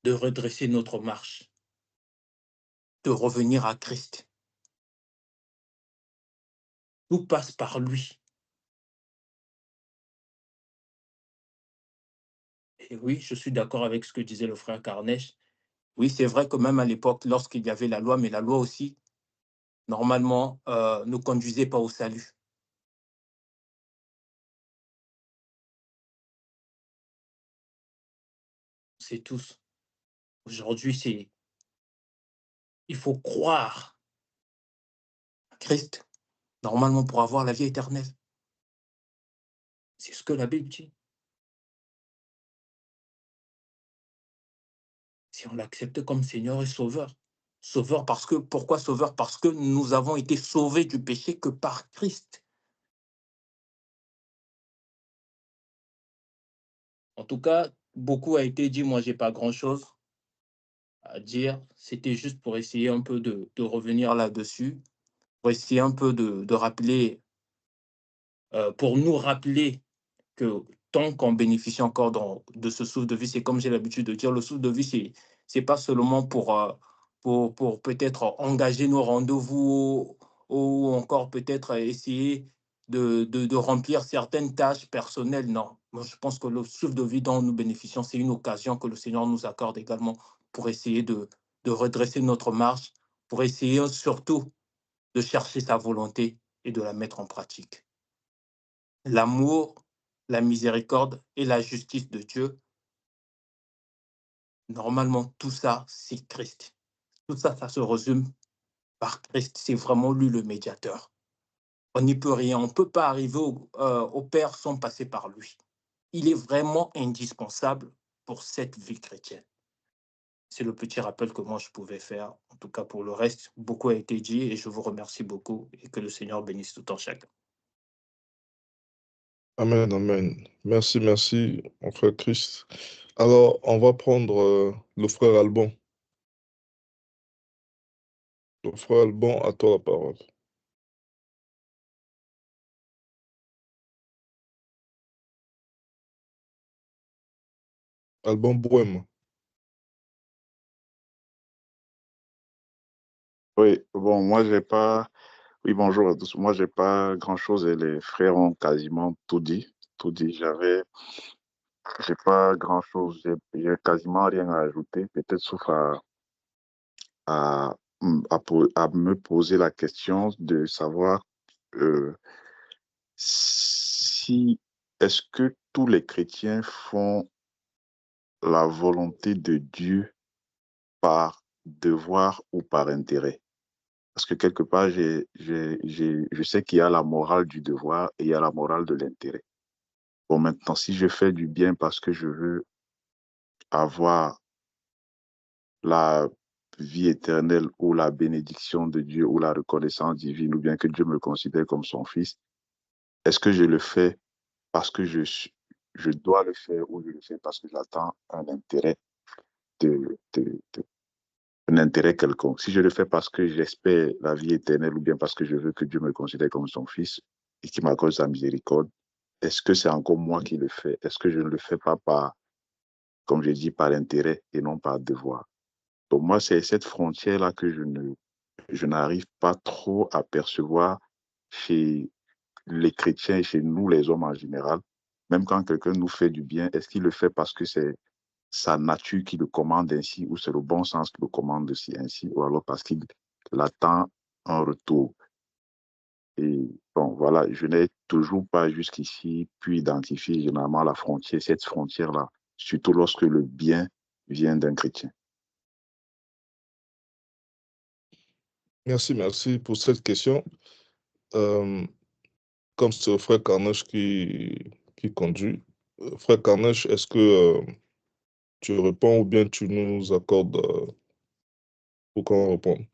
de redresser notre marche, de revenir à Christ. Tout passe par lui. Et oui, je suis d'accord avec ce que disait le frère Carnèche. Oui, c'est vrai que même à l'époque, lorsqu'il y avait la loi, mais la loi aussi, normalement, ne conduisait pas au salut. C'est tous. Aujourd'hui, il faut croire à Christ, normalement, pour avoir la vie éternelle. C'est ce que la Bible dit. Si on l'accepte comme Seigneur et Sauveur. Sauveur parce que, pourquoi Sauveur? Parce que nous avons été sauvés du péché que par Christ. En tout cas, beaucoup a été dit, moi, j'ai pas grand-chose à dire. C'était juste pour essayer un peu de revenir là-dessus, pour essayer un peu de rappeler, pour nous rappeler que tant qu'on bénéficie encore de ce souffle de vie, c'est comme j'ai l'habitude de dire, le souffle de vie, c'est pas seulement pour peut-être engager nos rendez-vous ou encore peut-être essayer de remplir certaines tâches personnelles. Non, moi je pense que le souffle de vie dont nous bénéficions, c'est une occasion que le Seigneur nous accorde également pour essayer de redresser notre marche, pour essayer surtout de chercher sa volonté et de la mettre en pratique. L'amour, la miséricorde et la justice de Dieu, normalement, tout ça, c'est Christ. Tout ça, ça se résume par Christ. C'est vraiment lui le médiateur. On n'y peut rien. On ne peut pas arriver au Père sans passer par lui. Il est vraiment indispensable pour cette vie chrétienne. C'est le petit rappel que moi je pouvais faire. En tout cas, pour le reste, beaucoup a été dit et je vous remercie beaucoup et que le Seigneur bénisse tout en chacun. Amen, amen. Merci, merci, mon frère Christ. Alors, on va prendre le frère Alban. Le frère Alban, à toi la parole. Alban Bouem. Oui, bon, moi, j'ai pas. Oui, bonjour à tous. Moi, j'ai pas grand-chose et les frères ont quasiment tout dit. Tout dit. J'ai pas grand-chose. J'ai quasiment rien à ajouter. Peut-être sauf à, à me poser la question de savoir euh, si est-ce que tous les chrétiens font la volonté de Dieu par devoir ou par intérêt? Parce que quelque part, je sais qu'il y a la morale du devoir et il y a la morale de l'intérêt. Bon, maintenant, si je fais du bien parce que je veux avoir la vie éternelle ou la bénédiction de Dieu ou la reconnaissance divine ou bien que Dieu me considère comme son fils, est-ce que je le fais parce que je dois le faire ou je le fais parce que j'attends un intérêt un intérêt quelconque. Si je le fais parce que j'espère la vie éternelle ou bien parce que je veux que Dieu me considère comme son fils et qu'il m'accorde sa miséricorde, est-ce que c'est encore moi qui le fais? Est-ce que je ne le fais pas par, comme je dis, par intérêt et non par devoir? Donc moi, c'est cette frontière-là que je n'arrive pas trop à percevoir chez les chrétiens et chez nous, les hommes en général. Même quand quelqu'un nous fait du bien, est-ce qu'il le fait parce que c'est sa nature qui le commande ainsi, ou c'est le bon sens qui le commande aussi ainsi, ou alors parce qu'il attend un retour. Et bon, voilà, je n'ai toujours pas jusqu'ici pu identifier généralement la frontière, cette frontière-là, surtout lorsque le bien vient d'un chrétien. Merci pour cette question. Comme c'est le frère Carnage qui conduit, frère Carnage, est-ce que tu réponds ou bien tu nous accordes pour qu'on réponde?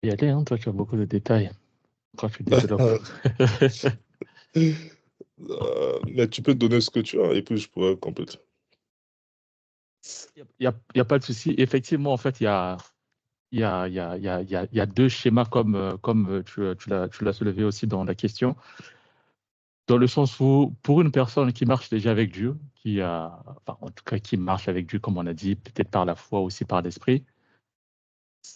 Y aller, hein, toi, tu as beaucoup de détails quand tu développes. Mais tu peux donner ce que tu as et puis je pourrais compléter. Il y a pas de souci. Effectivement, en fait, il y a deux schémas comme tu l'as soulevé aussi dans la question. Dans le sens où, pour une personne qui marche déjà avec Dieu, enfin, en tout cas, qui marche avec Dieu, comme on a dit, peut-être par la foi, aussi par l'esprit,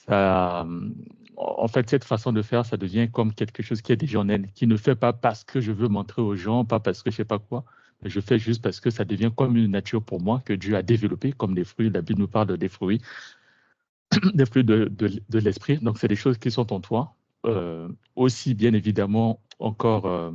en fait, cette façon de faire, ça devient comme quelque chose qui est déjà en elle, qui ne fait pas parce que je veux montrer aux gens, pas parce que je sais pas quoi, mais je fais juste parce que ça devient comme une nature pour moi que Dieu a développée, comme les fruits. La Bible nous parle des fruits, des fruits de l'esprit. Donc, c'est des choses qui sont en toi. Aussi, bien évidemment, encore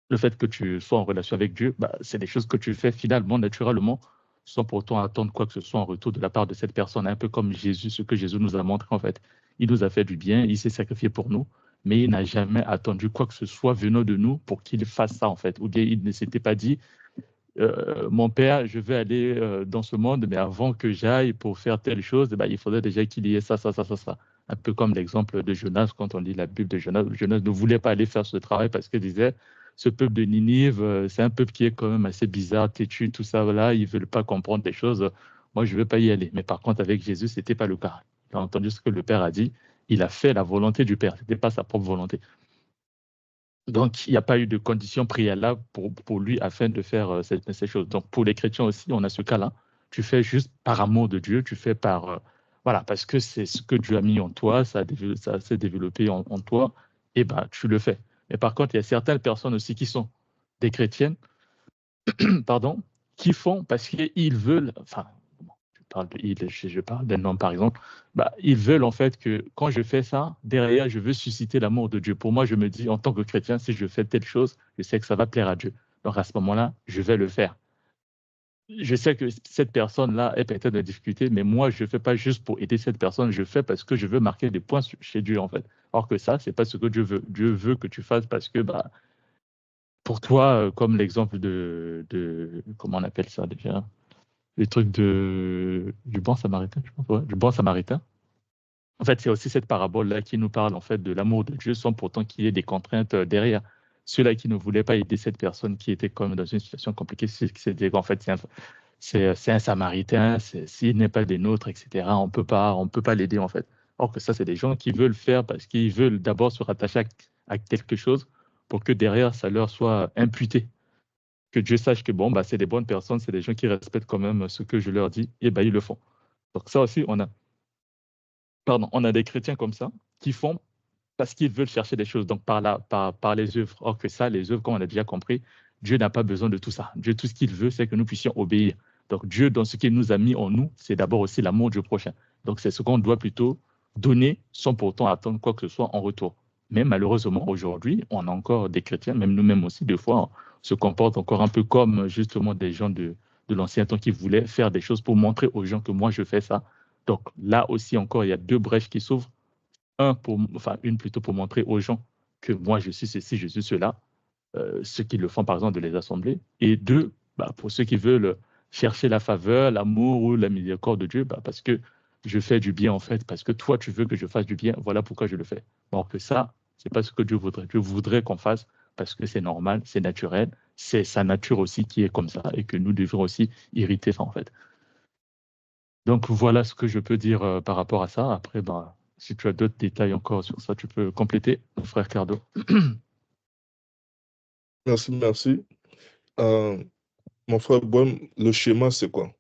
le fait que tu sois en relation avec Dieu, c'est des choses que tu fais finalement, naturellement, sans pourtant attendre quoi que ce soit en retour de la part de cette personne. Un peu comme Jésus, ce que Jésus nous a montré, en fait. Il nous a fait du bien, il s'est sacrifié pour nous, mais il n'a jamais attendu quoi que ce soit venant de nous pour qu'il fasse ça, en fait. Ou bien il ne s'était pas dit, mon père, je vais aller dans ce monde, mais avant que j'aille pour faire telle chose, il faudrait déjà qu'il y ait ça. Un peu comme l'exemple de Jonas, quand on lit la Bible de Jonas. Jonas ne voulait pas aller faire ce travail parce qu'il disait, ce peuple de Ninive, c'est un peuple qui est quand même assez bizarre, têtu, tout ça, voilà, ils ne veulent pas comprendre des choses. Moi, je ne veux pas y aller. Mais par contre, avec Jésus, ce n'était pas le cas. Il a entendu ce que le Père a dit. Il a fait la volonté du Père. Ce n'était pas sa propre volonté. Donc, il n'y a pas eu de conditions préalables pour lui afin de faire ces choses. Donc, pour les chrétiens aussi, on a ce cas-là. Tu fais juste par amour de Dieu, tu fais voilà, parce que c'est ce que Dieu a mis en toi, ça s'est développé en toi, et tu le fais. Mais par contre, il y a certaines personnes aussi qui sont des chrétiennes, pardon, qui font parce qu'ils veulent, enfin, je parle d'un homme par exemple, ils veulent en fait que quand je fais ça, derrière, je veux susciter l'amour de Dieu. Pour moi, je me dis, en tant que chrétien, si je fais telle chose, je sais que ça va plaire à Dieu. Donc à ce moment-là, je vais le faire. Je sais que cette personne-là est peut-être en difficulté, mais moi, je ne fais pas juste pour aider cette personne, je fais parce que je veux marquer des points chez Dieu, en fait. Or que ça, ce n'est pas ce que Dieu veut. Dieu veut que tu fasses parce que, pour toi, comme l'exemple comment on appelle ça déjà? Les trucs du bon samaritain, je pense, ouais, du bon samaritain. En fait, c'est aussi cette parabole-là qui nous parle en fait de l'amour de Dieu sans pourtant qu'il y ait des contraintes derrière. Ceux-là qui ne voulaient pas aider cette personne qui était quand même dans une situation compliquée, c'est en fait c'est un samaritain, s'il n'est pas des nôtres, etc. On peut pas l'aider en fait. Or que ça, c'est des gens qui veulent faire parce qu'ils veulent d'abord se rattacher à quelque chose pour que derrière ça leur soit imputé. Que Dieu sache que bon, c'est des bonnes personnes, c'est des gens qui respectent quand même ce que je leur dis, et ils le font. Donc ça aussi, on a des chrétiens comme ça qui font parce qu'ils veulent chercher des choses, donc par les œuvres. Or que ça, les œuvres, comme on a déjà compris, Dieu n'a pas besoin de tout ça. Dieu, tout ce qu'il veut, c'est que nous puissions obéir. Donc Dieu, dans ce qu'il nous a mis en nous, c'est d'abord aussi l'amour du prochain. Donc c'est ce qu'on doit plutôt donner sans pourtant attendre quoi que ce soit en retour. Mais malheureusement, aujourd'hui, on a encore des chrétiens, même nous-mêmes aussi, des fois, on se comporte encore un peu comme justement des gens de l'ancien temps qui voulaient faire des choses pour montrer aux gens que moi, je fais ça. Donc là aussi encore, il y a deux brèches qui s'ouvrent. Une plutôt pour montrer aux gens que moi, je suis ceci, je suis cela, ceux qui le font par exemple de les assembler. Et deux, pour ceux qui veulent chercher la faveur, l'amour ou la miséricorde de Dieu, parce que je fais du bien en fait, parce que toi, tu veux que je fasse du bien, voilà pourquoi je le fais. Alors que ça, c'est pas ce que Dieu voudrait. Dieu voudrait qu'on fasse parce que c'est normal, c'est naturel, c'est sa nature aussi qui est comme ça et que nous devons aussi hériter ça en fait. Donc voilà ce que je peux dire par rapport à ça. Après, si tu as d'autres détails encore sur ça, tu peux compléter, mon frère Cardo. Merci. Mon frère Bohem, le schéma, c'est quoi?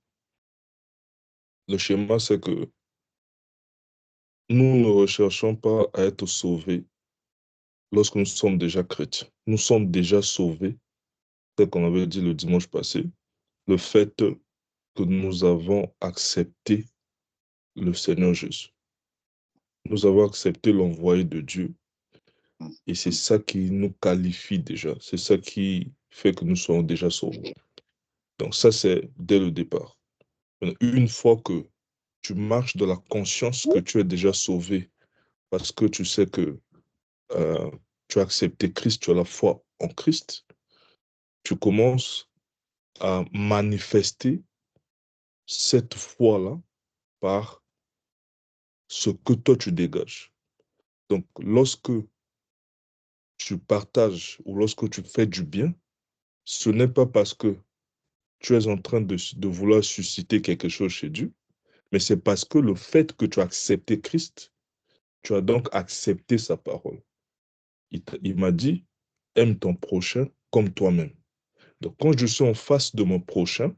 Le schéma, c'est que nous ne recherchons pas à être sauvés lorsque nous sommes déjà chrétiens. Nous sommes déjà sauvés, tel qu'on avait dit le dimanche passé, le fait que nous avons accepté le Seigneur Jésus. Nous avons accepté l'envoyé de Dieu. Et c'est ça qui nous qualifie déjà. C'est ça qui fait que nous soyons déjà sauvés. Donc ça, c'est dès le départ. Une fois que tu marches dans la conscience que tu es déjà sauvé, parce que tu sais que euh, tu as accepté Christ, tu as la foi en Christ, tu commences à manifester cette foi-là par ce que toi tu dégages. Donc, lorsque tu partages ou lorsque tu fais du bien, ce n'est pas parce que tu es en train de vouloir susciter quelque chose chez Dieu, mais c'est parce que le fait que tu as accepté Christ, tu as donc accepté sa parole. Il m'a dit, aime ton prochain comme toi-même. Donc, quand je suis en face de mon prochain,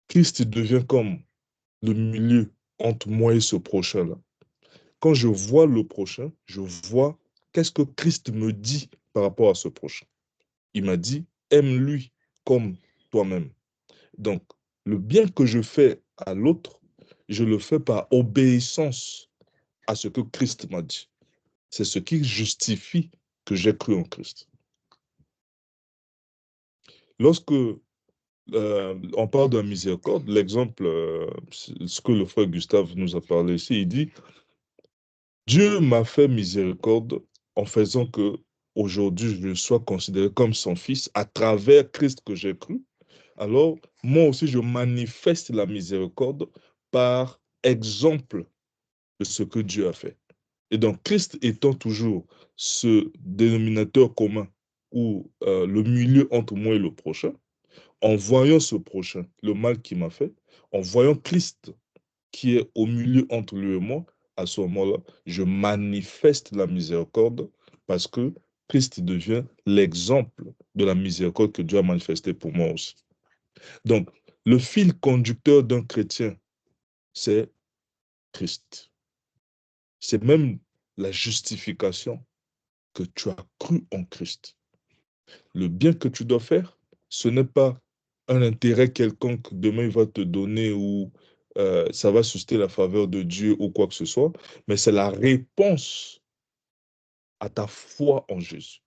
Christ devient comme le milieu entre moi et ce prochain-là. Quand je vois le prochain, je vois qu'est-ce que Christ me dit par rapport à ce prochain. Il m'a dit, aime-lui comme toi-même. Donc, le bien que je fais à l'autre, je le fais par obéissance à ce que Christ m'a dit. C'est ce qui justifie que j'ai cru en Christ. Lorsque on parle de la miséricorde, l'exemple, ce que le frère Gustave nous a parlé ici, il dit, Dieu m'a fait miséricorde en faisant que aujourd'hui je sois considéré comme son fils à travers Christ que j'ai cru. Alors, moi aussi, je manifeste la miséricorde par exemple de ce que Dieu a fait. Et donc, Christ étant toujours ce dénominateur commun ou le milieu entre moi et le prochain, en voyant ce prochain, le mal qu'il m'a fait, en voyant Christ qui est au milieu entre lui et moi, à ce moment-là, je manifeste la miséricorde parce que Christ devient l'exemple de la miséricorde que Dieu a manifestée pour moi aussi. Donc, le fil conducteur d'un chrétien, c'est Christ. C'est même la justification que tu as cru en Christ. Le bien que tu dois faire, ce n'est pas un intérêt quelconque que demain il va te donner ou ça va susciter la faveur de Dieu ou quoi que ce soit, mais c'est la réponse à ta foi en Jésus.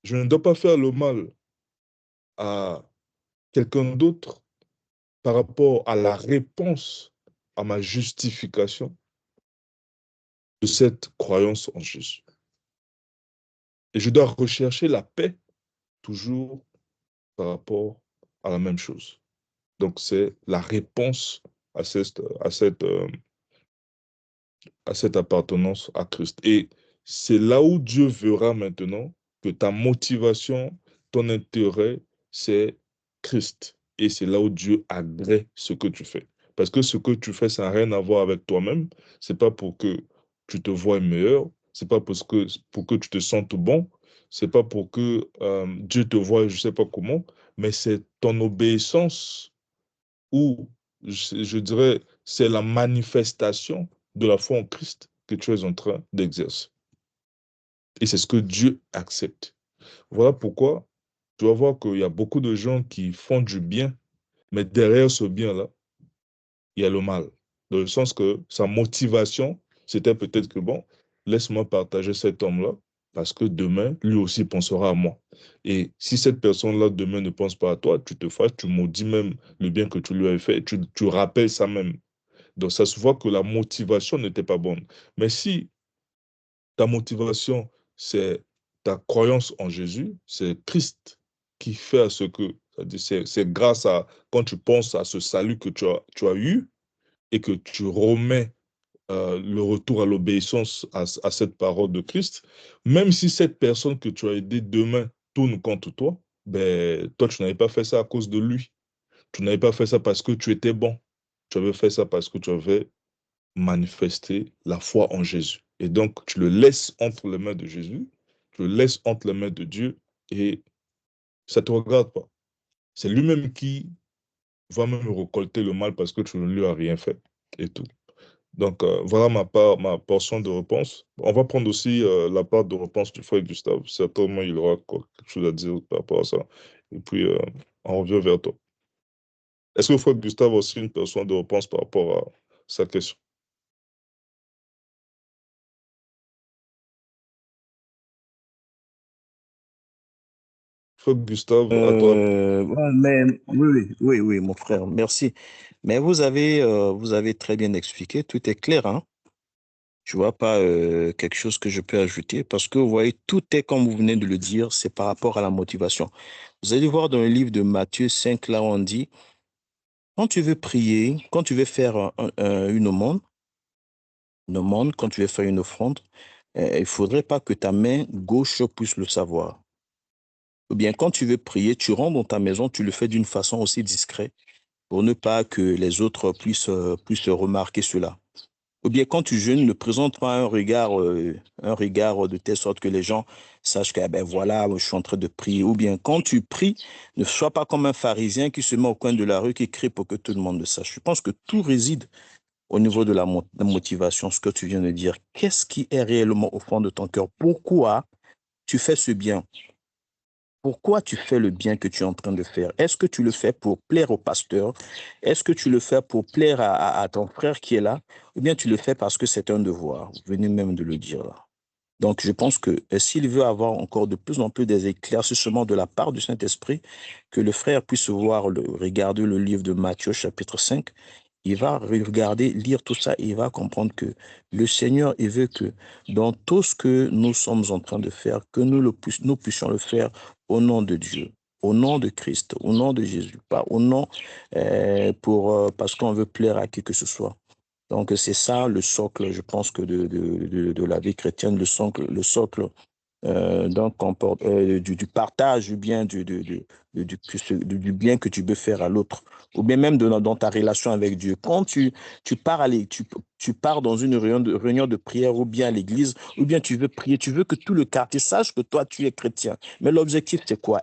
Je ne dois pas faire le mal à quelqu'un d'autre par rapport à la réponse à ma justification de cette croyance en Jésus. Et je dois rechercher la paix toujours par rapport à la même chose. Donc, c'est la réponse à cette appartenance à Christ. Et c'est là où Dieu verra maintenant que ta motivation, ton intérêt, c'est Christ. Et c'est là où Dieu agrée ce que tu fais. Parce que ce que tu fais, ça n'a rien à voir avec toi-même. C'est pas pour que tu te vois meilleur. C'est pas pour que tu te sentes bon. C'est pas pour que Dieu te voie, je sais pas comment. Mais c'est ton obéissance ou, je dirais, c'est la manifestation de la foi en Christ que tu es en train d'exercer. Et c'est ce que Dieu accepte. Voilà pourquoi tu vas voir qu'il y a beaucoup de gens qui font du bien, mais derrière ce bien-là, il y a le mal. Dans le sens que sa motivation, c'était peut-être que, bon, laisse-moi partager cet homme-là, parce que demain, lui aussi pensera à moi. Et si cette personne-là, demain, ne pense pas à toi, tu te fâches, tu maudis même le bien que tu lui as fait, tu rappelles ça même. Donc, ça se voit que la motivation n'était pas bonne. Mais si ta motivation, c'est ta croyance en Jésus, c'est Christ qui fait à ce que, c'est grâce à, quand tu penses à ce salut que tu as eu et que tu remets le retour à l'obéissance à cette parole de Christ, même si cette personne que tu as aidée demain tourne contre toi, ben, toi, tu n'avais pas fait ça à cause de lui. Tu n'avais pas fait ça parce que tu étais bon. Tu avais fait ça parce que tu avais manifester la foi en Jésus. Et donc, tu le laisses entre les mains de Jésus, tu le laisses entre les mains de Dieu et ça ne te regarde pas. C'est lui-même qui va même récolter le mal parce que tu ne lui as rien fait et tout. Donc, voilà ma portion de réponse. On va prendre aussi la part de réponse du frère Gustave. Certainement, il aura quelque chose à dire par rapport à ça. Et puis, on revient vers toi. Est-ce que le frère Gustave a aussi une portion de réponse par rapport à sa question? Frère Gustave, à toi. Oui, mon frère, merci. Mais vous avez très bien expliqué, tout est clair, hein. Je vois pas quelque chose que je peux ajouter parce que vous voyez, tout est comme vous venez de le dire, c'est par rapport à la motivation. Vous allez voir dans le livre de Matthieu 5, là, on dit, quand tu veux prier, quand tu veux faire une aumône, quand tu veux faire une offrande, il faudrait pas que ta main gauche puisse le savoir. Ou bien quand tu veux prier, tu rentres dans ta maison, tu le fais d'une façon aussi discrète pour ne pas que les autres puissent remarquer cela. Ou bien quand tu jeûnes, ne présente pas un regard de telle sorte que les gens sachent que, ben voilà, je suis en train de prier. Ou bien quand tu pries, ne sois pas comme un pharisien qui se met au coin de la rue, qui crie pour que tout le monde le sache. Je pense que tout réside au niveau de la motivation, ce que tu viens de dire. Qu'est-ce qui est réellement au fond de ton cœur? Pourquoi tu fais ce bien? Pourquoi tu fais le bien que tu es en train de faire? Est-ce que tu le fais pour plaire au pasteur? Est-ce que tu le fais pour plaire à ton frère qui est là? Ou bien tu le fais parce que c'est un devoir? Vous venez même de le dire là. Donc, je pense que s'il veut avoir encore de plus en plus des éclaircissements de la part du Saint-Esprit, que le frère puisse regarder le livre de Matthieu, chapitre 5, il va regarder, lire tout ça et il va comprendre que le Seigneur, il veut que dans tout ce que nous sommes en train de faire, que nous puissions le faire au nom de Dieu, au nom de Christ, au nom de Jésus, pas au nom parce qu'on veut plaire à qui que ce soit. Donc, c'est ça le socle, je pense, que de la vie chrétienne, le socle du partage du bien, du bien que tu peux faire à l'autre, ou bien même dans ta relation avec Dieu. Quand tu pars dans une réunion de prière ou bien à l'église, ou bien tu veux prier, tu veux que tout le quartier sache que toi, tu es chrétien. Mais l'objectif, c'est quoi?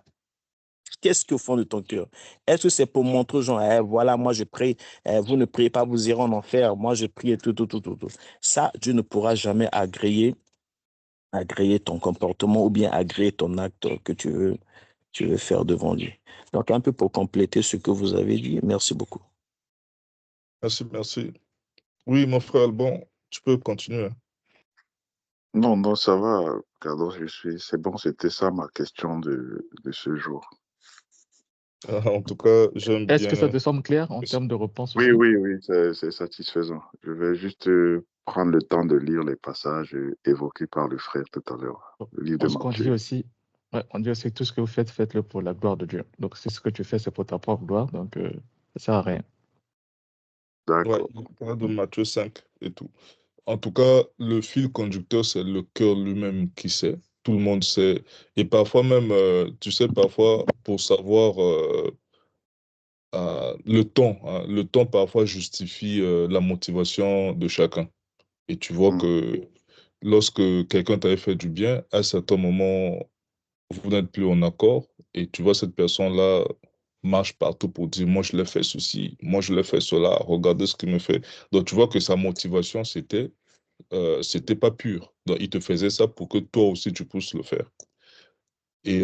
Qu'est-ce qu'au fond de ton cœur? Est-ce que c'est pour montrer aux gens, voilà, moi je prie, vous ne priez pas, vous irez en enfer, moi je prie et tout, tout, tout, tout, tout. Ça, Dieu ne pourra jamais agréer ton comportement ou bien agréer ton acte que tu veux faire devant lui. Donc, un peu pour compléter ce que vous avez dit, merci beaucoup. Merci, merci. Oui, mon frère, bon, tu peux continuer. Non, non, ça va, Carlos, c'est bon, c'était ça ma question de ce jour. En tout cas, j'aime Est-ce que ça bien. te semble clair en termes de réponse Oui, aussi? oui, oui, c'est satisfaisant. Je vais juste prendre le temps de lire les passages évoqués par le frère tout à l'heure, le livre de Ce qu'on dit Matthieu. aussi, ouais, on dit aussi tout ce que vous faites, faites-le pour la gloire de Dieu. Donc, si ce que tu fais, c'est pour ta propre gloire, donc ça sert à rien. Ouais, D'accord. il parle de Matthieu 5 et tout. En tout cas, le fil conducteur, c'est le cœur lui-même qui sait. Tout le monde sait. Et parfois même, tu sais, parfois, pour savoir le temps parfois justifie la motivation de chacun. Et tu vois Mm. que lorsque quelqu'un t'avait fait du bien, à un certain moment, vous n'êtes plus en accord. Et tu vois cette personne-là marche partout pour dire, moi, je l'ai fait ceci, moi, je l'ai fait cela, regardez ce qu'il me fait. Donc, tu vois que sa motivation, c'était pas pur. Donc, il te faisait ça pour que toi aussi, tu puisses le faire. Et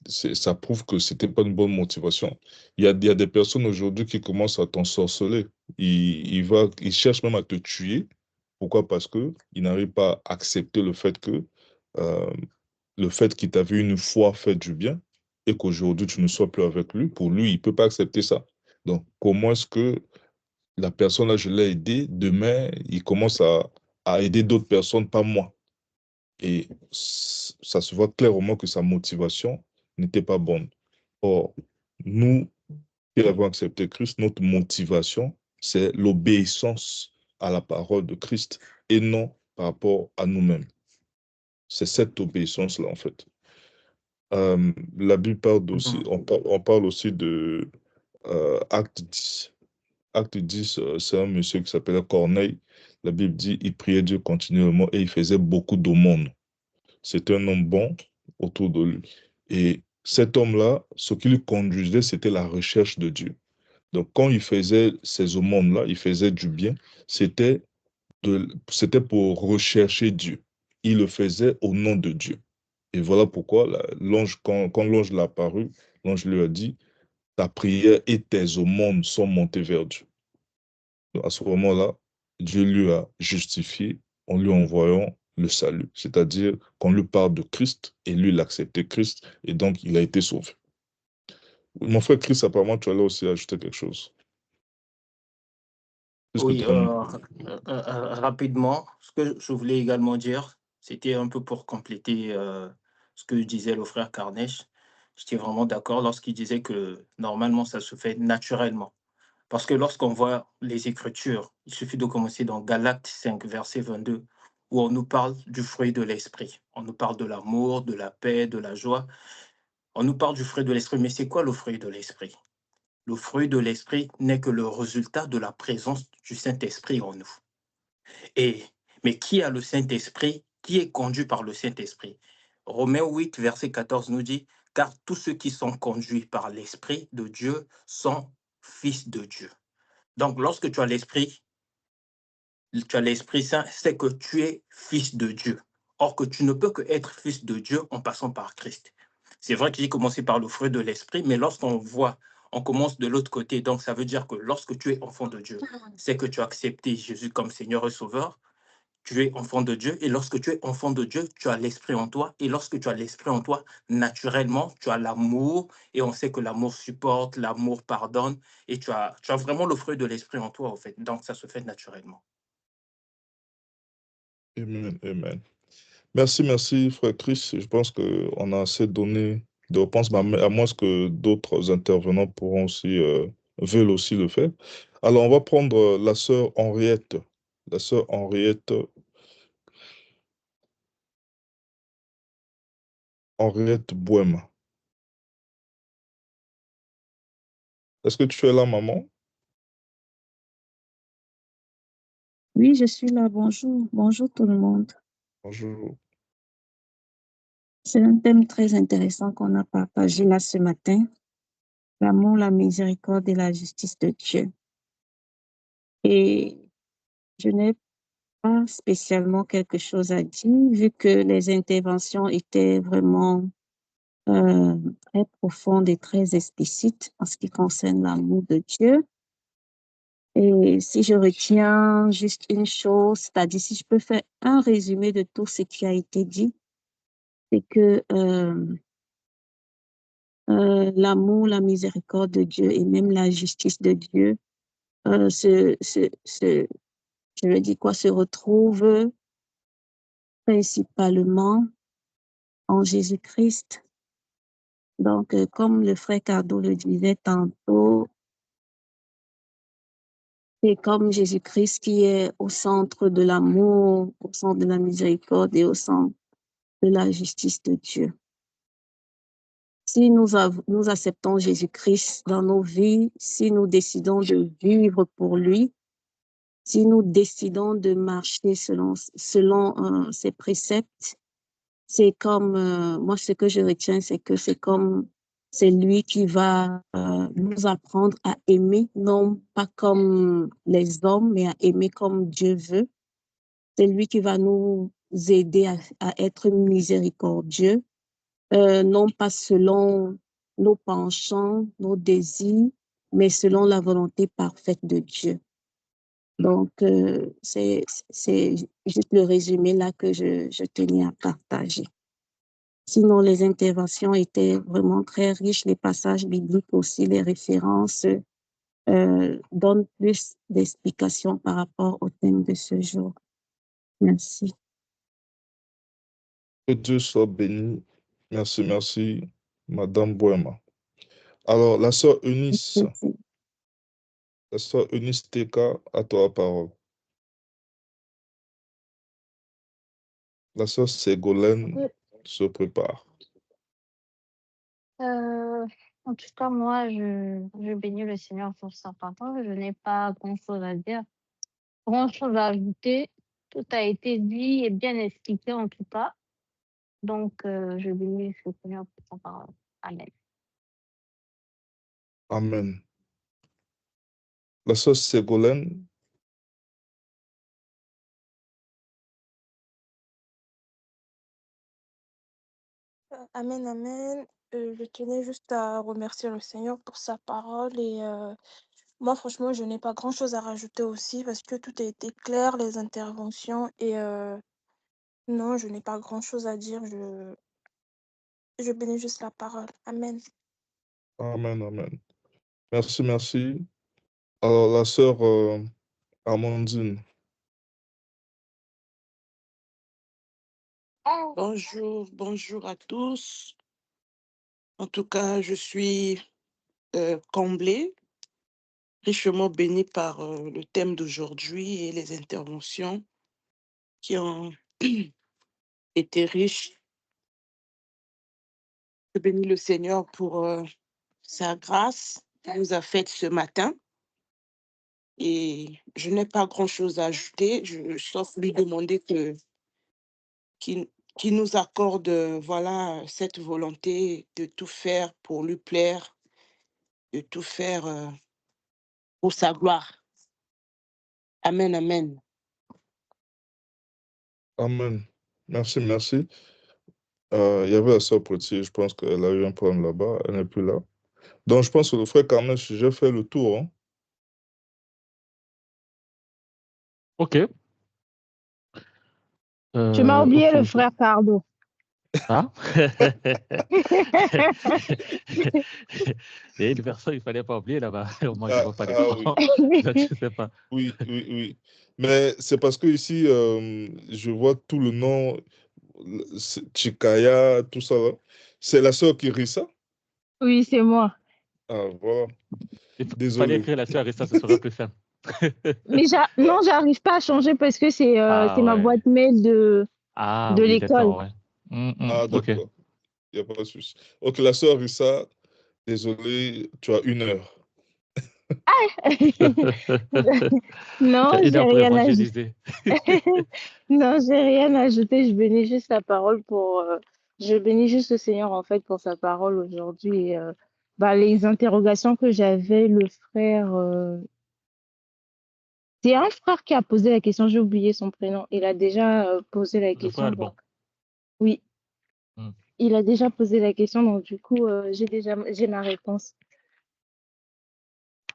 ça prouve que c'était pas une bonne motivation. Il y a des personnes aujourd'hui qui commencent à t'ensorceler. Ils cherchent même à te tuer. Pourquoi? Parce que ils n'arrivent pas à accepter euh, le fait qu'il t'avait une fois fait du bien et qu'aujourd'hui tu ne sois plus avec lui. Pour lui, il peut pas accepter ça. Donc, comment est-ce que la personne là, je l'ai aidé, demain, il commence à aider d'autres personnes, pas moi. Et ça se voit clairement que sa motivation n'était pas bonne. Or, nous qui avons accepté Christ, notre motivation, c'est l'obéissance à la parole de Christ et non par rapport à nous-mêmes. C'est cette obéissance-là, en fait. La Bible parle aussi, on parle aussi de Acte 10. Acte 10, c'est un monsieur qui s'appelait Corneille. La Bible dit il priait Dieu continuellement et il faisait beaucoup d'aumônes. C'était un homme bon autour de lui. Et cet homme-là, ce qui le conduisait, c'était la recherche de Dieu. Donc, quand il faisait ces aumônes-là, il faisait du bien, c'était pour rechercher Dieu. Il le faisait au nom de Dieu. Et voilà pourquoi l'ange, quand l'ange l'a apparu, l'ange lui a dit, ta prière et tes aumônes sont montées vers Dieu. Donc, à ce moment-là, Dieu lui a justifié en lui envoyant le salut, c'est-à-dire qu'on lui parle de Christ et lui, il a accepté Christ et donc il a été sauvé. Mon frère Christ, apparemment, tu allais aussi ajouter quelque chose. Puisque Oui, ton... rapidement, ce que je voulais également dire, c'était un peu pour compléter ce que disait le frère Carnèche. J'étais vraiment d'accord lorsqu'il disait que normalement, ça se fait naturellement. Parce que lorsqu'on voit les Écritures, il suffit de commencer dans Galates 5, verset 22, où on nous parle du fruit de l'esprit. On nous parle de l'amour, de la paix, de la joie. On nous parle du fruit de l'esprit. Mais c'est quoi le fruit de l'esprit? Le fruit de l'esprit n'est que le résultat de la présence du Saint-Esprit en nous. Mais qui a le Saint-Esprit? Qui est conduit par le Saint-Esprit? Romains 8, verset 14 nous dit, car tous ceux qui sont conduits par l'Esprit de Dieu sont fils de Dieu. Donc, lorsque tu as l'Esprit Saint, c'est que tu es fils de Dieu. Or que tu ne peux que être fils de Dieu en passant par Christ. C'est vrai que j'ai commencé par le fruit de l'Esprit, mais lorsqu'on voit, on commence de l'autre côté. Donc, ça veut dire que lorsque tu es enfant de Dieu, c'est que tu as accepté Jésus comme Seigneur et Sauveur. Tu es enfant de Dieu, et lorsque tu es enfant de Dieu, tu as l'esprit en toi, et lorsque tu as l'esprit en toi, naturellement, tu as l'amour, et on sait que l'amour supporte, l'amour pardonne, et tu as vraiment le fruit de l'esprit en toi, en fait. Donc, ça se fait naturellement. Amen, amen. Merci, frère Chris. Je pense qu'on a assez donné de réponses, mais à moins que d'autres intervenants pourront aussi, veulent aussi le faire. Alors, on va prendre la sœur Henriette. La sœur Henriette Bohème. Est-ce que tu es là, maman? Oui, je suis là. Bonjour. Bonjour tout le monde. Bonjour. C'est un thème très intéressant qu'on a partagé là ce matin. L'amour, la miséricorde et la justice de Dieu. Et je n'ai pas spécialement quelque chose à dire vu que les interventions étaient vraiment très profondes et très explicites en ce qui concerne l'amour de Dieu. Et si je retiens juste une chose, c'est-à-dire si je peux faire un résumé de tout ce qui a été dit, c'est que l'amour, la miséricorde de Dieu et même la justice de Dieu, je veux dire quoi, se retrouve principalement en Jésus-Christ. Donc, comme le frère Cardo le disait tantôt, c'est comme Jésus-Christ qui est au centre de l'amour, au centre de la miséricorde et au centre de la justice de Dieu. Si nous acceptons Jésus-Christ dans nos vies, si nous décidons de vivre pour lui, si nous décidons de marcher selon ses préceptes, c'est comme, moi ce que je retiens, c'est que c'est lui qui va nous apprendre à aimer, non pas comme les hommes, mais à aimer comme Dieu veut. C'est lui qui va nous aider à être miséricordieux, non pas selon nos penchants, nos désirs, mais selon la volonté parfaite de Dieu. Donc, c'est juste le résumé là que je tenais à partager. Sinon, les interventions étaient vraiment très riches, les passages bibliques aussi, les références donnent plus d'explications par rapport au thème de ce jour. Merci. Que Dieu soit béni. Merci, Madame Bohema. Alors, la sœur Eunice Teka, à toi la parole. La sœur Ségolène se prépare. En tout cas, moi, je bénis le Seigneur pour sa parole. Je n'ai pas grand-chose à dire, grand-chose à ajouter. Tout a été dit et bien expliqué en tout cas. Donc, je bénis le Seigneur pour sa parole. Amen. Amen. La sœur Ségolène. Amen, amen. Je tenais juste à remercier le Seigneur pour sa parole et moi, franchement, je n'ai pas grand-chose à rajouter aussi parce que tout a été clair, les interventions et Non, je n'ai pas grand-chose à dire. Je bénis juste la parole. Amen. Amen, amen. Merci, merci. Alors, la sœur Amandine. Bonjour à tous. En tout cas, je suis comblée, richement bénie par le thème d'aujourd'hui et les interventions qui ont été riches. Je bénis le Seigneur pour sa grâce qu'il nous a faite ce matin. Et je n'ai pas grand-chose à ajouter, sauf lui demander qu'il nous accorde voilà, cette volonté de tout faire pour lui plaire, de tout faire pour sa gloire. Amen, amen. Amen. Merci, merci. Il y avait la sœur Potier, je pense qu'elle a eu un problème là-bas, elle n'est plus là. Donc, je pense que le frère Carmen, j'ai fait le tour. Hein. Ok. Tu m'as oublié ok, le ok. frère Cardo. Ah Et une personne, il ne fallait pas oublier là-bas. Moi, je ne vois pas d'écran. Oui. Donc, je ne sais pas. Oui, oui, oui. Mais c'est parce que ici, je vois tout le nom, Chikaya, tout ça là. C'est la sœur qui rit ça? Oui, c'est moi. Ah, voilà. Il fallait Désolé. écrire la sœur et ça, ce serait plus simple. Mais non, j'arrive pas à changer parce que c'est Ah, ma ouais. boîte mail de Ah, oui, l'école. d'accord, ouais. Ah, Ok. d'accord. Il n'y a pas de souci. Ok, la sœur Rissa, désolé, tu as 1 heure. Non, Tu as une j'ai heure pour rien à ajouter. évangéliser. Non, j'ai rien à ajouter. Je bénis juste la parole pour. Je bénis juste le Seigneur en fait pour sa parole aujourd'hui. Et, les interrogations que j'avais, le frère. C'est un frère qui a posé la question. J'ai oublié son prénom. Il a déjà posé la Le frère question. Alban. Donc, oui, Hmm. il a déjà posé la question. Donc du coup, j'ai ma réponse.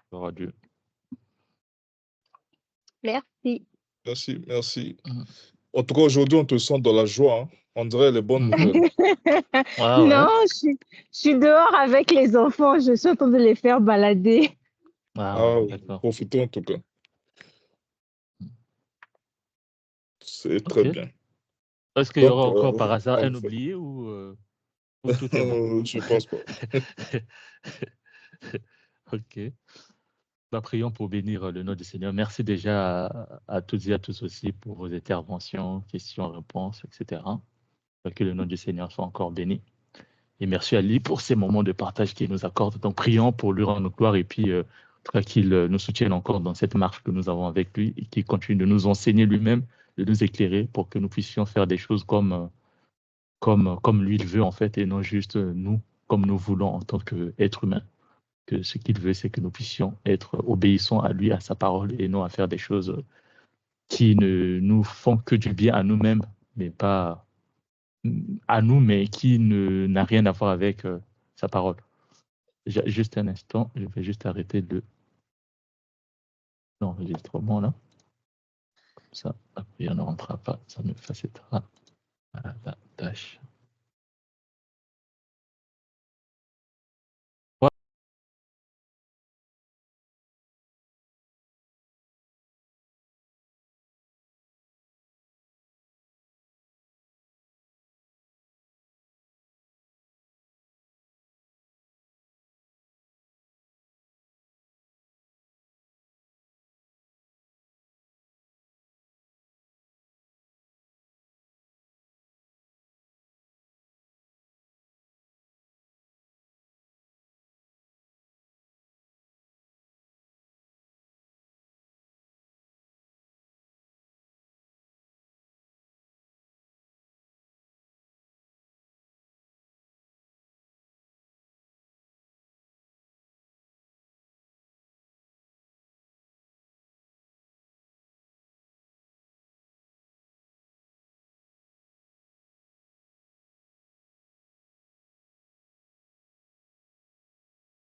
Gloire à Dieu. Merci. Merci, merci. Hmm. En tout cas, aujourd'hui, on te sent dans la joie. Hein. On dirait les bonnes nouvelles. Ah, ouais. Non, je suis dehors avec les enfants. Je suis en train de les faire balader. Ah, Ah, ouais, oui. d'accord. Profitez en tout cas. C'est très Ok. bien. Est-ce qu'il y Donc, aura encore par hasard un parfait. oublié ou tout est bon? Je pense pas. Ok. Prions pour bénir le nom du Seigneur. Merci déjà à toutes et à tous aussi pour vos interventions, questions, réponses, etc. Que le nom du Seigneur soit encore béni. Et merci à lui pour ces moments de partage qu'il nous accorde. Donc, prions pour lui rendre gloire et puis qu'il nous soutienne encore dans cette marche que nous avons avec lui et qu'il continue de nous enseigner lui-même, de nous éclairer pour que nous puissions faire des choses comme lui il veut en fait et non juste nous, comme nous voulons en tant qu'être humain. Que ce qu'il veut, c'est que nous puissions être obéissants à lui, à sa parole et non à faire des choses qui ne nous font que du bien à nous-mêmes, mais pas à nous, mais qui n'a rien à voir avec sa parole. Juste un instant, je vais juste arrêter l'enregistrement là. Comme ça, après, on ne rentrera pas, ça me facilitera la tâche.